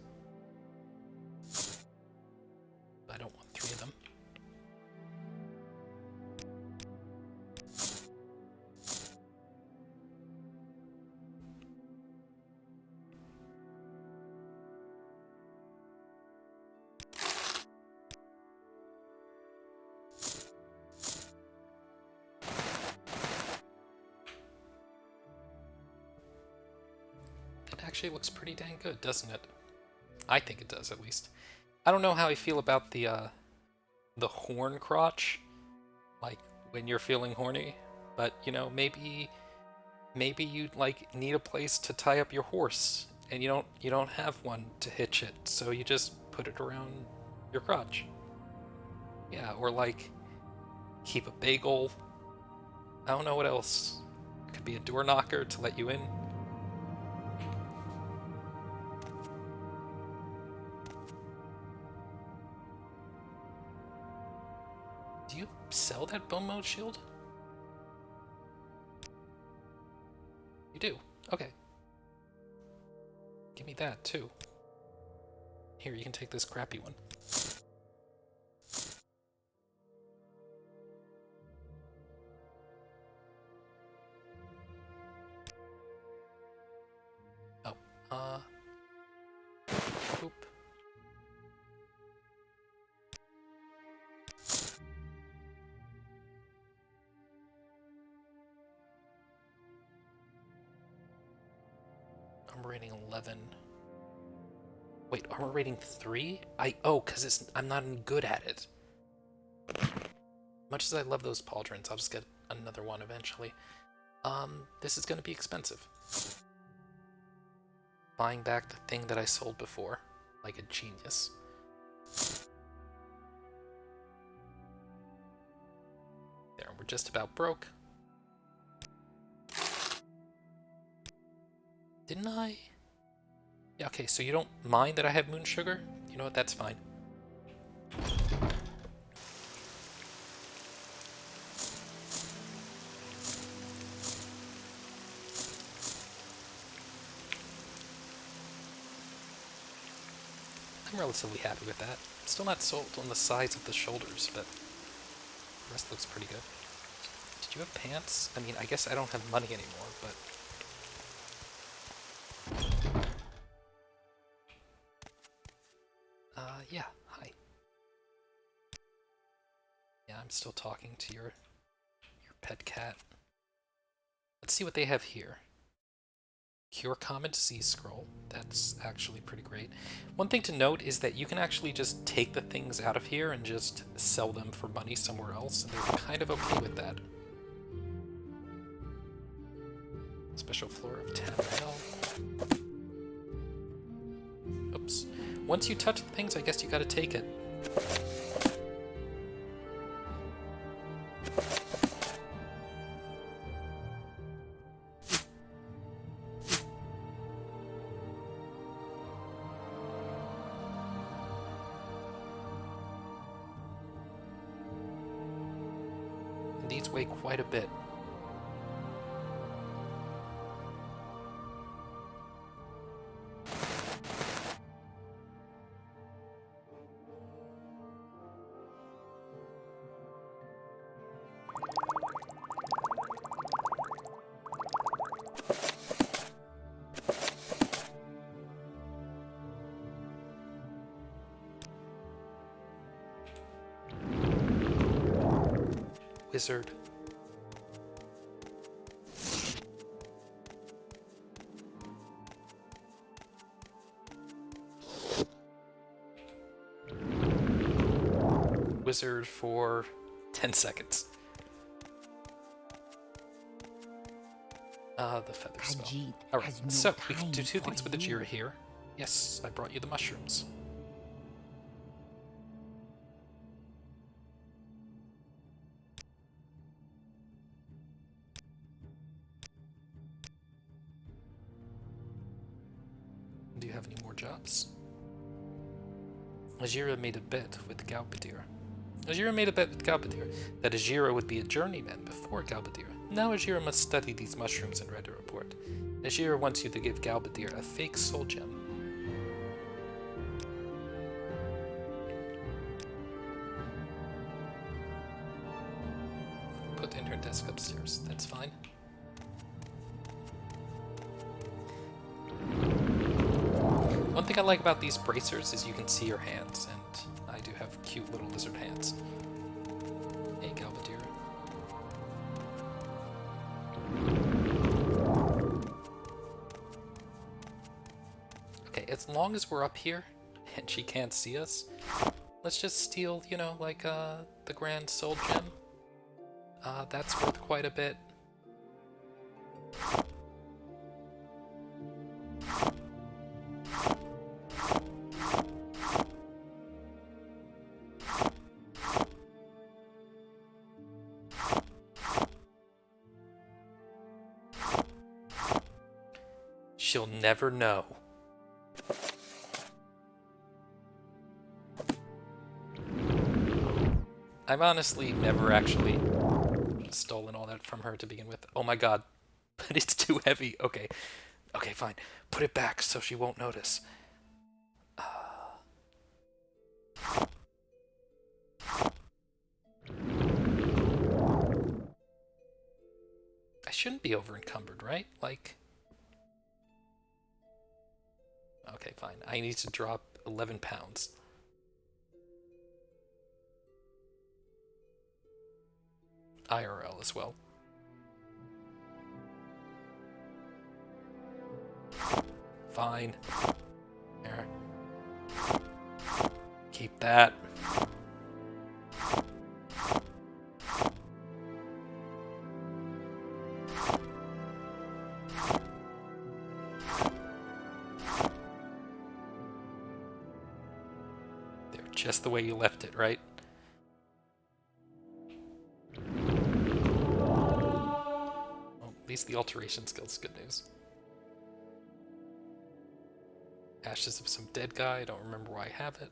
I don't want 3 of them. Actually looks pretty dang good, doesn't it? I think it does, at least. I don't know how I feel about the horn crotch, like when you're feeling horny, but you know, maybe you like need a place to tie up your horse, and you don't have one to hitch it, so you just put it around your crotch. Yeah, or like keep a bagel. I don't know what else. It could be a door knocker to let you in. Do you sell that bone mode shield? You do? Okay. Give me that, too. Here, you can take this crappy one. Oh, oop. Armor rating 11. Wait, armor rating 3? Because I'm not any good at it. Much as I love those pauldrons, I'll just get another one eventually. This is going to be expensive. Buying back the thing that I sold before, like a genius. There, we're just about broke. Didn't I? Yeah, okay, so you don't mind that I have moon sugar? You know what, that's fine. I'm relatively happy with that. Still not sold on the sides of the shoulders, but the rest looks pretty good. Did you have pants? I mean, I guess I don't have money anymore, but... yeah, hi. Yeah, I'm still talking to your pet cat. Let's see what they have here. Cure Common Disease Scroll. That's actually pretty great. One thing to note is that you can actually just take the things out of here and just sell them for money somewhere else, and they're kind of okay with that. Special floor of 10 mil. Oops. Once you touch the things, I guess you gotta take it. And these weigh quite a bit. Wizard. Wizard for 10 seconds. The feather spell. Alright, so we can do two things with the Chore-a here. Yes, I brought you the mushrooms. Do you have any more jobs? Ajira made a bet with Galbadir. Ajira made a bet with Galbadir that Ajira would be a journeyman before Galbadir. Now Ajira must study these mushrooms and write a report. Ajira wants you to give Galbadir a fake soul gem. Put in her desk upstairs. That's fine. One thing I like about these bracers is you can see your hands, and I do have cute little lizard hands. Hey, Galbadir. Okay, as long as we're up here and she can't see us, let's just steal, you know, like the Grand Soul Gem. That's worth quite a bit. She'll never know. I've honestly never actually stolen all that from her to begin with. Oh my god. But it's too heavy. Okay. Okay, fine. Put it back so she won't notice. I shouldn't be over encumbered, right? Like... Okay, fine. I need to drop 11 pounds. IRL as well. Fine. There. Keep that. They're just the way you left it, right? Well, at least the alteration skill's good news. Ashes of some dead guy, I don't remember why I have it.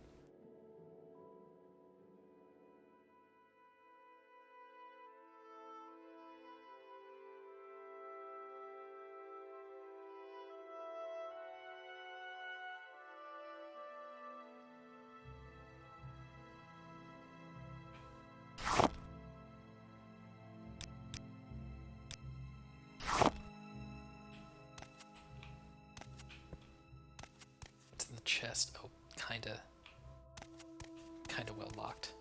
What's in the chest? Oh, kinda well locked.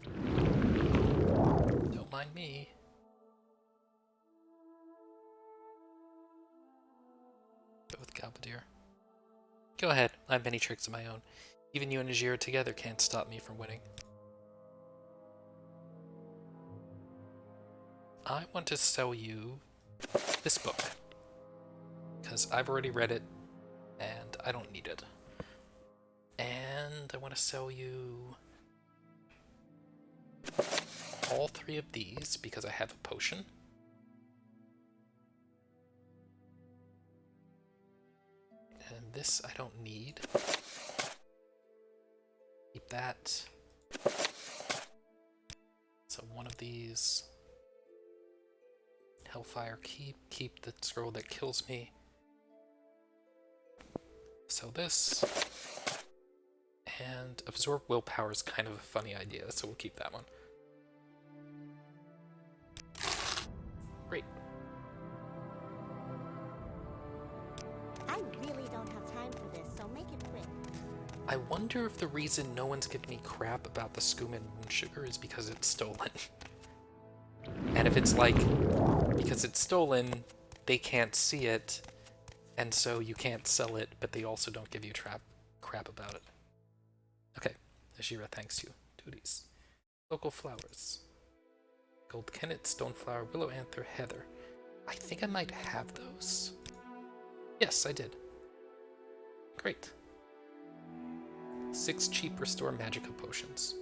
Don't mind me. Go with Galbadir. Go ahead, I have many tricks of my own. Even you and Ajira together can't stop me from winning. I want to sell you this book, because I've already read it, and I don't need it. And I want to sell you all 3 of these, because I have a potion. And this I don't need. Keep that. So one of these. Hellfire, keep the scroll that kills me. So this. And absorb willpower is kind of a funny idea, so we'll keep that one. Great. I really don't have time for this, so make it quick. I wonder if the reason no one's giving me crap about the Skooma and Moon Sugar is because it's stolen. And if it's like, because it's stolen, they can't see it, and so you can't sell it, but they also don't give you crap about it. Okay, Ajira thanks you. Duties. Local flowers. Gold kennet, stoneflower, willow anther, heather. I think I might have those. Yes, I did. Great. 6 cheap restore magica potions.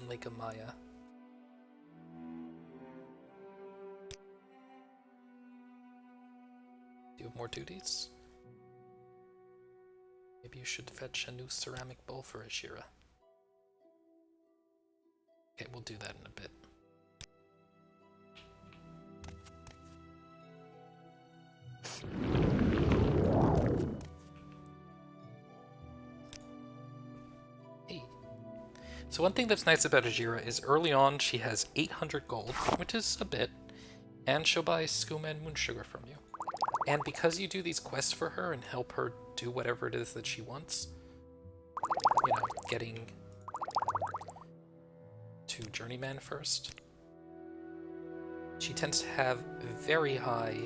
Lake of Maya. Do you have more duties? Maybe you should fetch a new ceramic bowl for Ajira. Okay, we'll do that in a bit. Hey. So one thing that's nice about Ajira is early on she has 800 gold, which is a bit, and she'll buy skooma and moon sugar from you. And because you do these quests for her and help her do whatever it is that she wants, you know, getting to Journeyman first, she tends to have a very high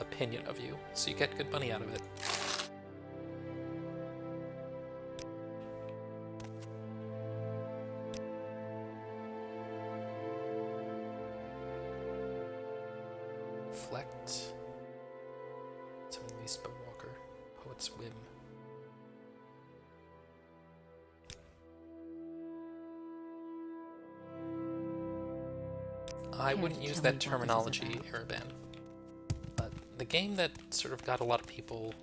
opinion of you, so you get good money out of it. Reflect. Summon Least Bonewalker. Poet's Whim. I wouldn't use that terminology, Araban. But the game that sort of got a lot of people,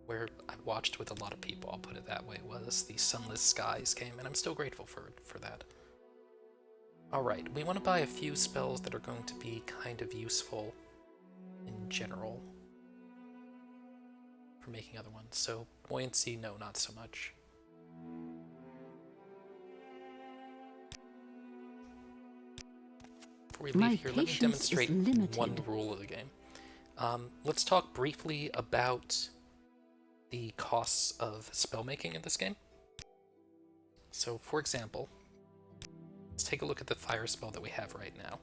where I watched with a lot of people, I'll put it that way, was the Sunless Skies game, and I'm still grateful for that. Alright, we want to buy a few spells that are going to be kind of useful in general for making other ones. So, Buoyancy, no, not so much. Before we leave here, let me demonstrate one rule of the game. Let's talk briefly about the costs of spellmaking in this game. So, for example, let's take a look at the fire spell that we have right now.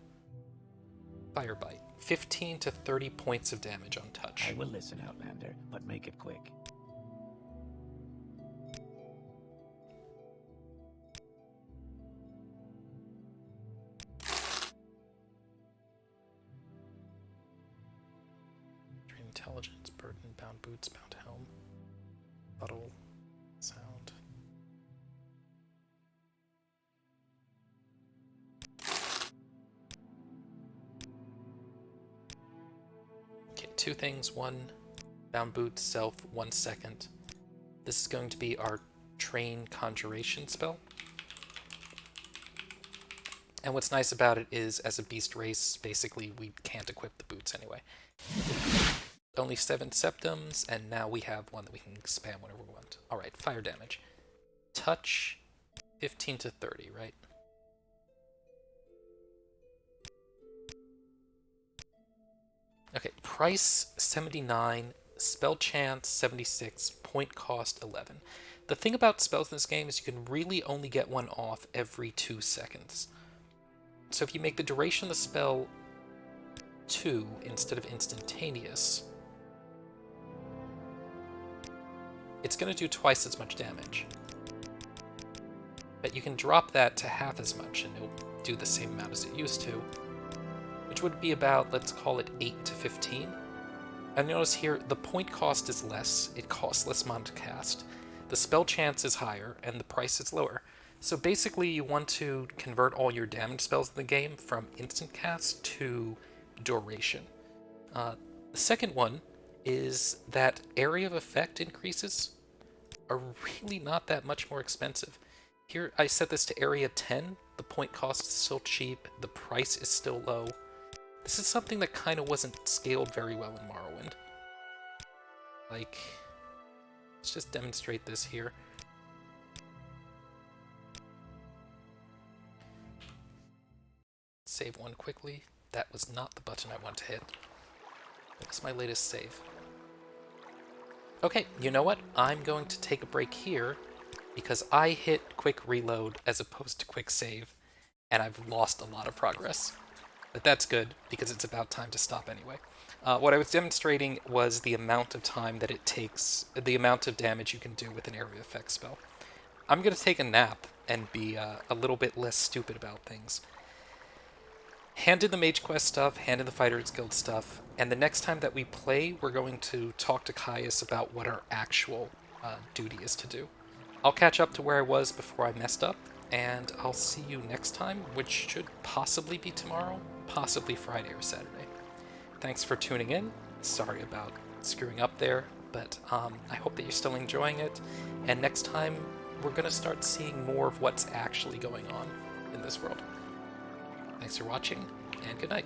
Fire Bite. 15 to 30 points of damage on touch. I will listen, Outlander, but make it quick. Train intelligence, burden, bound boots, bound helm, puddle, sound. Okay, two things. One, bound boots, self, 1 second. This is going to be our train conjuration spell. And what's nice about it is, as a beast race, basically we can't equip the boots anyway. Only 7 septums, and now we have one that we can spam whenever we want. Alright, fire damage. Touch, 15 to 30, right? Okay, price 79, spell chance 76, point cost 11. The thing about spells in this game is you can really only get one off every 2 seconds. So if you make the duration of the spell 2 instead of instantaneous, it's going to do twice as much damage. But you can drop that to half as much and it'll do the same amount as it used to, which would be about, let's call it 8 to 15. And notice here, the point cost is less, it costs less mana to cast, the spell chance is higher, and the price is lower. So basically you want to convert all your damage spells in the game from instant cast to duration. The second one is that area of effect increases are really not that much more expensive. Here I set this to area 10, the point cost is still cheap, the price is still low. This is something that kind of wasn't scaled very well in Morrowind. Like, let's just demonstrate this here. Save one quickly. That was not the button I wanted to hit. That was my latest save. Okay, you know what? I'm going to take a break here because I hit quick reload as opposed to quick save, and I've lost a lot of progress. But that's good, because it's about time to stop anyway. What I was demonstrating was the amount of time that it takes, the amount of damage you can do with an area effect spell. I'm going to take a nap and be a little bit less stupid about things. Hand in the Mage Quest stuff, hand in the Fighters Guild stuff, and the next time that we play, we're going to talk to Caius about what our actual duty is to do. I'll catch up to where I was before I messed up, and I'll see you next time, which should possibly be tomorrow, possibly Friday or Saturday. Thanks for tuning in. Sorry about screwing up there, but I hope that you're still enjoying it, and next time we're going to start seeing more of what's actually going on in this world. Thanks for watching, and good night.